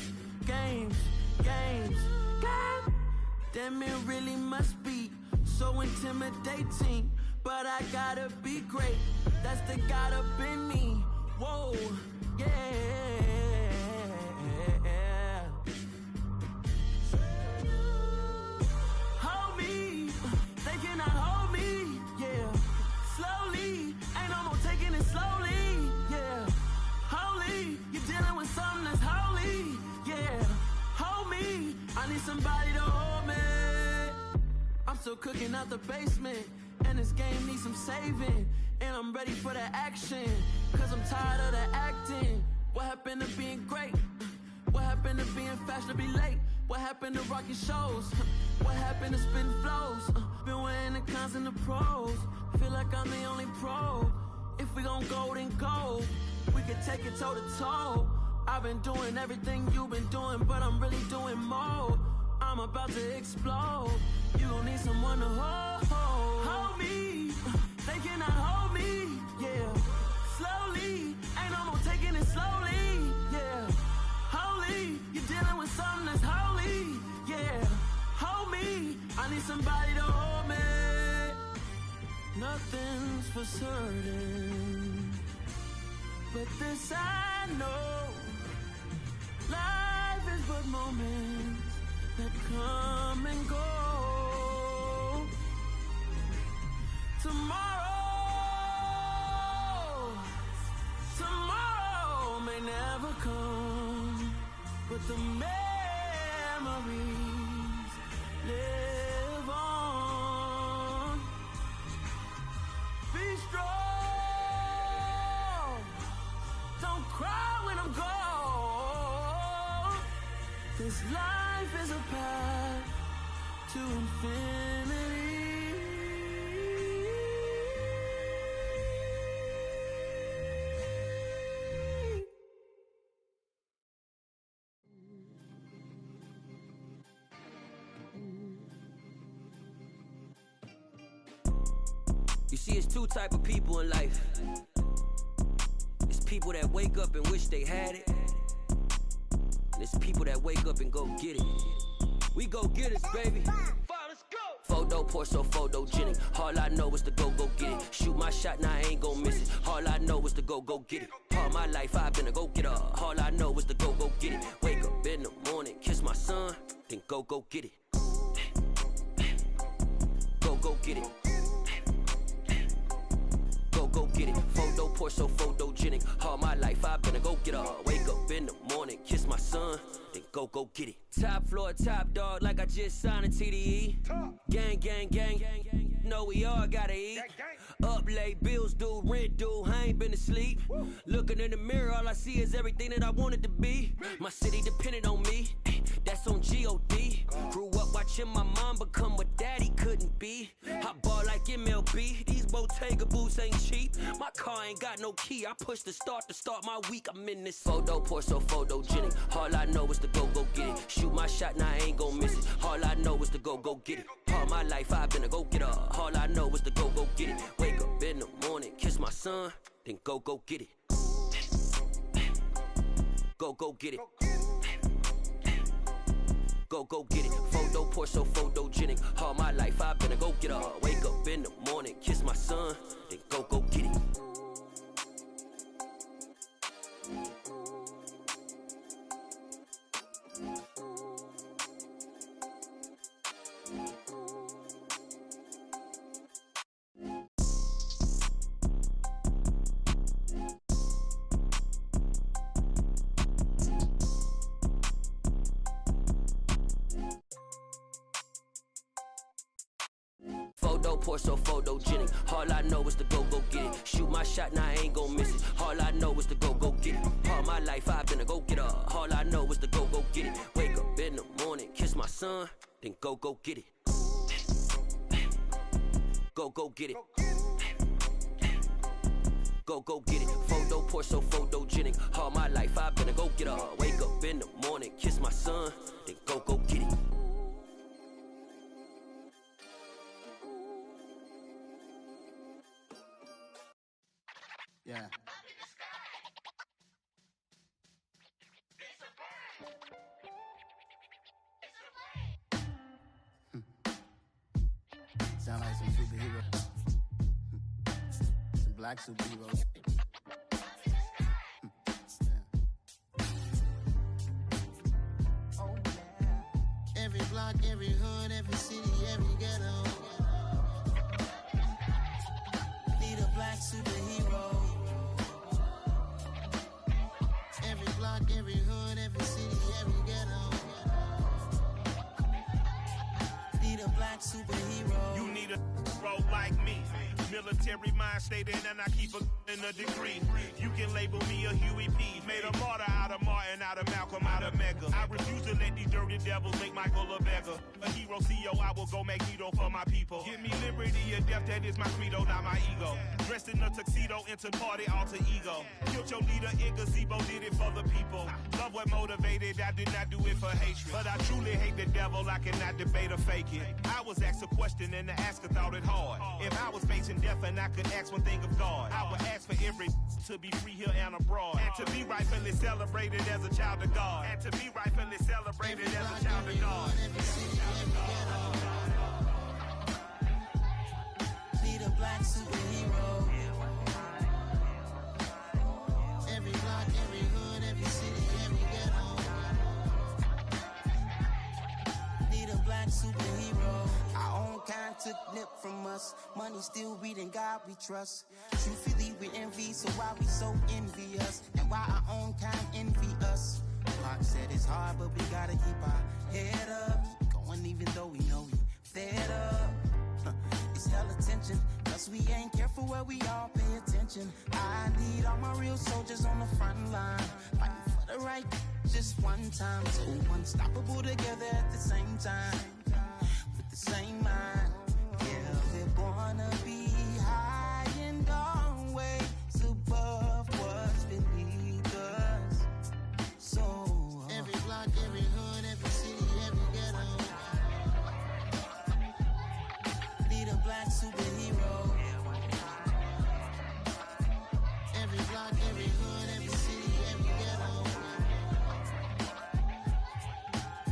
Damn, it really must be so intimidating. But I gotta be great. That's the God up in me. Whoa, yeah. Hold me, they cannot hold me, yeah. Slowly, ain't no more taking it slowly, yeah. Holy, you're dealing with something that's holy, yeah. Hold me, I need somebody to hold me. I'm still cooking out the basement, and this game needs some saving. And I'm ready for the action, cause I'm tired of the acting. What happened to being great? What happened to being fashionably late? What What happened to rocking shows? What happened to spin flows? Been wearing the cons and the pros. Feel like I'm the only pro. If we gon' go, then go. We can take it toe to toe. I've been doing everything you've been doing, but I'm really doing more. I'm about to explode. You gon' need someone to hold me. They cannot hold me, yeah. Slowly, ain't no more taking it slowly, yeah. Holy, you're dealing with something that's holy, yeah. Hold me, I need somebody to hold me. Nothing's for certain, but this I know. Life is but moments that come and go. Tomorrow may never come, but the memories live on. Be strong, don't cry when I'm gone, 'cause life is a path to infinity. You see, it's two type of people in life. It's people that wake up and wish they had it, and it's people that wake up and go get it. We go get it, baby. Photo pour so photogenic. All I know is to go get it. Shoot my shot, now I ain't gon' miss it. All I know is to go get it. All my life I've been a go getter. All I know is to go get it. Wake up in the morning, kiss my son, then go get it. Go get it. Go get it. Photo pour so photogenic. All my life I've been a go getter. Wake up in the morning, kiss my son, then go get it. Top floor, top dog, like I just signed a TDE. Gang, gang, gang, gang. Know we all gotta eat. Up late, bills due, rent due, I ain't been asleep. Looking in the mirror, all I see is everything that I wanted to be. My city depended on me, that's on G.O.D. Grew up watching my mom become what daddy couldn't be. I ball like MLB, these Bottega boots ain't cheap. My car ain't got no key, I push the start to start my week. I'm in this photo pour so photogenic. All I know is to go get it. Shoot my shot, now I ain't gon' miss it. All I know is to go get it. All my life I've been a go getter. All I know is to go get it. Wake up in the morning, kiss my son, then go get it. Go get it. Go get it. Photo pour so photogenic. All my life I've been a go getter. Wake up in the morning, kiss my son, then go get it. Photo pour so photogenic. All I know is to go get it. Shoot my shot, now I ain't gon' miss it. All I know is to go get it. All my life I've been a go getter. All I know is to go get it. Wake up in the morning, kiss my son, then go get it. Go get it. Go get it. Photo pour so photogenic. All my life I've been a go getter. Wake up in the morning, kiss my son, then go get it. Yeah. Sound like some superheroes. Some black superheroes. Oh, yeah. Every block, every hood, every city, every ghetto. Need a black superhero. Every block, every hood, every city, every ghetto. Need a black superhero. You need a bro like me. Military mind stated, and I keep in a degree. You can label me a Huey P. Made a martyr out of Martin, out of Malcolm, out of Mega. I refuse to let these dirty devils make Michael a beggar. A hero CEO, I will go Magneto for my people. Give me liberty or death, that is my credo, not my ego. Dressed in a tuxedo, enter party, alter ego. Killed your leader in gazebo, did it for the people. Love what motivated, I did not do it for hatred. But I truly hate the devil, I cannot debate or fake it. I was asked a question and the asker thought it hard. If I was facing death and I could ask one thing of God, I would ask for every to be free here and abroad. And to be rightfully celebrated as a child of God. And to be rightfully celebrated as a child of God. Need a black superhero. Every block, every hood, every city, every ghetto. Need a black superhero. Our own kind took nip from us. Money still reading God we trust. Truthfully we envy, so why we so envious? And why our own kind envy us? Mark said it's hard, but we gotta keep our head up. Going even though we know we fed up. It's hell attention, cause we ain't careful where we all pay attention. I need all my real soldiers on the front line, fighting for the right just one time. So unstoppable together at the same time, with the same mind. Yeah, we're gonna be high and always above what's beneath us. So every block, every hood, every city, every ghetto. Need a black superhero. Every block, every hood, every city, every ghetto.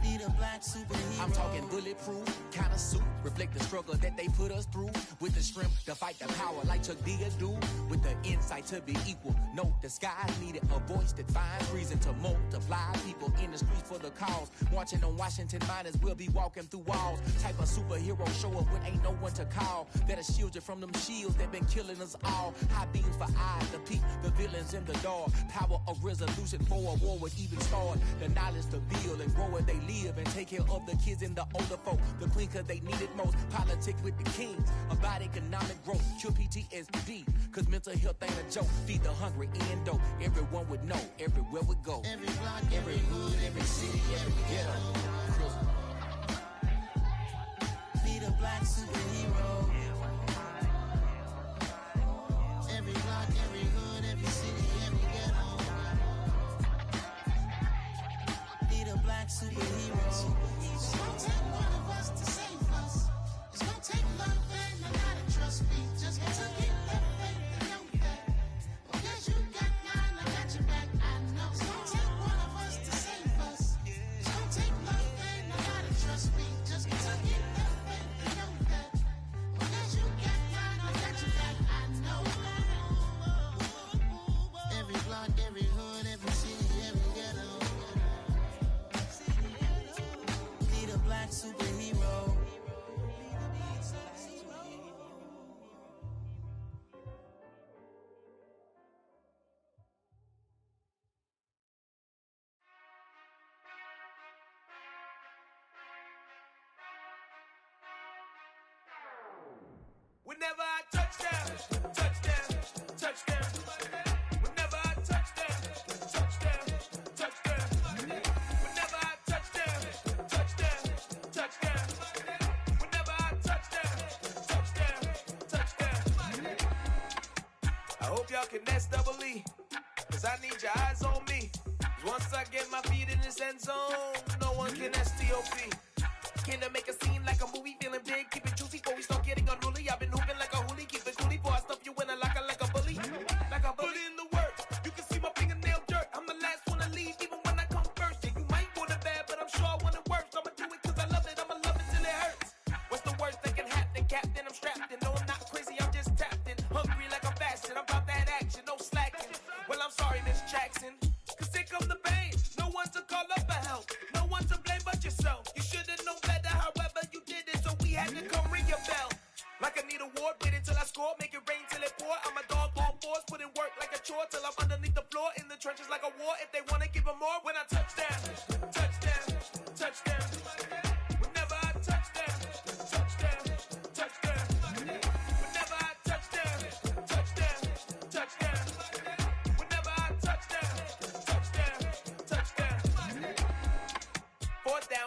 Need a black superhero. I'm talking bulletproof, kind of suit, reflect the struggle that they put us through. With the strength to fight the power like Chuck D do. With the insight to be equal. Note the skies needed a voice that finds reason to multiply. People in the streets for the cause. Marching on Washington miners will be walking through walls. Type of superhero show up when ain't no one to call. That'll shield you from them shields that been killing us all. High beams for eyes to peek the villains in the dark. Power of resolution for a war would even start. The knowledge to build and grow where they live and take care of the kids and the older folk. The queen cause they need it most. Politics with the kings. About economic growth. Cure PTSD. Cause mental health ain't a joke. Feed the hungry and dope. Everyone would know. Everywhere we go. Every block, every hood, every city, every ghetto. Need a black superhero. Every block, every hood, every city, every ghetto. Need a black superhero. It's gonna take one of us to save us. It's gonna take love and a lot of trust. Me just to keep the faith and know that. Because you got mine, I got your back. I know. It's gonna take one of us to save us. It's gonna take love and a lot of trust. Me just to keep the faith and know that. Because you got mine, I got your back. I know. Every block, every hood, every city, every ghetto. Need a black superhero. Whenever I touch down, touchdown, touchdown. Whenever I touch down, touchdown, touchdown. Whenever I touch down, touchdown, touchdown. Whenever I touch down, touchdown, touchdown. I hope y'all can nest double E, cause I need your eyes on me. Once I get my feet in this end zone, no one can STOP. Can I make a scene like a movie, feeling big, keep it juicy before we start getting unruly. I've been hooping like a hoolie, keep it coolie before I stuff you in a locker like a bully. Like a bully. Put in the work, you can see my fingernail dirt. I'm the last one to leave, even when I come first. Yeah, you might want it bad, but I'm sure I want it worse. I'ma do it cause I love it, I'ma love it till it hurts. What's the worst that can happen, Captain? I'm strapped in, no I'm not crazy, I'm just tapped in. Hungry like I'm fasting, I'm about that action, no slacking. Well, I'm sorry, Miss Jackson, cause here come the pain. No one to call up for help, no one to blame but yourself. You should've known better, however you did it, so we had to come ring your bell. Like I need a ward, wait until I score, make it rain till it pour. I'm a dog on force, put in work like a chore till I'm underneath the floor, in the trenches like a war. If they wanna give them more, when I touch down, touchdown, touchdown. Whenever I touch down, touchdown, touchdown. Whenever I touch down, touchdown, touchdown. Whenever I touch down, touchdown, touchdown. Fourth down.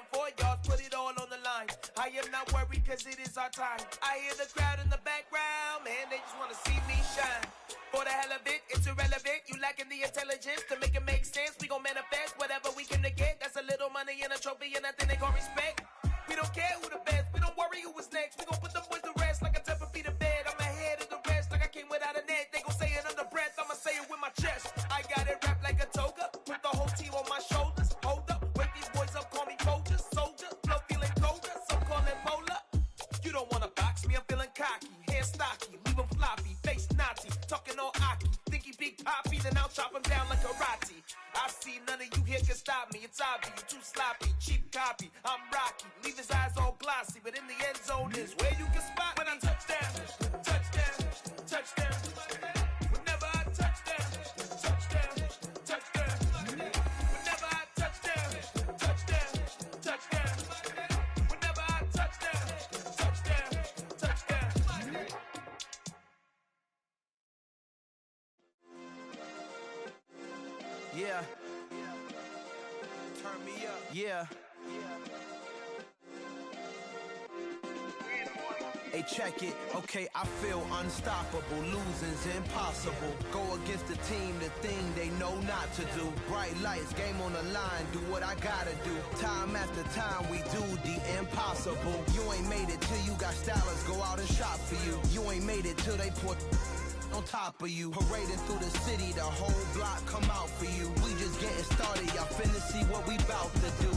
as it is our time. I hear the crowd in the background, man, they just wanna see me shine. For the hell of it, it's irrelevant. You lacking the intelligence to make it make sense. We gon' manifest whatever we came to get. That's a little money and a trophy and nothing they call respect. We don't care who the best, we don't worry who was next. We gon' put them boys to rest like a 10 feet of bed. I'm ahead of the rest like I came without a net. They gon' say it under breath, I'ma say it with my chest. I got it wrapped like a toga, put the whole team on my shoulders. Hold up, wake these boys up, call me Folger, soldier. Flow feeling colder, some call it polar. You don't wanna box me, I'm feeling cocky. Hair stocky, leave him floppy, face naughty. Talking all aki, think he big poppy, then I'll chop him down like karate. I see none of you here can stop me. It's obvious, you too sloppy, cheap copy. I'm Rocky, leave his eyes all glossy, but in the end zone is where you can spot when I touch down, touchdown, touchdown. Whenever I touch down, touchdown, touchdown. Whenever I touch down, touchdown, touchdown. Whenever I touch down, touchdown, touchdown. Yeah. Turn me up. Yeah. Hey, check it. Okay, I feel unstoppable. Losing's impossible. Go against the team, the thing they know not to do. Bright lights, game on the line. Do what I gotta do. Time after time, we do the impossible. You ain't made it till you got stylers go out and shop for you. You ain't made it till they put on top of you. Parading through the city, the whole block come out for you. We just getting started, y'all finna see what we bout to do.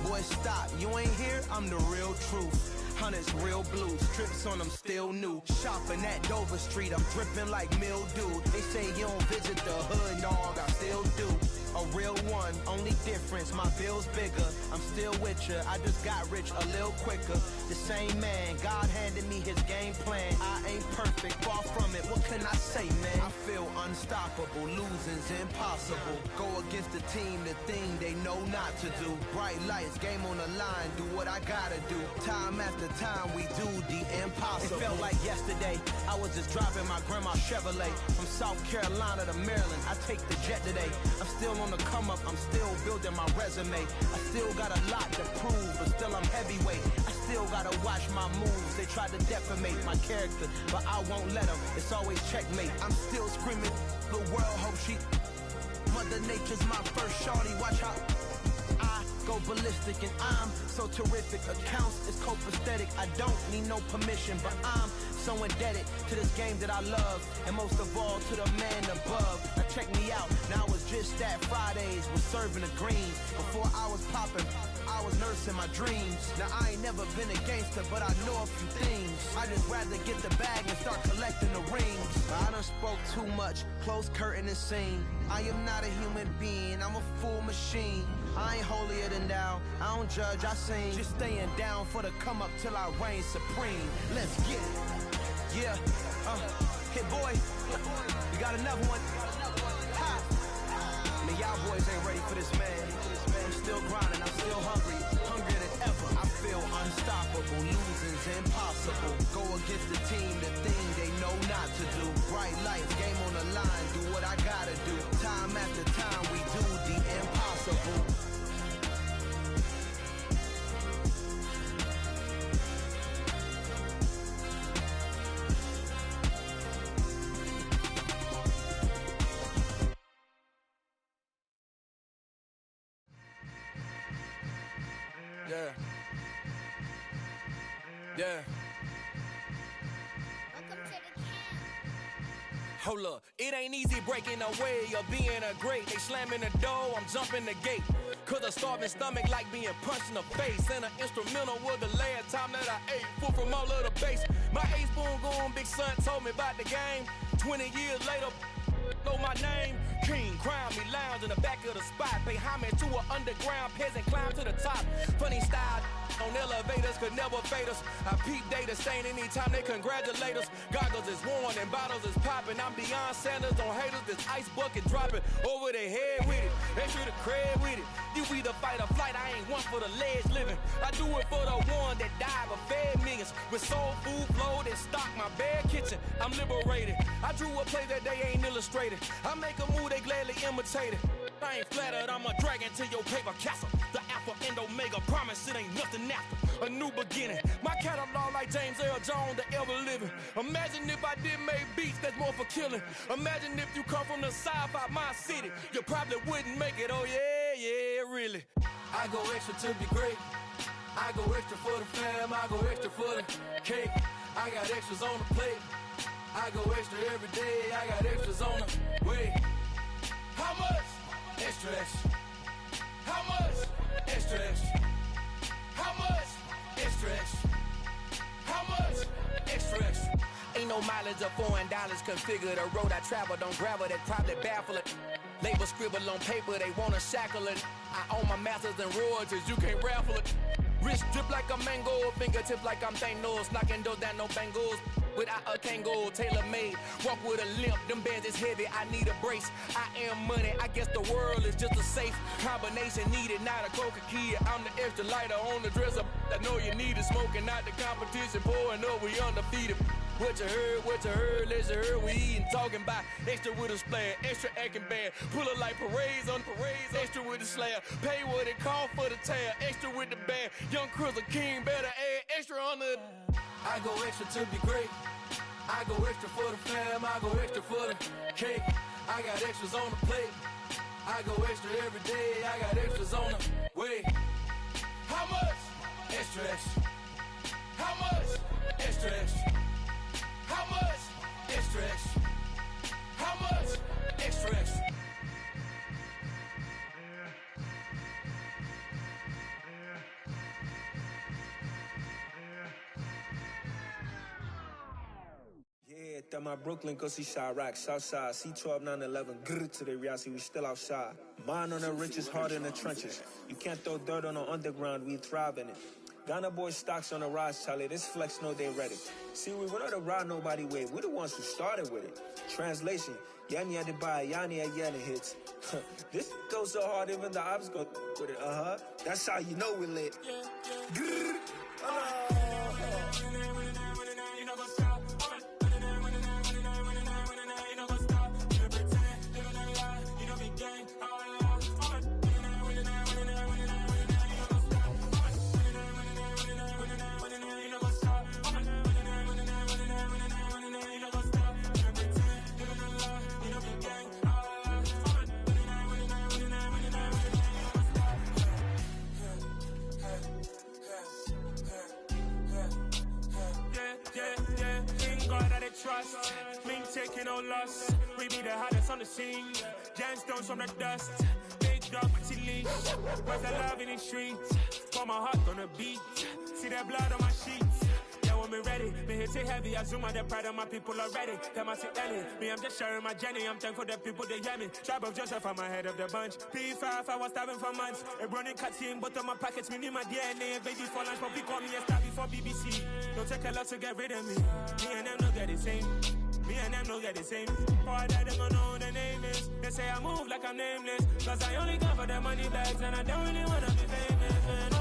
Boy, stop, you ain't here, I'm the real truth. Hunters, real blue, strips on them still new. Shopping at Dover Street, I'm dripping like mildew. They say you don't visit the hood, dog, I still do. A real one, only difference, my bill's bigger. I'm still with ya, I just got rich a little quicker. The same man, God handed me his game plan. I ain't perfect, far from it, what can I say, man? I feel unstoppable, losing's impossible. Go against the team, the thing they know not to do. Bright lights, game on the line, do what I gotta do. Time after time, we do the impossible. It felt like yesterday, I was just driving my grandma's Chevrolet. From South Carolina to Maryland, I take the jet today. I'm still on the come up, I'm still building my resume. I still got a lot to prove, but still I'm heavyweight. I still gotta watch my moves. They try to defamate my character, but I won't let them. It's always checkmate. I'm still screaming, the world hope she. Mother Nature's my first shorty. Watch how I go ballistic, and I'm so terrific. Accounts is copacetic. I don't need no permission, but I'm so indebted to this game that I love, and most of all to the man above. Now check me out, now I was just at Fridays, was serving the greens. Before I was popping, I was nursing my dreams. Now I ain't never been a gangster, but I know a few things. I just rather get the bag and start collecting the rings. I done spoke too much, close curtain and scene. I am not a human being, I'm a full machine. I ain't holier than thou, I don't judge, I sing. Just staying down for the come up till I reign supreme. Let's get it. Yeah, hit boy, we got another one. Ha! Man, y'all boys ain't ready for this, man. I'm still grinding, I'm still hungry, hungrier than ever. I feel unstoppable, losing's impossible. Go against the team, the thing they know not to do. Bright lights, game on the line, do what I gotta do. Time after time, we do the impossible. Yeah. Yeah. Hold up, it ain't easy breaking away or being a great. They slamming the door, I'm jumping the gate. Cause a starving stomach like being punched in the face. And an instrumental was the last time that I ate. Full from all of the bass. My A-spoon going, big son told me about the game. 20 years later, know my name. King, crown me, lounge in the back of the spot. Pay homage to an underground peasant, climb to the top. Funny style on elevators could never fade us. I peep data stain anytime they congratulate us. Goggles is worn and bottles is popping. I'm beyond Sanders on haters, this ice bucket dropping over their head with it. Extra the cred with it. You either fight or flight, I ain't one for the ledge living. I do it for the one that died but fed millions. With soul food flowed and stocked my bare kitchen. I'm liberated. I drew a play that they ain't illustrated. I make a move, they gladly imitate it. I ain't flattered, I'm a dragon to your paper castle. The Alpha and Omega, promise it ain't nothing after. A new beginning. My catalog like James Earl Jones, the ever living. Imagine if I did make beats that's more for killing. Imagine if you come from the south out my city. You probably wouldn't make it, oh yeah, really. I go extra to be great. I go extra for the fam, I go extra for the cake. I got extras on the plate. I go extra every day, I got extras on the way. How much? Extra, extra. How much? Extra, extra. How much? Extra, extra. How much? Extra, extra. Ain't no mileage of $4 configure the road I travel. Don't gravel that probably baffle it. Label scribble on paper, they wanna shackle it. I own my masters and royalties, you can't raffle it. Wrist drip like a mango, fingertips like I'm Thanos, knocking doors down, no bangles. Without a Kango, tailor-made, walk with a limp, them bands is heavy, I need a brace. I am money, I guess the world is just a safe combination needed, not a coca key. I'm the extra lighter on the dresser, I know you need it, smoking out the competition, pouring up, we undefeated. What you heard, let's you heard, we eatin', talking about extra with a splash, extra acting bad, pull it like parades on parades, extra with the slab, pay what it cost for the tab, extra with the band, young Cruiser King, better add extra on the... I go extra to be great. I go extra for the fam, I go extra for the cake. I got extras on the plate. I go extra every day, I got extras on the way. How much? Extra, extra. How much? Extra, extra. How much? Extra, extra. How much? Extra, extra. Yeah, that my Brooklyn, cause he shot rock, Southside, C12, 911, grrr to the reality, we still outside. Mine on the richest, heart in the trenches. You can't throw dirt on the underground, we thrive in it. Ghana boys stocks on the rise, Charlie, this flex know they ready. See, we not the ride nobody with, we the ones who started with it. Translation, Yani had to buy, Yani had Yanni hits. This goes so hard, even the ops go with it, That's how you know we lit. Grrr. Trust, me taking no loss. We be the hottest on the scene. Gemstones from the dust. Big dog, pretty leash. Where's the love in the streets? Pour my heart on the beat. See that blood on my sheets. Yeah, when me ready, me hit it heavy. I zoom on the pride of my people already. Them I see Ellie. Me, I'm just sharing my journey. I'm thankful the people they hear me. Tribe of Joseph, I'm ahead of the bunch. P5, I was starving for months. A running cut in, but on my pockets, me need my DNA. Baby for lunch, but we call me a star before BBC. Don't take a lot to get rid of me. Me and them no get the same. Me and them no get the same. For that, they gon' know who the name is. They say I move like I'm nameless. Cause I only come for the money bags. And I don't really wanna be famous, man.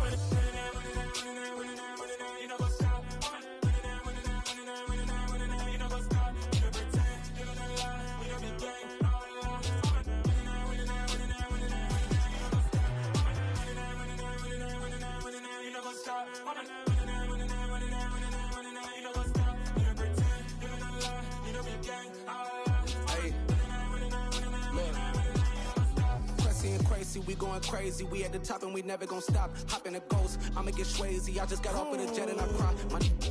You know what's up? You know what's up? You don't pretend, you don't lie, you don't be gang. You know what's up? Crazy, we going crazy, we at the top and we never gon' stop. Hop in a ghost, I'ma get swayzy. I just got off with a jet and I cry.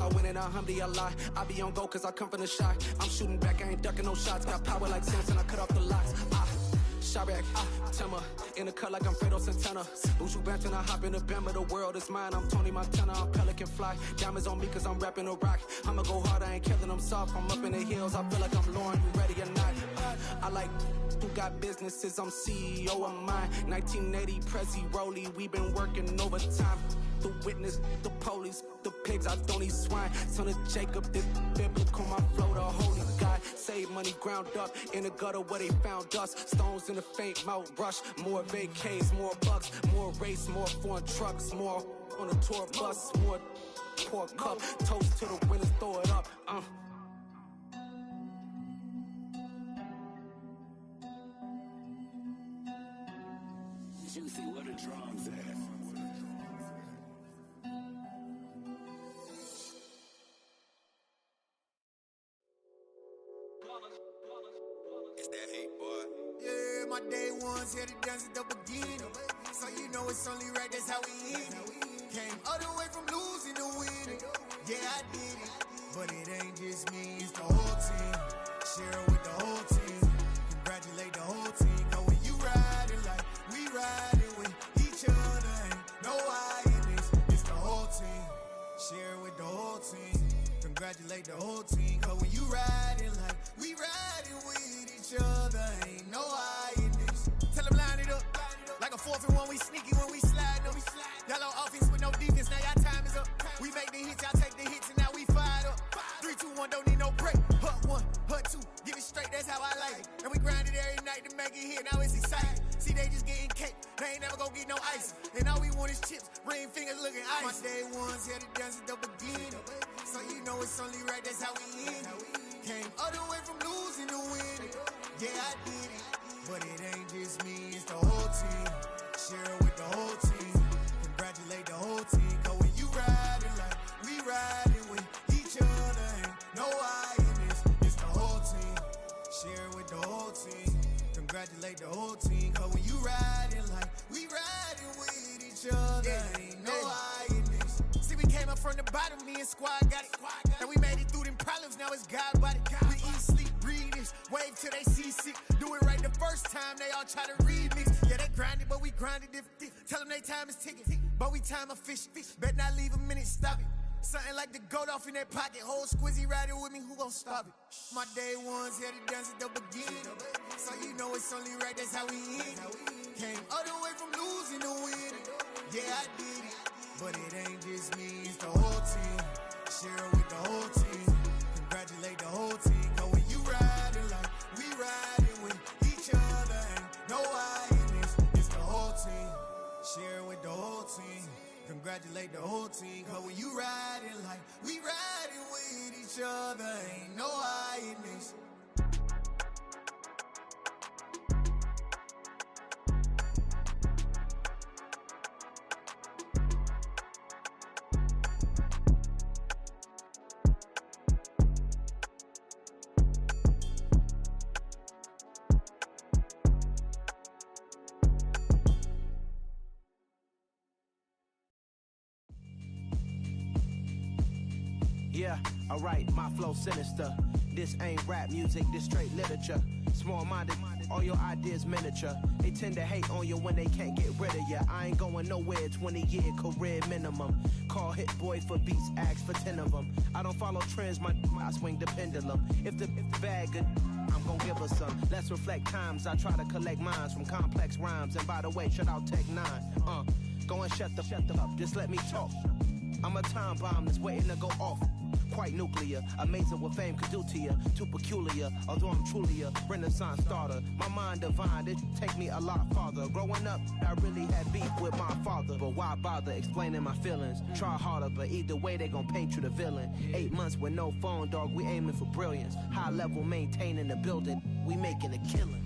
I win in a Humvee, I lie. I be on go cause I come from the shot. I'm shooting back, I ain't ducking no shots. Got power like Samson, I cut off the locks. Shabak, Timmer, in the cut like I'm Fredo Santana. Buju Banton, I hop in the Bama, the world is mine. I'm Tony Montana, I'm Pelican Fly. Diamonds on me cause I'm rapping a rock. I'ma go hard, I ain't killing them soft. I'm up in the hills, I feel like I'm Lauren, you ready or not? I like who got businesses, I'm CEO of mine. 1980 Prezi Rolly, we been working overtime. The witness, the police, the pigs, I don't eat swine. Son of Jacob, this biblical, my flow, the holy God. Save money ground up in the gutter where they found us. Stones in the faint mouth rush. More vacays, more bucks, more race, more foreign trucks, more on a tour bus, more pour cup. Toast to the winners, throw it up. Juicy, what a drums at. to dance at the beginning. So you know it's only right, that's how we end it. Came all the way from losing to winning. Yeah, I did it, but it ain't just me, it's the whole team. Share it with the whole team. Congratulate the whole team. Cause when you riding like we riding with each other, ain't no I in this, it's the whole team. Share it with the whole team. Congratulate the whole team. Cause when you riding like we riding with each other, ain't no I in this. Tell them line it up. Like a 4th and 1, we sneaky when we slide them. Y'all on offense with no defense, now y'all time is up. We make the hits, y'all take the hits, and now we fired up. 3, 2, 1, don't need no break. Hut 1, hut 2, give it straight, that's how I like it. And we grind it every night to make it hit, now it's exciting. See, they just getting cake, they ain't never gonna get no ice. And all we want is chips, ring fingers looking ice. My day ones here to dance at the beginning. So you know it's only right, that's how we end it. Came all the way from losing to winning. Yeah, I did it, but it ain't just me, it's the whole team. Share it with the whole team. Congratulate the whole team. Cause when you riding like we riding with each other, ain't no I in this, it's the whole team. Share it with the whole team. Congratulate the whole team. Cause when you riding like we riding with each other, ain't no I in this. See, we came up from the bottom, me and squad got it. And we made it through them problems, now it's God body. We eat, sleep, breathe this, wave till they see sick. Do it right the first time, they all try to remix. Yeah, they grinded, but we grinded different. Tell them they time is ticking, but we time efficient. Bet not leave a minute, stop it. Something like the goat off in their pocket. Whole squizzy riding with me, who gon' stop it? My day ones here to dance at the beginning. So you know it's only right, that's how we end it. Came all the way from losing to winning. Yeah, I did it, but it ain't just me, it's the whole team. Share it with the whole team. Congratulate the whole team. Cause when you riding like we riding with each other, ain't no I in this, it's the whole team. Share it with the whole team. Congratulate the whole team. Cause when you riding like we riding with each other, ain't no I in this. Yeah, alright, my flow sinister. This ain't rap music, this straight literature. Small-minded, all your ideas miniature. They tend to hate on you when they can't get rid of you. I ain't going nowhere, 20-year career minimum. Call Hit Boy for beats, ask for 10 of them. I don't follow trends, I swing the pendulum. If the bag good, I'm gon' give her some. Let's reflect times, I try to collect minds from complex rhymes. And by the way, shout out Tech 9. Go and shut the up, just let me talk. I'm a time bomb that's waiting to go off. Quite nuclear, amazing what fame could do to you. Too peculiar, although I'm truly a renaissance starter. My mind divine, it take me a lot farther. Growing up, I really had beef with my father. But why bother explaining my feelings? Try harder, but either way they gon' paint you the villain. 8 months with no phone, dog, we aiming for brilliance. High level maintaining the building, we making a killing.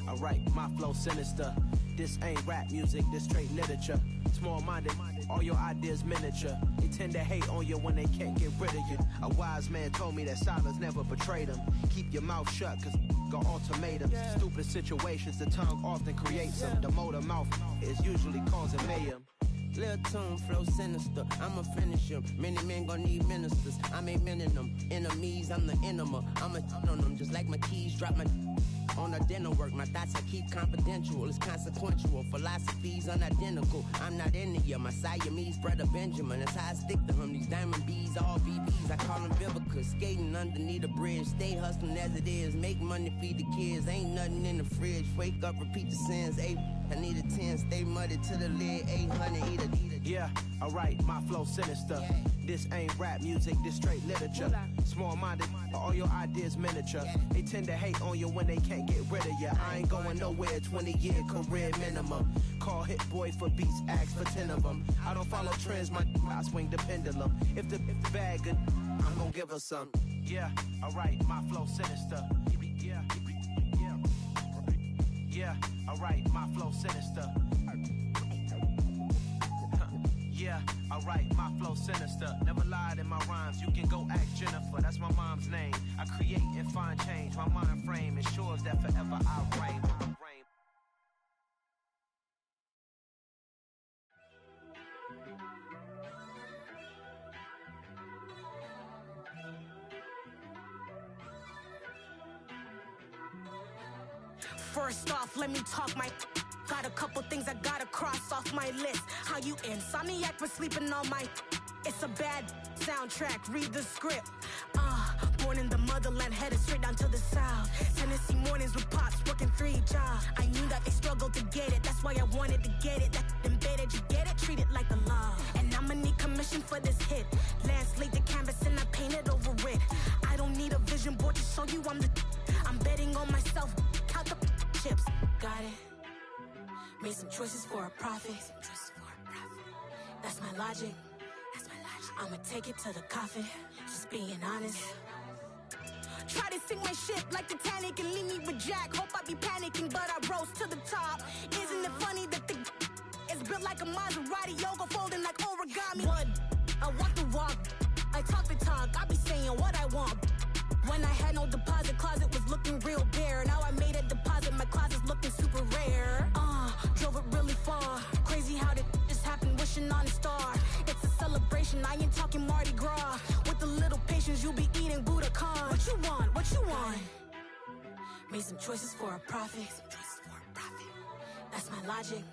Alright, my flow sinister. This ain't rap music, this straight literature. Small-minded, all your ideas miniature. They tend to hate on you when they can't get rid of you. A wise man told me that silence never betrayed him. Keep your mouth shut, cause got ultimatums. Stupid situations, the tongue often creates them. The motor mouth is usually causing mayhem. Lil' tune, flow sinister, I'ma finish him. Many men gon' need ministers, I'm aiming them. Enemies, I'm the enema, I'ma on them. Just like my keys, drop my on a dinner work. My thoughts I keep confidential, it's consequential. Philosophies unidentical, I'm not in it yet. My Siamese brother Benjamin, that's how I stick to him. These diamond bees, all BBs, I call them Vivica. Skating underneath a bridge, stay hustling as it is. Make money, feed the kids, ain't nothing in the fridge. Wake up, repeat the sins, I need a 10, stay muddy to the lid, 800, eat a. Yeah, alright, my flow sinister. This ain't rap music, this straight literature. Small-minded, all your ideas miniature. They tend to hate on you when they can't get rid of you. I ain't going nowhere, 20-year career minimum. Call Hit Boy for beats, ask for 10 of them. I don't follow trends, I swing the pendulum. If the bag good, I'm gon' give her some. Yeah, alright, my flow sinister. Yeah, alright, my flow sinister. Yeah, alright, my flow sinister. Never lied in my rhymes, you can go ask Jennifer. That's my mom's name. I create and find change. My mind frame ensures that forever I reign. First off, let me talk my. Got a couple things I gotta cross off my list. How you insomniac for sleeping on my. It's a bad soundtrack, read the script. Born in the motherland, headed straight down to the south. Tennessee mornings with pops, working 3 jobs. I knew that they struggled to get it, that's why I wanted to get it. That embedded, you get it, treat it like the law. And I'ma need commission for this hit. Lance laid the canvas and I painted over it. I don't need a vision board to show you I'm the. I'm betting on myself, count the chips. Got it. Made some choices for a profit. That's my logic. I'ma take it to the coffin, just being honest. Try to sink my ship like Titanic and leave me with Jack. Hope I be panicking, but I rose to the top. Isn't it funny that the is built like a Maserati, yoga folding like origami? What? I walk the walk, I talk the talk, I be saying what I want. When I had no deposit, closet was looking real bare. Now I made a deposit, my closet's looking super rare. Drove it really far. Crazy how did just happen, wishing on a star. It's a celebration, I ain't talking Mardi Gras. With a little patience, you'll be eating Budokan. What you want? What you want? Made some choices for a profit. That's my logic.